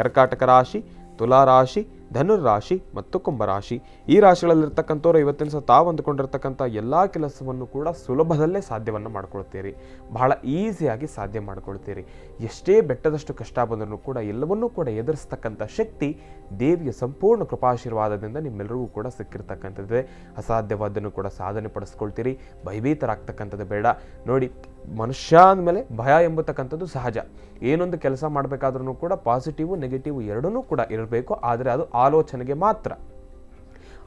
ಕರ್ಕಾಟಕ ರಾಶಿ, ತುಲಾ ರಾಶಿ, ಧನುರ್ ರಾಶಿ ಮತ್ತು ಕುಂಭರಾಶಿ. ಈ ರಾಶಿಗಳಲ್ಲಿರ್ತಕ್ಕಂಥವ್ರು ಇವತ್ತಿನ ಸಹ ತಾವು ಅಂದುಕೊಂಡಿರ್ತಕ್ಕಂಥ ಎಲ್ಲ ಕೆಲಸವನ್ನು ಕೂಡ ಸುಲಭದಲ್ಲೇ ಸಾಧ್ಯವನ್ನು ಮಾಡ್ಕೊಳ್ತೀರಿ. ಬಹಳ ಈಸಿಯಾಗಿ ಸಾಧ್ಯ ಮಾಡ್ಕೊಳ್ತೀರಿ. ಎಷ್ಟೇ ಬೆಟ್ಟದಷ್ಟು ಕಷ್ಟ ಬಂದರೂ ಕೂಡ ಎಲ್ಲವನ್ನೂ ಕೂಡ ಎದುರಿಸ್ತಕ್ಕಂಥ ಶಕ್ತಿ ದೇವಿಯ ಸಂಪೂರ್ಣ ಕೃಪಾಶೀರ್ವಾದದಿಂದ ನಿಮ್ಮೆಲ್ಲರಿಗೂ ಕೂಡ ಸಿಕ್ಕಿರ್ತಕ್ಕಂಥದ್ದೇ. ಅಸಾಧ್ಯವಾದನ್ನು ಕೂಡ ಸಾಧನೆ ಪಡಿಸ್ಕೊಳ್ತೀರಿ. ಭಯಭೀತರಾಗ್ತಕ್ಕಂಥದ್ದು ಬೇಡ. ನೋಡಿ, ಮನುಷ್ಯ ಅಂದಮೇಲೆ ಭಯ ಎಂಬತಕ್ಕಂಥದ್ದು ಸಹಜ. ಏನೊಂದು ಕೆಲಸ ಮಾಡಬೇಕಾದ್ರೂ ಕೂಡ ಪಾಸಿಟಿವ್ ನೆಗೆಟಿವ್ ಎರಡನ್ನೂ ಕೂಡ ಇರಬೇಕು. ಆದರೆ ಅದು ಆಲೋಚನೆಗೆ ಮಾತ್ರ.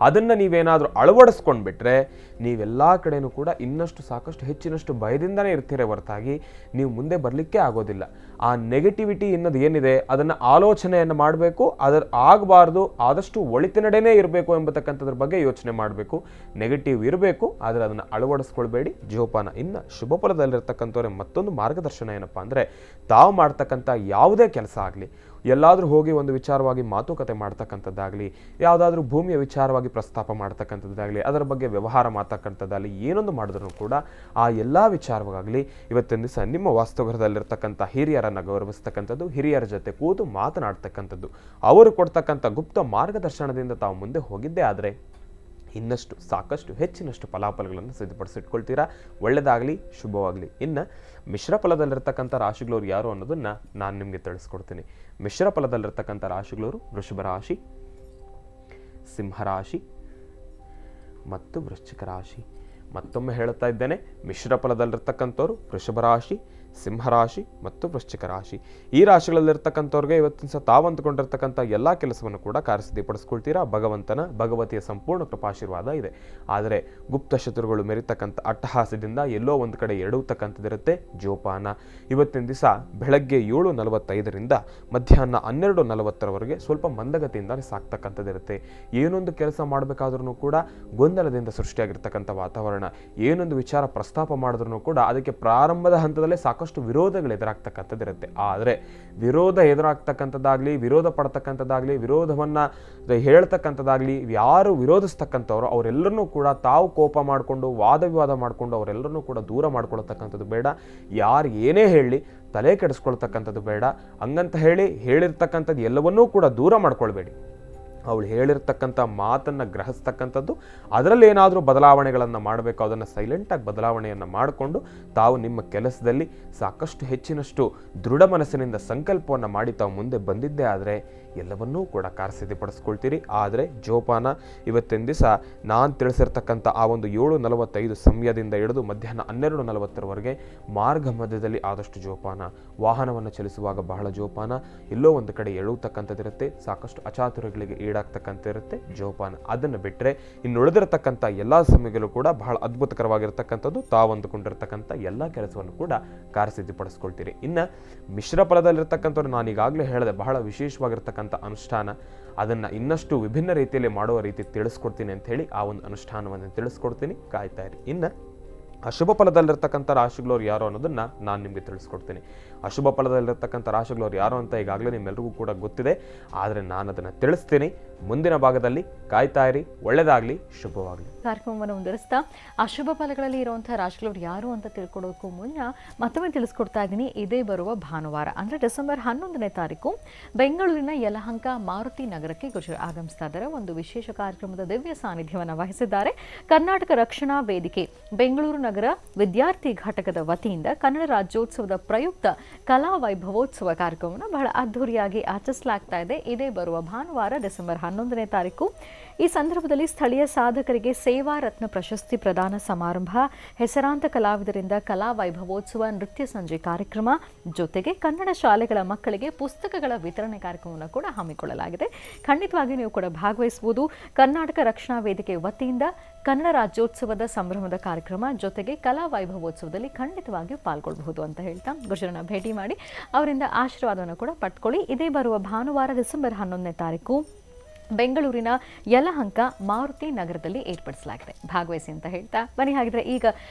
ಅದನ್ನು ನೀವೇನಾದರೂ ಅಳವಡಿಸ್ಕೊಂಡ್ಬಿಟ್ರೆ ನೀವೆಲ್ಲ ಕಡೆಯೂ ಕೂಡ ಇನ್ನಷ್ಟು ಸಾಕಷ್ಟು ಹೆಚ್ಚಿನಷ್ಟು ಭಯದಿಂದನೇ ಇರ್ತೀರ ಹೊರತಾಗಿ ನೀವು ಮುಂದೆ ಬರಲಿಕ್ಕೆ ಆಗೋದಿಲ್ಲ. ಆ ನೆಗೆಟಿವಿಟಿ ಅನ್ನೋದು ಏನಿದೆ ಅದನ್ನು ಆಲೋಚನೆಯನ್ನು ಮಾಡಬೇಕು. ಅದರ ಆಗಬಾರ್ದು, ಆದಷ್ಟು ಒಳಿತಿನಡೆನೇ ಇರಬೇಕು ಎಂಬತಕ್ಕಂಥದ್ರ ಬಗ್ಗೆ ಯೋಚನೆ ಮಾಡಬೇಕು. ನೆಗೆಟಿವ್ ಇರಬೇಕು, ಆದರೆ ಅದನ್ನು ಅಳವಡಿಸ್ಕೊಳ್ಬೇಡಿ. ಜೋಪಾನ. ಇನ್ನು ಶುಭ ಫಲದಲ್ಲಿರ್ತಕ್ಕಂಥವ್ರೆ ಮತ್ತೊಂದು ಮಾರ್ಗದರ್ಶನ ಏನಪ್ಪ ಅಂದರೆ, ತಾವು ಮಾಡ್ತಕ್ಕಂಥ ಯಾವುದೇ ಕೆಲಸ ಆಗಲಿ, ಎಲ್ಲಾದರೂ ಹೋಗಿ ಒಂದು ವಿಚಾರವಾಗಿ ಮಾತುಕತೆ ಮಾಡ್ತಕ್ಕಂಥದ್ದಾಗಲಿ, ಯಾವುದಾದ್ರೂ ಭೂಮಿಯ ವಿಚಾರವಾಗಿ ಪ್ರಸ್ತಾಪ ಮಾಡ್ತಕ್ಕಂಥದ್ದಾಗಲಿ, ಅದರ ಬಗ್ಗೆ ವ್ಯವಹಾರ ಮಾಡ್ತಕ್ಕಂಥದ್ದಾಗಲಿ, ಏನೊಂದು ಮಾಡಿದ್ರೂ ಕೂಡ ಆ ಎಲ್ಲ ವಿಚಾರವಾಗಲಿ ಇವತ್ತಿನ ದಿವಸ ನಿಮ್ಮ ವಾಸ್ತುಗೃಹದಲ್ಲಿರ್ತಕ್ಕಂಥ ಹಿರಿಯರನ್ನು ಗೌರವಿಸ್ತಕ್ಕಂಥದ್ದು, ಹಿರಿಯರ ಜೊತೆ ಕೂತು ಮಾತನಾಡ್ತಕ್ಕಂಥದ್ದು, ಅವರು ಕೊಡ್ತಕ್ಕಂಥ ಗುಪ್ತ ಮಾರ್ಗದರ್ಶನದಿಂದ ತಾವು ಮುಂದೆ ಹೋಗಿದ್ದೇ ಆದರೆ ಇನ್ನಷ್ಟು ಸಾಕಷ್ಟು ಹೆಚ್ಚಿನಷ್ಟು ಫಲಾಫಲಗಳನ್ನು ಸಿದ್ಧಪಡಿಸಿಟ್ಕೊಳ್ತೀರಾ. ಒಳ್ಳೆಯದಾಗಲಿ, ಶುಭವಾಗಲಿ. ಇನ್ನು ಮಿಶ್ರ ಫಲದಲ್ಲಿರ್ತಕ್ಕಂಥ ರಾಶಿಗಳವರು ಯಾರು ಅನ್ನೋದನ್ನು ನಾನು ನಿಮಗೆ ತಿಳಿಸ್ಕೊಡ್ತೀನಿ. ಮಿಶ್ರ ಫಲದಲ್ಲಿರ್ತಕ್ಕಂಥ ರಾಶಿಗಳವರು ವೃಷಭ ರಾಶಿ, ಸಿಂಹರಾಶಿ ಮತ್ತು ವೃಶ್ಚಿಕ ರಾಶಿ. ಮತ್ತೊಮ್ಮೆ ಹೇಳ್ತಾ ಇದ್ದೇನೆ, ಮಿಶ್ರ ಫಲದಲ್ಲಿರ್ತಕ್ಕಂಥವ್ರು ವೃಷಭ ರಾಶಿ, ಸಿಂಹರಾಶಿ ಮತ್ತು ವೃಶ್ಚಿಕ ರಾಶಿ. ಈ ರಾಶಿಗಳಲ್ಲಿರ್ತಕ್ಕಂಥವ್ರಿಗೆ ಇವತ್ತಿನ ಸಹ ತಾವು ಅಂದುಕೊಂಡಿರ್ತಕ್ಕಂಥ ಎಲ್ಲ ಕೆಲಸವನ್ನು ಕೂಡ ಕಾರ್ಯಸಿದ್ಧಪಡಿಸ್ಕೊಳ್ತೀರಾ. ಭಗವತಿಯ ಸಂಪೂರ್ಣ ಕೃಪಾಶೀರ್ವಾದ ಇದೆ. ಆದರೆ ಗುಪ್ತ ಶತ್ರುಗಳು ಮೆರಿತಕ್ಕಂಥ ಅಟ್ಟಹಾಸದಿಂದ ಎಲ್ಲೋ ಒಂದು ಕಡೆ ಎಡುವತಕ್ಕಂಥದ್ದಿರುತ್ತೆ. ಜೋಪಾನ. ಇವತ್ತಿನ ದಿವಸ ಬೆಳಗ್ಗೆ 7:45ರಿಂದ ಮಧ್ಯಾಹ್ನ 12:40ರವರೆಗೆ ಸ್ವಲ್ಪ ಮಂದಗತಿಯಿಂದಾನೇ ಸಾಕ್ತಕ್ಕಂಥದ್ದಿರುತ್ತೆ. ಏನೊಂದು ಕೆಲಸ ಮಾಡಬೇಕಾದ್ರೂ ಕೂಡ ಗೊಂದಲದಿಂದ ಸೃಷ್ಟಿಯಾಗಿರ್ತಕ್ಕಂಥ ವಾತಾವರಣ. ಏನೊಂದು ವಿಚಾರ ಪ್ರಸ್ತಾಪ ಮಾಡಿದ್ರೂ ಕೂಡ ಅದಕ್ಕೆ ಪ್ರಾರಂಭದ ಹಂತದಲ್ಲೇ ಸಾಕಷ್ಟು ವಿರೋಧಗಳು ಎದುರಾಗ್ತಕ್ಕಂಥದ್ದಿರುತ್ತೆ. ಆದರೆ ವಿರೋಧ ಎದುರಾಗ್ತಕ್ಕಂಥದ್ದಾಗಲಿ, ವಿರೋಧ ಪಡ್ತಕ್ಕಂಥದ್ದಾಗಲಿ, ವಿರೋಧವನ್ನು ಹೇಳ್ತಕ್ಕಂಥದ್ದಾಗಲಿ, ಯಾರು ವಿರೋಧಿಸ್ತಕ್ಕಂಥವ್ರು ಅವರೆಲ್ಲರನ್ನೂ ಕೂಡ ತಾವು ಕೋಪ ಮಾಡಿಕೊಂಡು ವಾದ ವಿವಾದ ಮಾಡಿಕೊಂಡು ಅವರೆಲ್ಲರನ್ನೂ ಕೂಡ ದೂರ ಮಾಡ್ಕೊಳ್ತಕ್ಕಂಥದ್ದು ಬೇಡ. ಯಾರು ಏನೇ ಹೇಳಿ ತಲೆ ಕೆಡಿಸ್ಕೊಳ್ತಕ್ಕಂಥದ್ದು ಬೇಡ. ಹಂಗಂತ ಹೇಳಿರ್ತಕ್ಕಂಥದ್ದು ಎಲ್ಲವನ್ನೂ ಕೂಡ ದೂರ ಮಾಡ್ಕೊಳ್ಬೇಡಿ. ಅವಳು ಹೇಳಿರ್ತಕ್ಕಂಥ ಮಾತನ್ನು ಗ್ರಹಿಸ್ತಕ್ಕಂಥದ್ದು, ಅದರಲ್ಲಿ ಏನಾದರೂ ಬದಲಾವಣೆಗಳನ್ನು ಮಾಡಬೇಕು, ಅದನ್ನು ಸೈಲೆಂಟಾಗಿ ಬದಲಾವಣೆಯನ್ನು ಮಾಡಿಕೊಂಡು ತಾವು ನಿಮ್ಮ ಕೆಲಸದಲ್ಲಿ ಸಾಕಷ್ಟು ಹೆಚ್ಚಿನಷ್ಟು ದೃಢ ಮನಸ್ಸಿನಿಂದ ಸಂಕಲ್ಪವನ್ನು ಮಾಡಿ ತಾವು ಮುಂದೆ ಬಂದಿದ್ದೇ ಆದರೆ ಎಲ್ಲವನ್ನೂ ಕೂಡ ಕಾರ್ಯಸಿದ್ಧಪಡಿಸ್ಕೊಳ್ತೀರಿ. ಆದರೆ ಜೋಪಾನ. ಇವತ್ತಿನ ದಿವಸ ನಾನು ತಿಳಿಸಿರ್ತಕ್ಕಂಥ ಆ ಒಂದು 7:45 ಸಮಯದಿಂದ ಹಿಡಿದು ಮಧ್ಯಾಹ್ನ 12:40ರವರೆಗೆ ಮಾರ್ಗ ಮಧ್ಯದಲ್ಲಿ ಆದಷ್ಟು ಜೋಪಾನ. ವಾಹನವನ್ನು ಚಲಿಸುವಾಗ ಬಹಳ ಜೋಪಾನ. ಎಲ್ಲೋ ಒಂದು ಕಡೆ ಎಳುವತಕ್ಕಂಥದ್ದಿರುತ್ತೆ. ಸಾಕಷ್ಟು ಅಚಾತುರ್ಯಗಳಿಗೆ ಈಡಾಗ್ತಕ್ಕಂಥದ್ದಿರುತ್ತೆ. ಜೋಪಾನ. ಅದನ್ನು ಬಿಟ್ಟರೆ ಇನ್ನು ಉಳಿದಿರತಕ್ಕಂಥ ಎಲ್ಲ ಸಮಯಗಳು ಕೂಡ ಬಹಳ ಅದ್ಭುತಕರವಾಗಿರ್ತಕ್ಕಂಥದ್ದು. ತಾವು ಅಂದುಕೊಂಡಿರ್ತಕ್ಕಂಥ ಎಲ್ಲ ಕೆಲಸವನ್ನು ಕೂಡ ಕಾರ್ಯಸಿದ್ಧಪಡಿಸ್ಕೊಳ್ತೀರಿ. ಇನ್ನು ಮಿಶ್ರ ಫಲದಲ್ಲಿರ್ತಕ್ಕಂಥವ್ರು ನಾನು ಈಗಾಗಲೇ ಹೇಳಿದೆ, ಬಹಳ ವಿಶೇಷವಾಗಿರ್ತಕ್ಕಂಥ ಅನುಷ್ಠಾನ. ಅದನ್ನು ಇನ್ನಷ್ಟು ವಿಭಿನ್ನ ರೀತಿಯಲ್ಲಿ ಮಾಡುವ ರೀತಿ ತಿಳಿಸ್ಕೊಡ್ತೀನಿ ಅಂತ ಹೇಳಿ ಆ ಒಂದು ಅನುಷ್ಠಾನವನ್ನು ತಿಳಿಸ್ಕೊಡ್ತೀನಿ. ಕಾಯ್ತಾ ಇರಿ. ಇನ್ನು ಅಶುಭ ಫಲದಲ್ಲಿರ್ತಕ್ಕಂಥ ರಾಶಿಗಳವ್ರು ಯಾರು ಅನ್ನೋದನ್ನು ನಾನು ನಿಮಗೆ ತಿಳಿಸ್ಕೊಡ್ತೀನಿ. ಅಶುಭ ಫಲದಲ್ಲಿರ್ತಕ್ಕಂಥ ರಾಶಿಗಳವ್ರು ಯಾರು ಅಂತ ಈಗಾಗಲೇ ನಿಮ್ಮೆಲ್ಲರಿಗೂ ಕೂಡ ಗೊತ್ತಿದೆ. ಆದರೆ ನಾನು ಅದನ್ನು ತಿಳಿಸ್ತೀನಿ ಮುಂದಿನ ಭಾಗದಲ್ಲಿ. ಕಾಯ್ತಾ ಇರಿ. ಒಳ್ಳೆಯದಾಗಲಿ, ಶುಭವಾಗಲಿ. ಕಾರ್ಯಕ್ರಮವನ್ನು ಮುಂದುವರಿಸ್ತಾ ಅಶುಭ ಫಲಗಳಲ್ಲಿ ಇರುವಂತಹ ರಾಶಿಗಳವ್ರು ಯಾರು ಅಂತ ತಿಳ್ಕೊಳ್ಳೋಕ್ಕೂ ಮುನ್ನ ಮತ್ತೊಮ್ಮೆ ತಿಳಿಸ್ಕೊಡ್ತಾ ಇದ್ದೀನಿ. ಇದೇ ಬರುವ ಭಾನುವಾರ ಅಂದರೆ ಡಿಸೆಂಬರ್ 11ನೇ ತಾರೀಕು ಬೆಂಗಳೂರಿನ ಯಲಹಂಕ ಮಾರುತಿ ನಗರಕ್ಕೆ ಗುರುಜಿ ಆಗಮಿಸ್ತಾ ಇದ್ದಾರೆ. ಒಂದು ವಿಶೇಷ ಕಾರ್ಯಕ್ರಮದ ದಿವ್ಯ ಸಾನ್ನಿಧ್ಯವನ್ನು ವಹಿಸಿದ್ದಾರೆ. ಕರ್ನಾಟಕ ರಕ್ಷಣಾ ವೇದಿಕೆ ಬೆಂಗಳೂರು ನಗರ ವಿದ್ಯಾರ್ಥಿ ಘಟಕದ ವತಿಯಿಂದ ಕನ್ನಡ ರಾಜ್ಯೋತ್ಸವದ ಪ್ರಯುಕ್ತ ಕಲಾ ವೈಭವೋತ್ಸವ ಕಾರ್ಯಕ್ರಮವನ್ನು ಬಹಳ ಅದ್ಧೂರಿಯಾಗಿ ಆಚರಿಸಲಾಗ್ತಾ ಇದೆ. ಇದೇ ಬರುವ ಭಾನುವಾರ ಡಿಸೆಂಬರ್ 11ನೇ ತಾರೀಕು. ಈ ಸಂದರ್ಭದಲ್ಲಿ ಸ್ಥಳೀಯ ಸಾಧಕರಿಗೆ ಸೇವಾ ರತ್ನ ಪ್ರಶಸ್ತಿ ಪ್ರದಾನ ಸಮಾರಂಭ, ಹೆಸರಾಂತ ಕಲಾವಿದರಿಂದ ಕಲಾ ವೈಭವೋತ್ಸವ ನೃತ್ಯ ಸಂಜೆ ಕಾರ್ಯಕ್ರಮ, ಜೊತೆಗೆ ಕನ್ನಡ ಶಾಲೆಗಳ ಮಕ್ಕಳಿಗೆ ಪುಸ್ತಕಗಳ ವಿತರಣೆ ಕಾರ್ಯಕ್ರಮವನ್ನು ಕೂಡ ಹಮ್ಮಿಕೊಳ್ಳಲಾಗಿದೆ. ಖಂಡಿತವಾಗಿ ನೀವು ಕೂಡ ಭಾಗವಹಿಸಬಹುದು. ಕರ್ನಾಟಕ ರಕ್ಷಣಾ ವೇದಿಕೆ ವತಿಯಿಂದ ಕನ್ನಡ ರಾಜ್ಯೋತ್ಸವದ ಸಂಭ್ರಮದ ಕಾರ್ಯಕ್ರಮ ಜೊತೆಗೆ ಕಲಾ ವೈಭವೋತ್ಸವದಲ್ಲಿ ಖಂಡಿತವಾಗಿಯೂ ಪಾಲ್ಗೊಳ್ಳಬಹುದು ಅಂತ ಹೇಳ್ತಾ ಗುರುಜರನ್ನ ಭೇಟಿ ಮಾಡಿ ಅವರಿಂದ ಆಶೀರ್ವಾದವನ್ನು ಕೂಡ ಪಡ್ಕೊಳ್ಳಿ. ಇದೇ ಬರುವ ಭಾನುವಾರ ಡಿಸೆಂಬರ್ 11ನೇ ತಾರೀಕು ಬೆಂಗಳೂರಿನ ಯಲಹಂಕ ಮಾರುತಿ ನಗರದಲ್ಲಿ ಏರ್ಪಡಿಸಲಾಗಿದೆ. ಭಾಗವಹಿಸಿ ಅಂತ ಹೇಳ್ತಾ ಬನ್ನಿ, ಹಾಗಿದ್ರೆ ಈಗ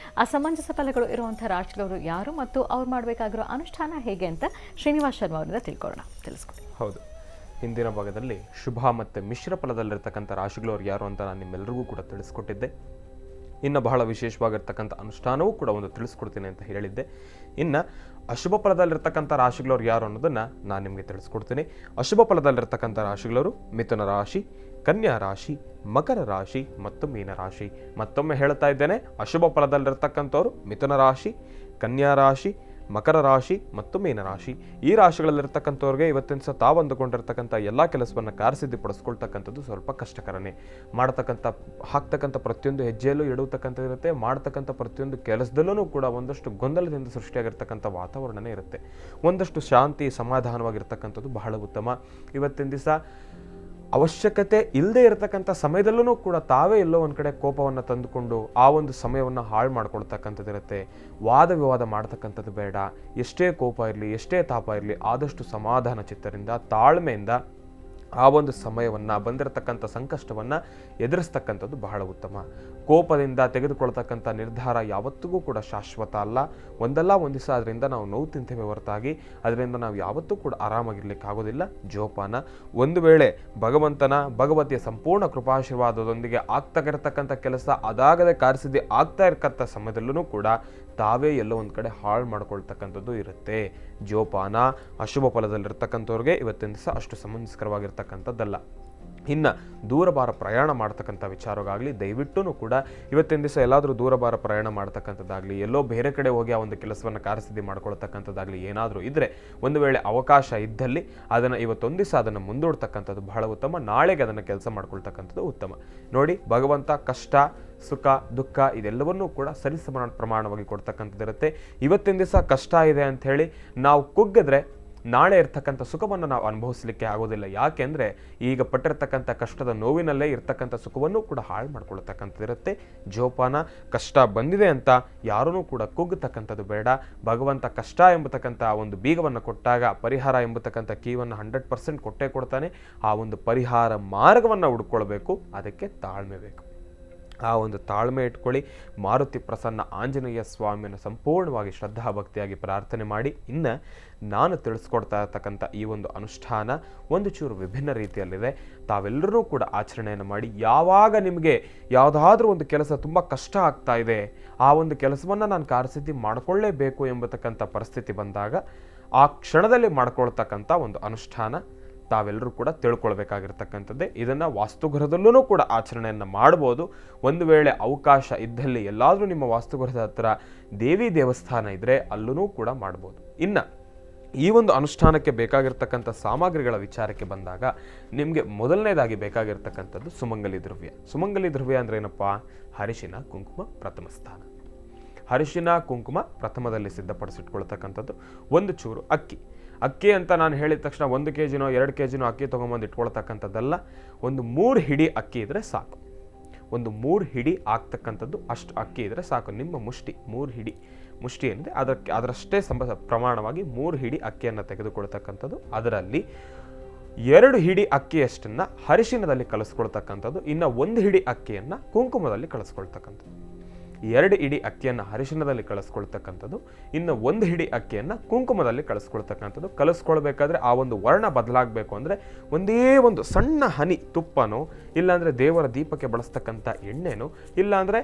ಅಸಮಂಜಸ ಫಲಗಳು ಇರುವಂತಹ ರಾಶಿಗಳವರು ಯಾರು ಮತ್ತು ಅವ್ರು ಮಾಡಬೇಕಾಗಿರೋ ಅನುಷ್ಠಾನ ಹೇಗೆ ಅಂತ ಶ್ರೀನಿವಾಸ್ ಶರ್ಮಾ ಅವರಿಂದ ತಿಳಿಸ್ಕೊಡಿ. ಹೌದು, ಹಿಂದಿನ ಭಾಗದಲ್ಲಿ ಶುಭ ಮತ್ತು ಮಿಶ್ರ ಫಲದಲ್ಲಿರ್ತಕ್ಕಂಥ ರಾಶಿಗಳವ್ರು ಯಾರು ಅಂತ ನಾನು ನಿಮ್ಮೆಲ್ಲರಿಗೂ ಕೂಡ ತಿಳಿಸ್ಕೊಟ್ಟಿದ್ದೆ. ಇನ್ನು ಬಹಳ ವಿಶೇಷವಾಗಿರ್ತಕ್ಕಂಥ ಅನುಷ್ಠಾನವೂ ಕೂಡ ಒಂದು ತಿಳಿಸ್ಕೊಡ್ತೀನಿ ಅಂತ ಹೇಳಿದ್ದೆ. ಇನ್ನು ಅಶುಭ ಫಲದಲ್ಲಿರ್ತಕ್ಕಂಥ ರಾಶಿಗಳವ್ರು ಯಾರು ಅನ್ನೋದನ್ನು ನಾನು ನಿಮಗೆ ತಿಳಿಸ್ಕೊಡ್ತೀನಿ. ಅಶುಭ ಫಲದಲ್ಲಿರ್ತಕ್ಕಂಥ ರಾಶಿಗಳವರು ಮಿಥುನ ರಾಶಿ, ಕನ್ಯಾ ರಾಶಿ, ಮಕರ ರಾಶಿ ಮತ್ತು ಮೀನ ರಾಶಿ. ಮತ್ತೊಮ್ಮೆ ಹೇಳ್ತಾ ಇದ್ದೇನೆ, ಅಶುಭ ಫಲದಲ್ಲಿರ್ತಕ್ಕಂಥವ್ರು ಮಿಥುನ ರಾಶಿ, ಕನ್ಯಾ ರಾಶಿ, ಮಕರ ರಾಶಿ ಮತ್ತು ಮೀನರಾಶಿ. ಈ ರಾಶಿಗಳಲ್ಲಿರ್ತಕ್ಕಂಥವ್ರಿಗೆ ಇವತ್ತಿನ ಸಹ ತಾವು ಅಂದುಕೊಂಡಿರ್ತಕ್ಕಂಥ ಎಲ್ಲ ಕೆಲಸವನ್ನು ಕಾರ್ಯಸಿದ್ಧಿಪಡಿಸ್ಕೊಳ್ತಕ್ಕಂಥದ್ದು ಸ್ವಲ್ಪ ಕಷ್ಟಕರನೇ. ಹಾಕ್ತಕ್ಕಂಥ ಪ್ರತಿಯೊಂದು ಹೆಜ್ಜೆಯಲ್ಲೂ ಇಡುತ್ತಕ್ಕಂಥದ್ದು ಇರುತ್ತೆ. ಮಾಡ್ತಕ್ಕಂಥ ಪ್ರತಿಯೊಂದು ಕೆಲಸದಲ್ಲೂ ಕೂಡ ಒಂದಷ್ಟು ಗೊಂದಲದಿಂದ ಸೃಷ್ಟಿಯಾಗಿರ್ತಕ್ಕಂಥ ವಾತಾವರಣನೇ ಇರುತ್ತೆ. ಒಂದಷ್ಟು ಶಾಂತಿ ಸಮಾಧಾನವಾಗಿರ್ತಕ್ಕಂಥದ್ದು ಬಹಳ ಉತ್ತಮ. ಇವತ್ತಿನ ದಿವಸ ಅವಶ್ಯಕತೆ ಇಲ್ಲದೆ ಇರತಕ್ಕಂಥ ಸಮಯದಲ್ಲೂ ಕೂಡ ತಾವೇ ಎಲ್ಲೋ ಒಂದು ಕಡೆ ಕೋಪವನ್ನು ತಂದುಕೊಂಡು ಆ ಒಂದು ಸಮಯವನ್ನು ಹಾಳು ಮಾಡ್ಕೊಳ್ತಕ್ಕಂಥದ್ದು ಇರುತ್ತೆ. ವಾದ ವಿವಾದ ಮಾಡ್ತಕ್ಕಂಥದ್ದು ಬೇಡ. ಎಷ್ಟೇ ಕೋಪ ಇರಲಿ, ಎಷ್ಟೇ ತಾಪ ಇರಲಿ, ಆದಷ್ಟು ಸಮಾಧಾನ ಚಿತ್ತರಿಂದ ತಾಳ್ಮೆಯಿಂದ ಆ ಒಂದು ಸಮಯವನ್ನು, ಬಂದಿರತಕ್ಕಂಥ ಸಂಕಷ್ಟವನ್ನು ಎದುರಿಸ್ತಕ್ಕಂಥದ್ದು ಬಹಳ ಉತ್ತಮ. ಕೋಪದಿಂದ ತೆಗೆದುಕೊಳ್ತಕ್ಕಂಥ ನಿರ್ಧಾರ ಯಾವತ್ತಿಗೂ ಕೂಡ ಶಾಶ್ವತ ಅಲ್ಲ. ಒಂದಲ್ಲ ಒಂದು ದಿವಸ ಅದರಿಂದ ನಾವು ನೋವು ತಿಂತೇವೆ ಹೊರತಾಗಿ ಅದರಿಂದ ನಾವು ಯಾವತ್ತೂ ಕೂಡ ಆರಾಮಾಗಿರ್ಲಿಕ್ಕೆ ಆಗೋದಿಲ್ಲ. ಜೋಪಾನ. ಒಂದು ವೇಳೆ ಭಗವತಿಯ ಸಂಪೂರ್ಣ ಕೃಪಾಶೀರ್ವಾದದೊಂದಿಗೆ ಆಗ್ತಾಗಿರ್ತಕ್ಕಂಥ ಕೆಲಸ ಅದಾಗದೆ ಕಾರ್ಯಸಿದ್ಧಿ ಆಗ್ತಾ ಇರ್ತಕ್ಕಂಥ ಸಮಯದಲ್ಲೂ ಕೂಡ ತಾವೇ ಎಲ್ಲೋ ಒಂದು ಕಡೆ ಹಾಳು ಮಾಡ್ಕೊಳ್ತಕ್ಕಂಥದ್ದು ಇರುತ್ತೆ. ಜೋಪಾನ. ಅಶುಭ ಫಲದಲ್ಲಿರ್ತಕ್ಕಂಥವ್ರಿಗೆ ಇವತ್ತಿನ ದಿವಸ ಅಷ್ಟು ಸಮಂಜಸ್ಕರವಾಗಿರ್ತಕ್ಕಂಥದ್ದಲ್ಲ. ಇನ್ನು ದೂರಭಾರ ಪ್ರಯಾಣ ಮಾಡ್ತಕ್ಕಂಥ ವಿಚಾರವಾಗಲಿ ದಯವಿಟ್ಟು ಕೂಡ ಇವತ್ತಿನ ದಿವಸ ಎಲ್ಲಾದರೂ ದೂರಭಾರ ಪ್ರಯಾಣ ಮಾಡ್ತಕ್ಕಂಥದ್ದಾಗಲಿ, ಎಲ್ಲೋ ಬೇರೆ ಕಡೆ ಹೋಗಿ ಆ ಒಂದು ಕೆಲಸವನ್ನು ಕಾರ್ಯಸಿದ್ಧಿ ಮಾಡ್ಕೊಳ್ತಕ್ಕಂಥದ್ದಾಗಲಿ ಏನಾದರೂ ಇದ್ದರೆ, ಒಂದು ವೇಳೆ ಅವಕಾಶ ಇದ್ದಲ್ಲಿ ಅದನ್ನು ಇವತ್ತೊಂದು ದಿವಸ ಅದನ್ನು ಮುಂದೂಡ್ತಕ್ಕಂಥದ್ದು ಬಹಳ ಉತ್ತಮ. ನಾಳೆಗೆ ಅದನ್ನು ಕೆಲಸ ಮಾಡ್ಕೊಳ್ತಕ್ಕಂಥದ್ದು ಉತ್ತಮ. ನೋಡಿ, ಭಗವಂತ ಕಷ್ಟ, ಸುಖ, ದುಃಖ ಇದೆಲ್ಲವನ್ನೂ ಕೂಡ ಸರಿಸಮ ಪ್ರಮಾಣವಾಗಿ ಕೊಡ್ತಕ್ಕಂಥದ್ದಿರುತ್ತೆ. ಇವತ್ತಿನ ದಿವಸ ಕಷ್ಟ ಇದೆ ಅಂಥೇಳಿ ನಾವು ಕುಗ್ಗಿದ್ರೆ ನಾಳೆ ಇರ್ತಕ್ಕಂಥ ಸುಖವನ್ನು ನಾವು ಅನುಭವಿಸಲಿಕ್ಕೆ ಆಗೋದಿಲ್ಲ. ಯಾಕೆಂದರೆ ಈಗ ಪಟ್ಟಿರ್ತಕ್ಕಂಥ ಕಷ್ಟದ ನೋವಿನಲ್ಲೇ ಇರ್ತಕ್ಕಂಥ ಸುಖವನ್ನು ಕೂಡ ಹಾಳು ಮಾಡ್ಕೊಳ್ತಕ್ಕಂಥದ್ದಿರುತ್ತೆ. ಜೋಪಾನ. ಕಷ್ಟ ಬಂದಿದೆ ಅಂತ ಯಾರೂ ಕೂಡ ಕುಗ್ಗತಕ್ಕಂಥದ್ದು ಬೇಡ. ಭಗವಂತ ಕಷ್ಟ ಎಂಬತಕ್ಕಂಥ ಒಂದು ಬೀಗವನ್ನು ಕೊಟ್ಟಾಗ ಪರಿಹಾರ ಎಂಬತಕ್ಕಂಥ ಕೀವನ್ನು 100% ಕೊಟ್ಟೇ ಕೊಡ್ತಾನೆ. ಆ ಒಂದು ಪರಿಹಾರ ಮಾರ್ಗವನ್ನು ಹುಡ್ಕೊಳ್ಬೇಕು. ಅದಕ್ಕೆ ತಾಳ್ಮೆ ಬೇಕು. ಆ ಒಂದು ತಾಳ್ಮೆ ಇಟ್ಕೊಳ್ಳಿ. ಮಾರುತಿ ಪ್ರಸನ್ನ ಆಂಜನೇಯ ಸ್ವಾಮಿಯನ್ನು ಸಂಪೂರ್ಣವಾಗಿ ಶ್ರದ್ಧಾಭಕ್ತಿಯಾಗಿ ಪ್ರಾರ್ಥನೆ ಮಾಡಿ. ಇನ್ನು ನಾನು ತಿಳಿಸ್ಕೊಡ್ತಾ ಇರ್ತಕ್ಕಂಥ ಈ ಒಂದು ಅನುಷ್ಠಾನ ಒಂದು ಚೂರು ವಿಭಿನ್ನ ರೀತಿಯಲ್ಲಿದೆ. ತಾವೆಲ್ಲರೂ ಕೂಡ ಆಚರಣೆಯನ್ನು ಮಾಡಿ. ಯಾವಾಗ ನಿಮಗೆ ಯಾವುದಾದ್ರೂ ಒಂದು ಕೆಲಸ ತುಂಬ ಕಷ್ಟ ಆಗ್ತಾ ಇದೆ, ಆ ಒಂದು ಕೆಲಸವನ್ನು ನಾನು ಕಾರ್ಯಸಿದ್ಧಿ ಮಾಡಿಕೊಳ್ಳೇಬೇಕು ಎಂಬತಕ್ಕಂಥ ಪರಿಸ್ಥಿತಿ ಬಂದಾಗ ಆ ಕ್ಷಣದಲ್ಲಿ ಮಾಡ್ಕೊಳ್ತಕ್ಕಂಥ ಒಂದು ಅನುಷ್ಠಾನ ತಾವೆಲ್ಲರೂ ಕೂಡ ತಿಳ್ಕೊಳ್ಬೇಕಾಗಿರ್ತಕ್ಕಂಥದ್ದೇ. ಇದನ್ನು ವಾಸ್ತುಗೃಹದಲ್ಲೂ ಕೂಡ ಆಚರಣೆಯನ್ನು ಮಾಡ್ಬೋದು. ಒಂದು ವೇಳೆ ಅವಕಾಶ ಇದ್ದಲ್ಲಿ ಎಲ್ಲಾದರೂ ನಿಮ್ಮ ವಾಸ್ತುಗೃಹದ ಹತ್ರ ದೇವಿ ದೇವಸ್ಥಾನ ಇದ್ದರೆ ಅಲ್ಲೂ ಕೂಡ ಮಾಡ್ಬೋದು. ಇನ್ನು ಈ ಒಂದು ಅನುಷ್ಠಾನಕ್ಕೆ ಬೇಕಾಗಿರ್ತಕ್ಕಂಥ ಸಾಮಗ್ರಿಗಳ ವಿಚಾರಕ್ಕೆ ಬಂದಾಗ ನಿಮಗೆ ಮೊದಲನೇದಾಗಿ ಬೇಕಾಗಿರ್ತಕ್ಕಂಥದ್ದು ಸುಮಂಗಲಿ ದ್ರವ್ಯ. ಸುಮಂಗಲಿ ದ್ರವ್ಯ ಅಂದರೆ ಏನಪ್ಪ? ಅರಿಶಿನ, ಕುಂಕುಮ ಪ್ರಥಮ ಸ್ಥಾನ. ಅರಿಶಿನ, ಕುಂಕುಮ ಪ್ರಥಮದಲ್ಲಿ ಸಿದ್ಧಪಡಿಸಿಟ್ಕೊಳ್ತಕ್ಕಂಥದ್ದು. ಒಂದು ಚೂರು ಅಕ್ಕಿ ಅಂತ ನಾನು ಹೇಳಿದ ತಕ್ಷಣ 1 kg 2 kg ಅಕ್ಕಿ ತೊಗೊಂಬಂದು ಇಟ್ಕೊಳ್ತಕ್ಕಂಥದ್ದಲ್ಲ. ಒಂದು 3 ಹಿಡಿ ಅಕ್ಕಿ ಇದ್ದರೆ ಸಾಕು. ಒಂದು 3 ಹಿಡಿ ಆಗ್ತಕ್ಕಂಥದ್ದು ಅಷ್ಟು ಅಕ್ಕಿ ಇದ್ದರೆ ಸಾಕು. ನಿಮ್ಮ ಮುಷ್ಟಿ 3 ಹಿಡಿ ಮುಷ್ಟಿ ಅಂದರೆ ಅದರಷ್ಟೇ ಪ್ರಮಾಣವಾಗಿ 3 ಹಿಡಿ ಅಕ್ಕಿಯನ್ನು ತೆಗೆದುಕೊಳ್ತಕ್ಕಂಥದ್ದು. ಅದರಲ್ಲಿ 2 ಹಿಡಿ ಅಕ್ಕಿಯಷ್ಟನ್ನು ಅರಿಶಿನದಲ್ಲಿ ಕಲಿಸ್ಕೊಳ್ತಕ್ಕಂಥದ್ದು. ಇನ್ನು 1 ಹಿಡಿ ಅಕ್ಕಿಯನ್ನು ಕುಂಕುಮದಲ್ಲಿ ಕಲಿಸ್ಕೊಳ್ತಕ್ಕಂಥದ್ದು. 2 ಹಿಡಿ ಅಕ್ಕಿಯನ್ನು ಅರಿಶಿನದಲ್ಲಿ ಕಳಿಸ್ಕೊಳ್ತಕ್ಕಂಥದ್ದು. ಇನ್ನು 1 ಹಿಡಿ ಅಕ್ಕಿಯನ್ನು ಕುಂಕುಮದಲ್ಲಿ ಕಳಿಸ್ಕೊಳ್ತಕ್ಕಂಥದ್ದು. ಕಲಿಸ್ಕೊಳ್ಬೇಕಾದ್ರೆ ಆ ಒಂದು ವರ್ಣ ಬದಲಾಗಬೇಕು ಅಂದರೆ ಒಂದೇ ಒಂದು ಸಣ್ಣ ಹನಿ ತುಪ್ಪನೋ, ಇಲ್ಲಾಂದರೆ ದೇವರ ದೀಪಕ್ಕೆ ಬಳಸ್ತಕ್ಕಂಥ ಎಣ್ಣೆನೋ, ಇಲ್ಲಾಂದರೆ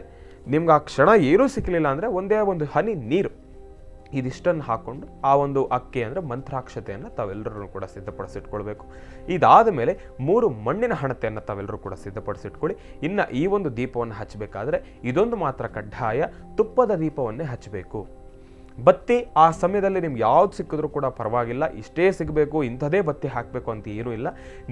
ನಿಮ್ಗೆ ಆ ಕ್ಷಣ ಏನೂ ಸಿಕ್ಕಲಿಲ್ಲ ಅಂದರೆ ಒಂದೇ ಒಂದು ಹನಿ ನೀರು, ಇದಿಷ್ಟನ್ನು ಹಾಕ್ಕೊಂಡು ಆ ಒಂದು ಅಕ್ಕಿ ಅಂದರೆ ಮಂತ್ರಾಕ್ಷತೆಯನ್ನು ತಾವೆಲ್ಲರೂ ಕೂಡ ಸಿದ್ಧಪಡಿಸಿಟ್ಕೊಳ್ಬೇಕು. ಇದಾದ ಮೇಲೆ 3 ಮಣ್ಣಿನ ಹಣತೆಯನ್ನು ತಾವೆಲ್ಲರೂ ಕೂಡ ಸಿದ್ಧಪಡಿಸಿಟ್ಕೊಳ್ಳಿ. ಇನ್ನು ಈ ಒಂದು ದೀಪವನ್ನು ಹಚ್ಚಬೇಕಾದ್ರೆ ಇದೊಂದು ಮಾತ್ರ ಕಡ್ಡಾಯ, ತುಪ್ಪದ ದೀಪವನ್ನೇ ಹಚ್ಚಬೇಕು. ಬತ್ತಿ ಆ ಸಮಯದಲ್ಲಿ ನಿಮ್ಗೆ ಯಾವ್ದು ಸಿಕ್ಕಿದ್ರೂ ಕೂಡ ಪರವಾಗಿಲ್ಲ. ಇಷ್ಟೇ ಸಿಗಬೇಕು, ಇಂಥದೇ ಬತ್ತಿ ಹಾಕಬೇಕು ಅಂತ ಏನೂ ಇಲ್ಲ.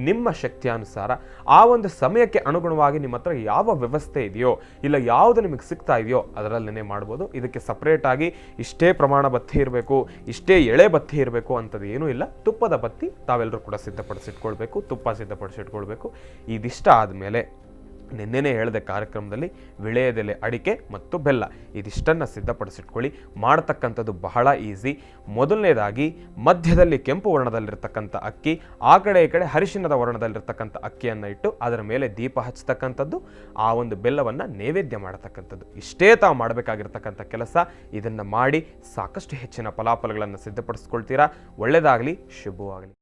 ನಿಮ್ಮ ಶಕ್ತಿಯಾನುಸಾರ ಆ ಒಂದು ಸಮಯಕ್ಕೆ ಅನುಗುಣವಾಗಿ ನಿಮ್ಮ ಹತ್ರ ಯಾವ ವ್ಯವಸ್ಥೆ ಇದೆಯೋ, ಇಲ್ಲ ಯಾವುದು ನಿಮಗೆ ಸಿಗ್ತಾ ಇದೆಯೋ ಅದರಲ್ಲೇ ಮಾಡ್ಬೋದು. ಇದಕ್ಕೆ ಸಪ್ರೇಟಾಗಿ ಇಷ್ಟೇ ಪ್ರಮಾಣ ಬತ್ತಿ ಇರಬೇಕು, ಇಷ್ಟೇ ಎಳೆ ಬತ್ತಿ ಇರಬೇಕು ಅಂಥದ್ದು ಏನೂ ಇಲ್ಲ. ತುಪ್ಪದ ಬತ್ತಿ ತಾವೆಲ್ಲರೂ ಕೂಡ ಸಿದ್ಧಪಡಿಸಿಟ್ಕೊಳ್ಬೇಕು, ತುಪ್ಪ ಸಿದ್ಧಪಡಿಸಿಟ್ಕೊಳ್ಬೇಕು. ಇದಿಷ್ಟ ಆದಮೇಲೆ ನಿನ್ನೆನೇ ಹೇಳಿದೆ ಕಾರ್ಯಕ್ರಮದಲ್ಲಿ, ವಿಳೆಯದೆಲೆ ಅಡಿಕೆ ಮತ್ತು ಬೆಲ್ಲ ಇದಿಷ್ಟನ್ನು ಸಿದ್ಧಪಡಿಸಿಟ್ಕೊಳ್ಳಿ. ಮಾಡತಕ್ಕಂಥದ್ದು ಬಹಳ ಈಸಿ. ಮೊದಲನೇದಾಗಿ ಮಧ್ಯದಲ್ಲಿ ಕೆಂಪು ವರ್ಣದಲ್ಲಿರ್ತಕ್ಕಂಥ ಅಕ್ಕಿ, ಆ ಕಡೆ ಈ ಕಡೆ ಅರಿಶಿಣದ ವರ್ಣದಲ್ಲಿರ್ತಕ್ಕಂಥ ಅಕ್ಕಿಯನ್ನು ಇಟ್ಟು ಅದರ ಮೇಲೆ ದೀಪ ಹಚ್ಚತಕ್ಕಂಥದ್ದು, ಆ ಒಂದು ಬೆಲ್ಲವನ್ನು ನೈವೇದ್ಯ ಮಾಡತಕ್ಕಂಥದ್ದು. ಇಷ್ಟೇ ತಾವು ಮಾಡಬೇಕಾಗಿರ್ತಕ್ಕಂಥ ಕೆಲಸ. ಇದನ್ನು ಮಾಡಿ ಸಾಕಷ್ಟು ಹೆಚ್ಚಿನ ಫಲಾಫಲಗಳನ್ನು ಸಿದ್ಧಪಡಿಸ್ಕೊಳ್ತೀರಾ. ಒಳ್ಳೆಯದಾಗಲಿ, ಶುಭವಾಗಲಿ.